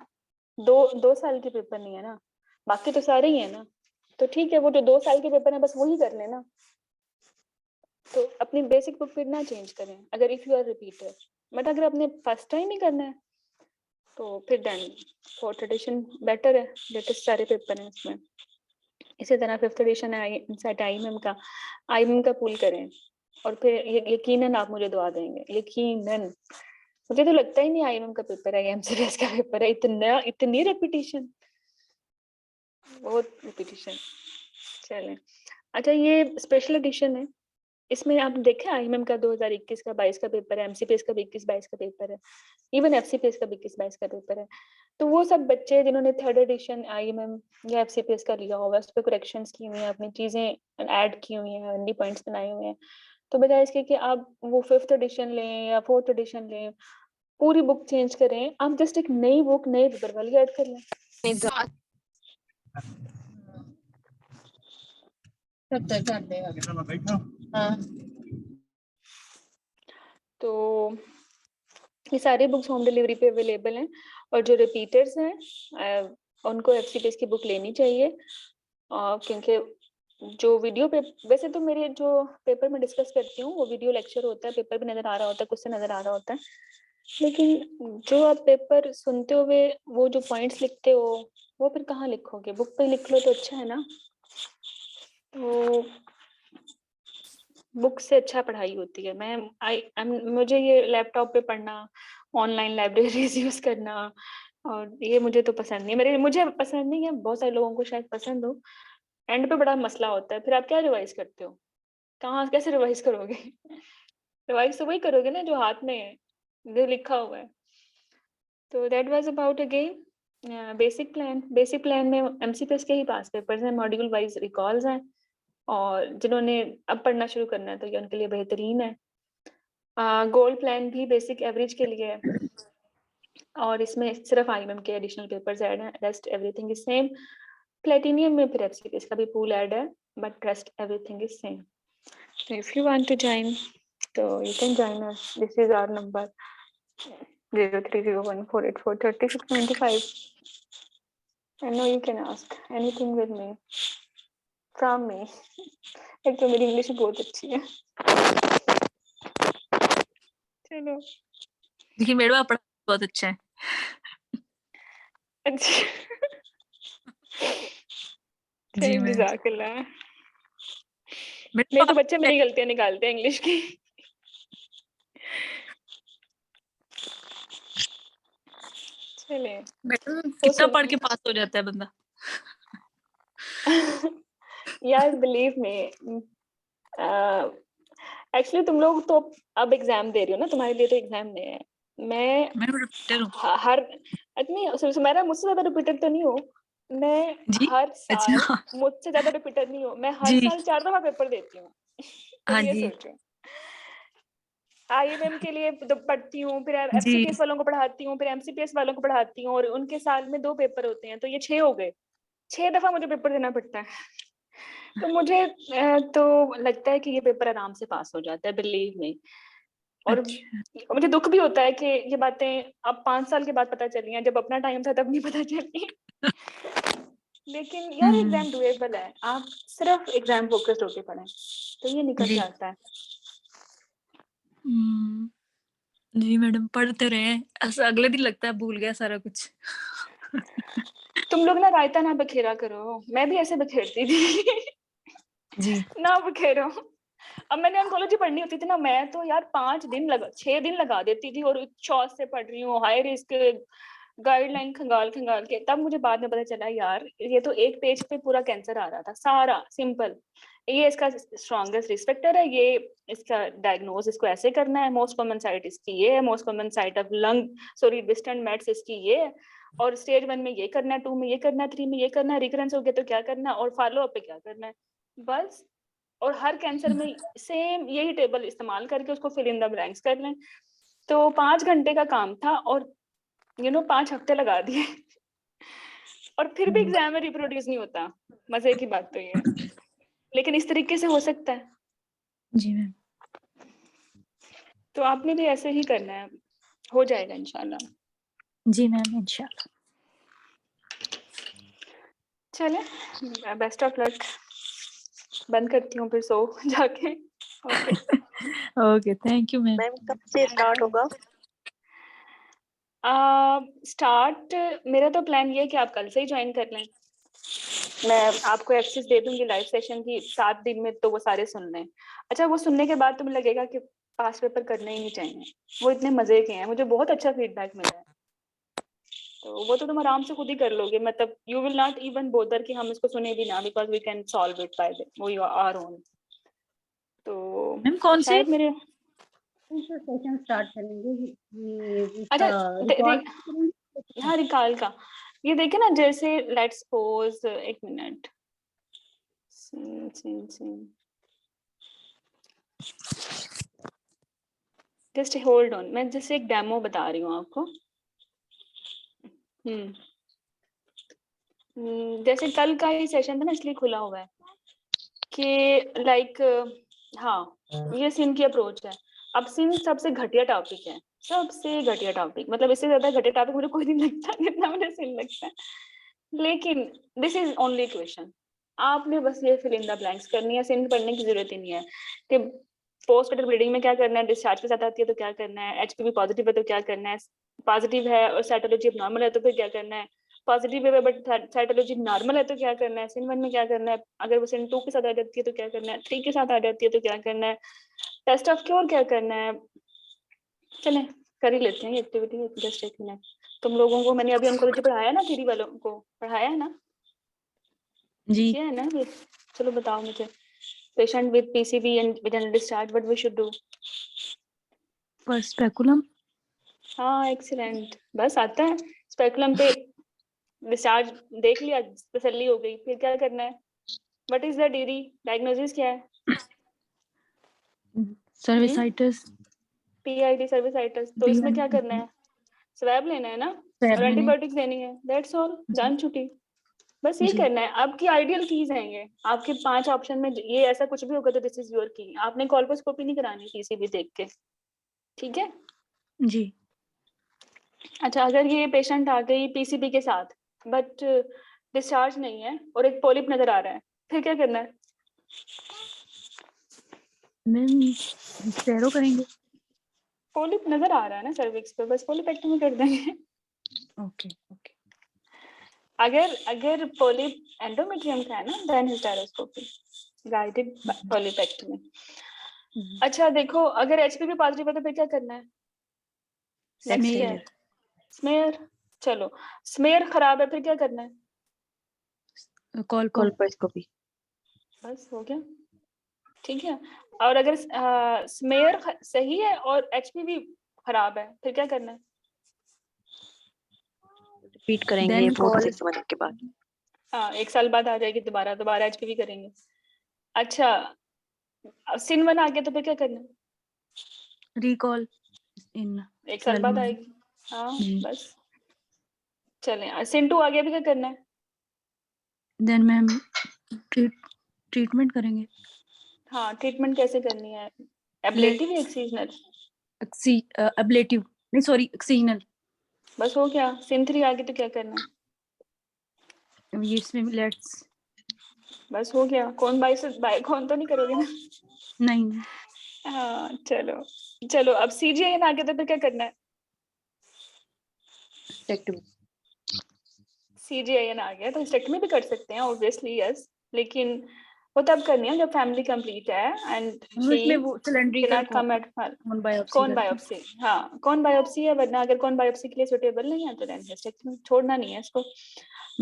दो साल के पेपर नहीं है ना, बाकी तो सारे ही है ना, तो ठीक है, वो जो 2 साल के पेपर है बस वही कर लेना। तो अपनी बेसिक बुक फिर ना चेंज करें अगर if you are repeater, but अगर आपने फर्स्ट टाइम ही करना है तो फिर देन 4th एडिशन बेटर है, लेटेस्ट सारे पेपर हैं इसमें। इसी तरह 5th एडिशन है सेट IIM का, IIM का पुल करें, और फिर यकीनन आप मुझे दुआ देंगे, यकीनन। मुझे तो लगता ही नहीं IIM का पेपर है, MCPS का पेपर है, इतनी रेपिटेशन, बहुत रेपिटेशन। चलें, अच्छा ये स्पेशल एडिशन है, इसमें आप देखें IIM का 2021 का 22 का पेपर है, MCPS का 21-22 का पेपर है, इवन FCPS का 21-22 का पेपर है। तो वो सब बच्चे जिन्होंने 3rd एडिशन IIM या FCPS का लिया हुआ है, उस पर करेक्शंस की हुई हैं, अपनी चीजें ऐड की हुई हैं, एनडी पॉइंट्स बनाए हुए हैं, तो बजाय इसके कि आप वो 5th एडिशन लें या 4th एडिशन लें, पूरी बुक चेंज करें, आप जस्ट एक नई बुक नए पेपर वाली ऐड कर लें। तो ये सारी बुक्स होम डिलीवरी पे अवेलेबल हैं, और जो रिपीटर्स हैं उनको FCPS की बुक लेनी चाहिए, क्योंकि जो वीडियो पे वैसे तो मेरे जो पेपर में डिस्कस करती हूँ वो वीडियो लेक्चर होता है, पेपर भी नजर आ रहा होता है, कुछ से नजर आ रहा होता है, लेकिन जो आप पेपर सुनते हुए वो जो पॉइंट्स लिखते हो वो फिर कहाँ लिखोगे, बुक पे लिख लो तो अच्छा है ना। तो बुक से अच्छा पढ़ाई होती है। मुझे ये लैपटॉप पे पढ़ना, ऑनलाइन लाइब्रेरीज यूज करना, और ये मुझे तो पसंद नहीं, मुझे पसंद नहीं है, बहुत सारे लोगों को शायद पसंद हो। एंड पे बड़ा मसला होता है, फिर आप क्या रिवाइज करते हो, कहाँ कैसे रिवाइज करोगे? रिवाइज तो वही करोगे ना जो हाथ में है, जो लिखा हुआ है। तो that was about again basic plan में MCPS के ही पास पेपर्स हैं, मॉड्यूल वाइज रिकॉल्स हैं, और जिन्होंने अब पढ़ना शुरू करना है तो ये उनके लिए बेहतरीन है। गोल्ड प्लान भी बेसिक एवरेज के लिए है, और इसमें सिर्फ IIM के एडिशनल पेपर्स ऐड हैं, rest everything is same. Platinum में फिर FCPS का भी पूल ऐड है, but rest everything is same. If you want to join, so you can join us. This is our number 030148439695. I know you can ask anything with me, from me. एक तो मेरी English बहुत अच्छी है. चलो. देखिए madam आप बहुत अच्छा है. अच्छा. जी मैम. जज़ाकल्लाह. मेरे तो बच्चे मेरी गलतियां निकालते हैं इंग्लिश की. चले. मैडम कितना पढ़ के पास हो जाता है बंदा. यार बिलीव मी, एक्चुअली तुम लोग तो अब एग्जाम दे रही हो ना, तुम्हारे लिए तो एग्जाम नहीं है. मैं रिपीटर हूँ. हर आदमी मेरा मुझसे ज्यादा रिपीटर तो नहीं हो. मैं जी? हर साल अच्छा. मुझसे ज्यादा रिपीटर नहीं हो. मैं हर जी. साल 4 दफा पेपर देती हूँ. हाँ ये जी. सोचो. IIM के लिए पढ़ती हूँ, फिर जी. FCPS वालों को पढ़ाती हूँ, फिर MCPS वालों को पढ़ाती हूँ, और उनके साल में 2 पेपर होते हैं, तो ये 6 हो गए. 6 दफा मुझे पेपर देना पड़ता है. तो मुझे तो लगता है कि ये पेपर आराम से पास हो जाता है, बिलीव मी. और अच्छा. मुझे दुख भी होता है कि ये बातें अब 5 साल के बाद पता चली हैं, जब अपना टाइम था तब नहीं पता चली. लेकिन यार एग्जाम डुएबल है, आप सिर्फ एग्जाम फोकस्ड होके पढ़ें तो ये निकल जी. जाता है. जी मैडम पढ़ते रहे, ऐसा अगले दिन लगता है भूल गया सारा कुछ. तुम लोग ना रायता ना बखेरा करो. मैं भी ऐसे बखेरती थी. जी. ना बखेरो. अब मैंने ऑन्कोलॉजी पढ़नी होती थी ना, मैं तो यार 6 दिन लगा देती थी, और चौथ से पढ़ रही हूँ, हाई रिस्क गाइडलाइन खंगाल खंगाल के. तब मुझे बाद में पता चला यार ये तो एक पेज पे पूरा कैंसर आ रहा था, सारा सिंपल. ये इसका स्ट्रॉन्गेस्ट रिस्क फैक्टर है, ये इसका डायग्नोज इसको ऐसे करना है, मोस्ट कॉमन साइट इसकी ये है, most common site of lung sorry distant mets इसकी ये है, और स्टेज 1 में ये करना है, 2 में ये करना है, 3 में ये करना है, रिकरेंस हो गया तो क्या करना है, और फॉलो अप पे क्या करना है, बस. और हर कैंसर में सेम यही टेबल इस्तेमाल करके उसको फिल इन द ब्लैंक्स कर लें. तो 5 घंटे का काम था, और 5 हफ्ते लगा दिए. और फिर भी एग्जाम में रिप्रोड्यूस नहीं होता. मजे की बात तो ये है, लेकिन इस तरीके से हो सकता है. जी मैम. तो आपने भी ऐसे ही करना है, हो जाएगा इंशाल्लाह. जी मैम इंशाल्लाह. चले, बेस्ट ऑफ लक. बंद करती हूँ फिर सो जाके. Okay. Okay thank you ma'am. Ma'am कब से स्टार्ट होगा? स्टार्ट मेरा तो प्लान ये है कि आप कल से ही ज्वाइन कर लें. मैं आपको एक्सेस दे दूंगी लाइव सेशन की 7 दिन में, तो वो सारे सुन लें. अच्छा, वो सुनने के बाद तुम्हें लगेगा कि पास पेपर करने ही नहीं चाहिए, वो इतने मजे के हैं, मुझे बहुत अच्छा फीडबैक मिला है. तो वो तो तुम आराम से खुद ही कर लोगे, मतलब you will not even bother कि हम इसको सुने भी ना, because we can solve it by our own. तो मैम कौन से शायद मेरे सेशन स्टार्ट करेंगे? अच्छा रिकॉर्ड हाँ रिकॉल का ये देखे ना, जैसे लेट्स सपोज, एक मिनट, जस्ट होल्ड ऑन, मैं जैसे एक डेमो बता रही हूँ आपको. जैसे कल का ही सेशन था ना, इसलिए खुला हुआ है कि लाइक हाँ ये सिन की अप्रोच है. अब सिन सबसे घटिया टॉपिक है, सबसे घटिया टॉपिक, मतलब इससे ज्यादा घटिया टॉपिक मुझे कोई नहीं लगता जितना मुझे सिन लगता है. लेकिन दिस इज ओनली क्वेश्चन, आपने बस ये फिल इन द ब्लैंक्स करनी है. सिन पढ़ने की जरूरत ही नहीं है कि पोस्ट कटर ब्लीडिंग में क्या करना है, डिस्चार्ज के साथ आती है तो क्या करना है, HPV पॉजिटिव है तो क्या करना है, पॉजिटिव है और साइटोलॉजी अब नॉर्मल है तो फिर क्या करना है, पॉजिटिव है बट साइटोलॉजी नॉर्मल है तो क्या करना है, सिन 1 में क्या करना है, अगर वो सिन 2 के साथ आ जाती है तो क्या करना है, 3 के साथ आ जाती है तो क्या करना है, टेस्ट ऑफ क्योर क्या करना है. चले कर ही लेते हैं एक्टिविटी. जस्ट एक मिनट, तुम लोगों को मैंने अभी ऑन्कोलॉजी पढ़ाया ना, थ्योरी वालों को पढ़ाया है ना, जी. किया है ना ये. चलो बताओ मुझे, patient with PCV and vaginal discharge, what we should do. First speculum. हाँ एक्सीलेंट, बस आता है. स्पेकुलम पे डिस्चार्ज देख लिया, तसल्ली हो गई, फिर क्या करना है, what is the DD, diagnosis क्या है, सर्विसाइटिस. PID cervicitis. तो इसमें क्या करना है, स्वैब लेना है ना, और एंटीबायोटिक्स देनी है, दैट्स ऑल, जान छुट्टी. बस ये जी। करना है। आपकी आइडियल कीज हैं ये, आपके 5 ऑप्शन में ये ऐसा कुछ भी होगा तो दिस इज योर की। आपने कॉल्पोस्कोपी नहीं करानी पीसीबी देख के, ठीक है। जी। अच्छा, अगर ये पेशेंट आ गई पीसीबी के साथ बट डिस्चार्ज नहीं है और एक पॉलिप नजर आ रहा है, फिर क्या करना है? मैम स्टेरो करेंगे। पॉलिप नजर आ रहा है ना सर्विक्स पे, बस पॉलिपेक्टमी कर देंगे। Okay okay. अगर पॉलिप एंडोमेट्रियम का है ना, देन हिस्टेरोस्कोपी, गाइडेड पॉलिपेक्टमी। अच्छा देखो, अगर एचपीवी पॉजिटिव है तो फिर क्या करना है? नेक्स्ट क्या है? स्मेयर। चलो, स्मेयर खराब है, फिर क्या करना है? कॉल्पोस्कोपी। बस हो गया, ठीक है। और अगर स्मेयर सही है और एचपीवी खराब है, फिर क्या करना है? रिपीट करेंगे Then 4 call- से 6 मंथ के बाद। हाँ, 1 साल बाद आ जाएगी, दोबारा एचपीवी करेंगे। अच्छा, सिन 1 आ गया तो फिर क्या करना है? रिकॉल इन 1 साल 12 बाद months। आएगी। हाँ जी। बस, चलें। सिन 2 आ गया, फिर क्या करना है? देन मैम ट्रीटमेंट करेंगे। हाँ, ट्रीटमेंट कैसे करनी है? एब्लेटिव या एक्सीजनल? एब्लेटिव नहीं, सॉरी, एक्सीजनल। बस हो गया। सिन 3 आ गई तो क्या करना है? ये इसमें लेट्स। बस हो गया। कौन कौन तो नहीं करोगे ना? नहीं। हाँ चलो चलो, अब सीजीआईएन आ गया तो फिर क्या करना है? टेक्टमी। सीजीआईएन आ गया तो हिस्टेक्टमी भी कर सकते हैं ऑब्वियसली, यस, लेकिन वो तब करनी है जब फैमिली कंप्लीट है एंड इसमें वो सिलेंड्रिकल कम एट कौन बायोप्सी कौन बायोप्सी। हाँ, कौन बायोप्सी है, वरना अगर कौन बायोप्सी के लिए सुटेबल नहीं है तो देन हिस्टेक्टमी, छोड़ना नहीं है इसको।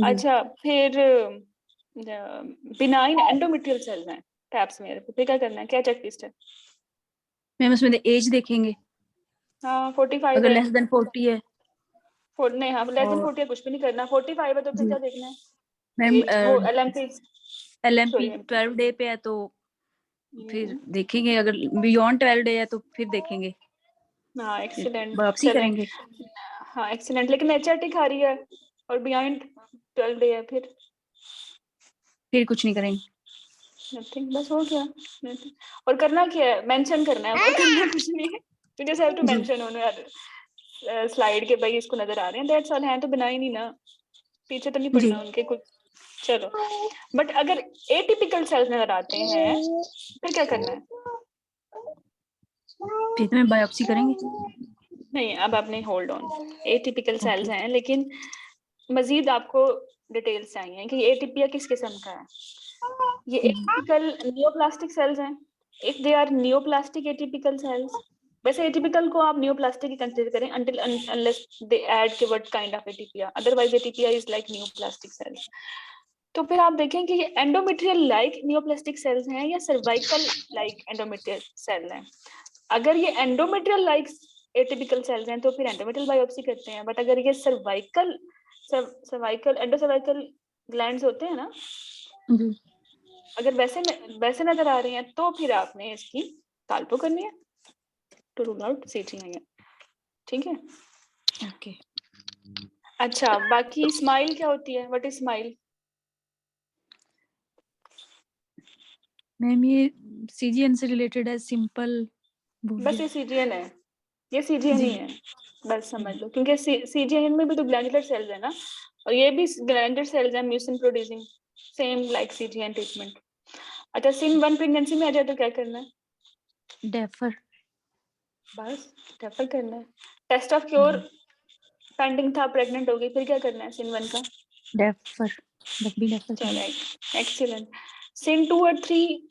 अच्छा, फिर बिनाइन एंडोमेट्रियल सेल्स हैं पैप स्मीयर पे, फिर क्या करना है? क्या चेकलिस्ट है? मैम उसमें एज देखेंगे। हाँ 45 अगर है। लेस देन 40 है। नहीं, हाँ लेस देन और 40 है, कुछ भी नहीं करना। 45 है तो फिर जी क्या देखना है? मैम एज वो एलएमपी एलएमपी सॉरी 12 डे पे है तो फिर देखेंगे। अगर बियॉन्ड 12 डे है तो फिर देखेंगे, हाँ एक्सीलेंट, बायोप्सी चलें। करेंगे। हाँ एक्सीलेंट, लेकिन एचआरटी खा रही है और बियॉन्ड 12 डे है, फिर कुछ नहीं करेंगे। नथिंग, बस हो गया। nothing। और करना क्या है? मेंशन करना है, और करना कुछ नहीं है। यू जस्ट हैव टू जी। मेंशन ऑन योर स्लाइड के भाई इसको नजर आ रहे हैं, दैट्स ऑल। हैं तो बनाई नहीं ना, पीछे तो नहीं जी। पड़ना उनके कुछ। चलो, बट अगर एटिपिकल सेल्स नजर आते हैं फिर क्या करना है? फिर तो मैं बायोप्सी करेंगे। नहीं, अब आपने hold on. Atypical cells okay. हैं, लेकिन मजीद आपको डिटेल्स चाहिए कि एटीपिया किस किस्म का है। ये एटिपिकल नियोप्लास्टिक सेल्स हैं। If they are neoplastic atypical cells, वैसे एटिपिकल को आप नियोप्लास्टिक ही कंसीडर करें until unless they add के what kind of atypia, otherwise atypia is like neoplastic cells। तो फिर आप देखें कि ये एंडोमेट्रियल लाइक नियोप्लास्टिक सेल्स हैं या सर्वाइकल लाइक एंडोमेट्रियल सेल हैं। अगर ये एंडोमेट्रियल लाइक एटिपिकल सेल्स हैं तो फिर एंडोमेट्रियल बायोप्सी करते हैं, बट अगर ये सर्वाइकल एंडोसर्वाइकल ग्लैंड्स होते हैं ना, जी। अगर वैसे नजर आ रहे हैं तो फिर आपने इसकी काल्पो करनी है टू रूल आउट सीजीआईएन, ठीक है। ओके। अच्छा, बाकी स्माइल क्या होती है? What is smile? मैम ये सीजीएन से रिलेटेड है, सिंपल भूल बस गया। ये सीजीएन है, ये सीजीएन ही जी। है, बस समझ लो, क्योंकि सीजीएन में भी तो ग्लैंडुलर सेल्स है ना, और ये भी ग्लैंडुलर सेल्स है mucin producing, same like CGN treatment. अच्छा, सिन 1 प्रेगनेंसी में आ जाए तो क्या करना है? डेफर। बस रेफर करना है। टेस्ट ऑफ क्योर पेंडिंग था, प्रेग्नेंट हो गई, फिर क्या करना है सिन 1 का? डेफर भी डेफर चलो करेंगे। एक्सीलेंट। सिन 2 और 3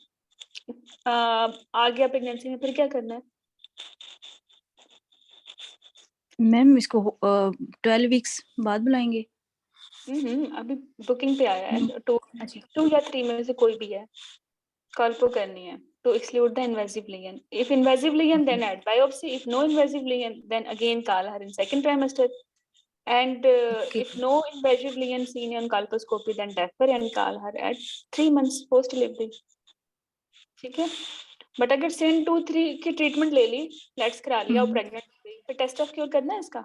आ गया प्रेगनेंसी में, फिर क्या करना है? मैम इसको 12 वीक्स बाद बुलाएंगे। अभी बुकिंग पे आया है, टू अच्छा। 2 या 3 में से कोई भी है, कॉल्पो करनी है to exclude the invasive lesion. If invasive lesion, then add biopsy. If no invasive lesion, then again call her in second trimester. And Okay. if no invasive lesion seen on colposcopy, then defer and call her at 3 months post delivery. ठीक है। But अगर सिन 2-3 की treatment ले ली, let's करा लिया और pregnant हो गई, फिर टेस्ट ऑफ क्योर करना है इसका?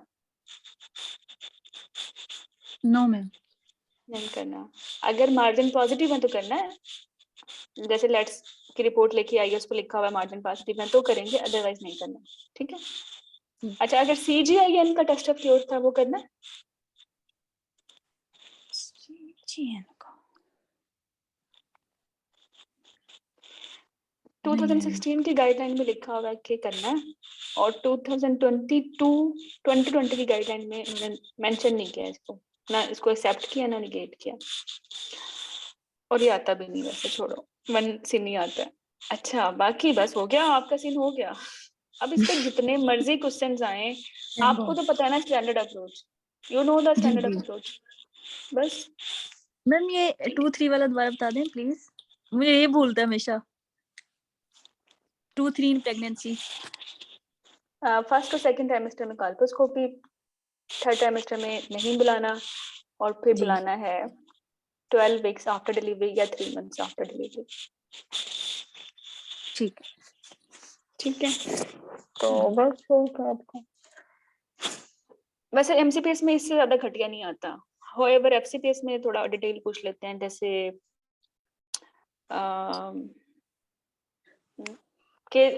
No ma'am. नहीं करना। अगर मार्जिन पॉजिटिव है तो करना है, जैसे लेट्स की रिपोर्ट लेके आई है उसको लिखा हुआ है मार्जिन पॉजिटिव है तो करेंगे, अदरवाइज नहीं करना। ठीक है। अच्छा, अगर CGIN का टेस्ट ऑफ क्योर था वो करना है? CGN का 2016 की गाइडलाइन में लिखा हुआ है कि करना है, और 2020 की गाइडलाइन में इन्होंने मेंशन नहीं किया इसको, ना इसको एक्सेप्ट किया ना निगेट किया, और ये आता भी नहीं वैसे, छोड़ो, मन सीन नहीं आता है। अच्छा, बाकी बस हो गया, आपका सीन हो गया। अब इस पे जितने मर्जी क्वेश्चंस आए, आपको तो पता है ना standard approach, you know the standard जी। अप्रोच। बस मैम ये 2-3 वाला दोबारा बता दें प्लीज, मुझे ये भूलता है हमेशा। 2-3 इन प्रेगनेंसी। फर्स्ट और सेकंड ट्राइमेस्टर में कॉल्पोस्कोपी, थर्ड ट्राइमेस्टर में नहीं बुलाना, और फिर जी। बुलाना है 12 वीक्स आफ्टर डिलीवरी या 3 मंथ्स आफ्टर डिलीवरी। ठीक ठीक है, तो बस होगा आपका। वैसे MCPS में इससे ज्यादा घटिया नहीं आता, however FCPS में थोड़ा डिटेल पूछ लेते हैं, जैसे कि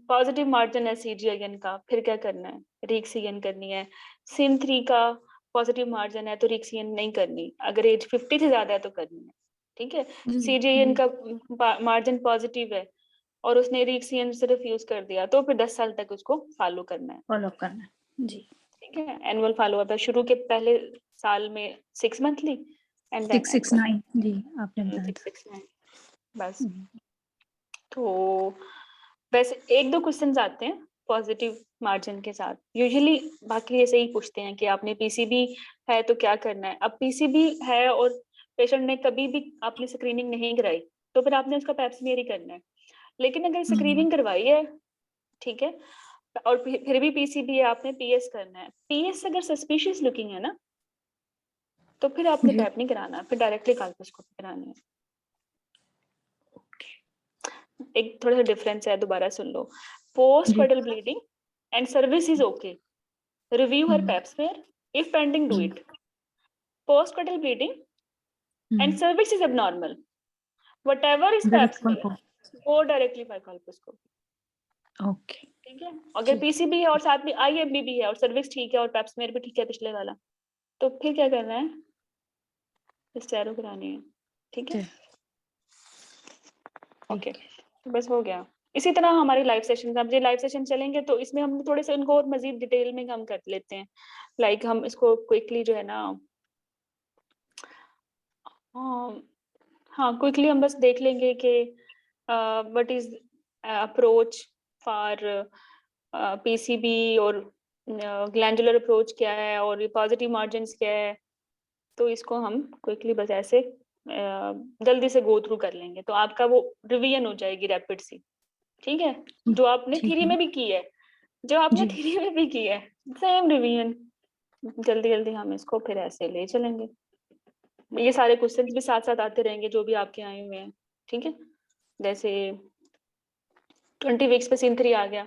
पॉजिटिव मार्जिन है CGIN का, फिर क्या करना है, रीक्सीएन करनी है। SIN3 का पॉजिटिव मार्जिन है तो रीक्सीएन नहीं करनी, अगर एज 50 से ज्यादा है तो करनी है। ठीक है। CGIN का मार्जिन पॉजिटिव है और उसने रीक्सीएन सिर्फ यूज कर दिया तो फिर 10 साल तक उसको फॉलो करना है। फॉलो करना है। जी। ठीक है, एनुअल फॉलो अप है, शुरू के पहले साल में 6 मंथली एंड देन 669 जी आपने बताया था। 669 बस। तो वैसे एक दो क्वेश्चंस आते हैं पॉजिटिव मार्जिन के साथ यूजुअली, बाकी ऐसे ही पूछते हैं कि आपने PCB है तो क्या करना है। अब PCB है और पेशेंट ने कभी भी आपने स्क्रीनिंग नहीं कराई तो फिर आपने उसका पैप्समियर ही करना है। लेकिन अगर स्क्रीनिंग करवाई है, ठीक है, और फिर भी PCB है, आपने PS करना है। PS अगर सस्पिशियस लुकिंग है ना तो फिर आपने जी। पैप नहीं कराना, फिर डायरेक्टली कॉल्पोस्कोपी करानी है। एक थोड़ा सा डिफरेंस है, दोबारा सुन लो। पोस्ट जी। Pedal bleeding and service is okay, review her pap smear if pending do it. Post pedal bleeding and service is abnormal, whatever is pap smear, go directly for colposcopy। Okay. ठीक है, अगर PCB है और साथ में IMB भी है और सर्विस ठीक है और पैप स्मेयर भी ठीक है पिछले वाला, तो फिर क्या करना है, स्टेरो करानी है। ठीक है, ओके, बस हो गया। इसी तरह हमारी लाइव सेशन, अब ये लाइव सेशन चलेंगे तो इसमें हम थोड़े से उनको और मजीद डिटेल में हम कर लेते हैं। लाइक हम इसको क्विकली जो है ना, हाँ क्विकली हम बस देख लेंगे कि what is approach for PCB और ग्लैंडुलर अप्रोच क्या है और पॉजिटिव मार्जिन्स क्या है। तो इसको हम क्विकली बस ऐसे जल्दी से गो थ्रू कर लेंगे तो आपका वो रिवीजन हो जाएगी रैपिड सी। ठीक है, जो आपने थ्योरी में भी की है, जो आपने जी। थ्योरी में भी की है, सेम रिवीजन जल्दी जल्दी हम इसको फिर ऐसे ले चलेंगे। ये सारे क्वेश्चंस भी साथ साथ आते रहेंगे जो भी आपके आए हुए हैं। ठीक है, जैसे 20 वीक्स पे SIN3 आ गया,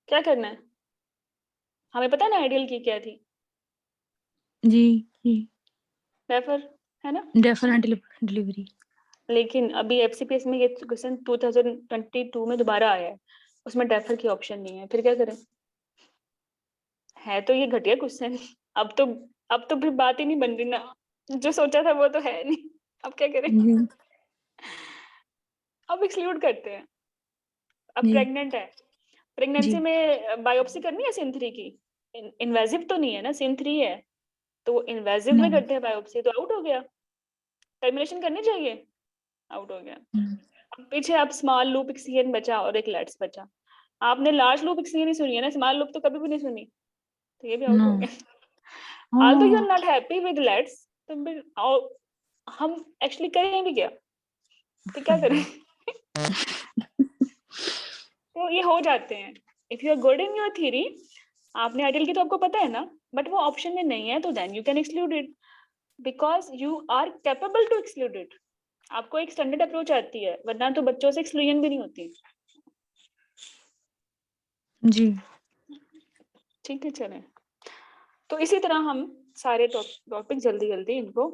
क्या करना है, हमें पता है ना आइडियल की क्या थी, जी। जी। रेफर, है ना। Definite delivery. लेकिन अभी FCPS में ये क्वेश्चन 2022 में दोबारा आया है, उसमें डेफर की ऑप्शन नहीं है, फिर क्या करें। है तो ये घटिया क्वेश्चन, अब तो फिर बात ही नहीं बन रही ना, जो सोचा था वो तो है नहीं, अब क्या करें। अब एक्सक्लूड करते हैं। अब जी। प्रेग्नेंट है, प्रेगनेंसी जी। में बायोप्सी करनी है SIN3 की, इन्वेजिव तो नहीं है ना, SIN3 है तो इन्वेजिव में नो। करते हैं बायोप्सी तो आउट हो गया, टर्मिनेशन करनी चाहिए, आउट हो गया। अब पीछे आप स्मॉल लूप एक्सियन बचा और एक लेट्स बचा, आपने लार्ज लूप एक्सियन ही सुनी है ना, स्मॉल लूप तो कभी भी नहीं सुनी, तो ये भी आउट नो। हो गया। Although you are not happy with lets, तो फिर हम एक्चुअली करें भी क्या, तो क्या करें। तो ये हो जाते हैं। If you are good in your theory, आपने आइडियल की तो आपको पता है ना, बट वो ऑप्शन में नहीं है तो then you can exclude it because you are capable to exclude it. आपको एक स्टैंडर्ड अप्रोच आती है, वरना तो बच्चों से एक्सक्लूजन भी नहीं होती। जी। ठीक है, चलें। तो इसी तरह हम सारे टॉपिक जल्दी जल्दी इनको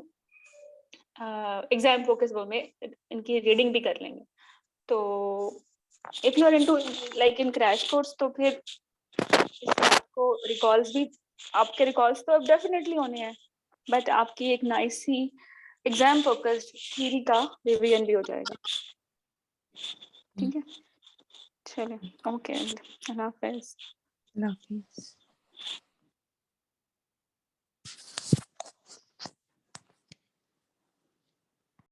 एग्जाम फोकस वो में इनकी रीडिंग भी कर लेंगे। तो if you are into like in crash course तो फिर इसमें आपको रिकॉल्स भी, आपके रिकॉल्स तो अब डेफिनेटली होने हैं, बट आपकी एक नाइस सी एग्जाम फोकस्ड थ्योरी का रिवीजन भी हो जाएगा। ठीक है, चलिए, ओके, अल्लाह हाफिज़। अल्लाह हाफिज़।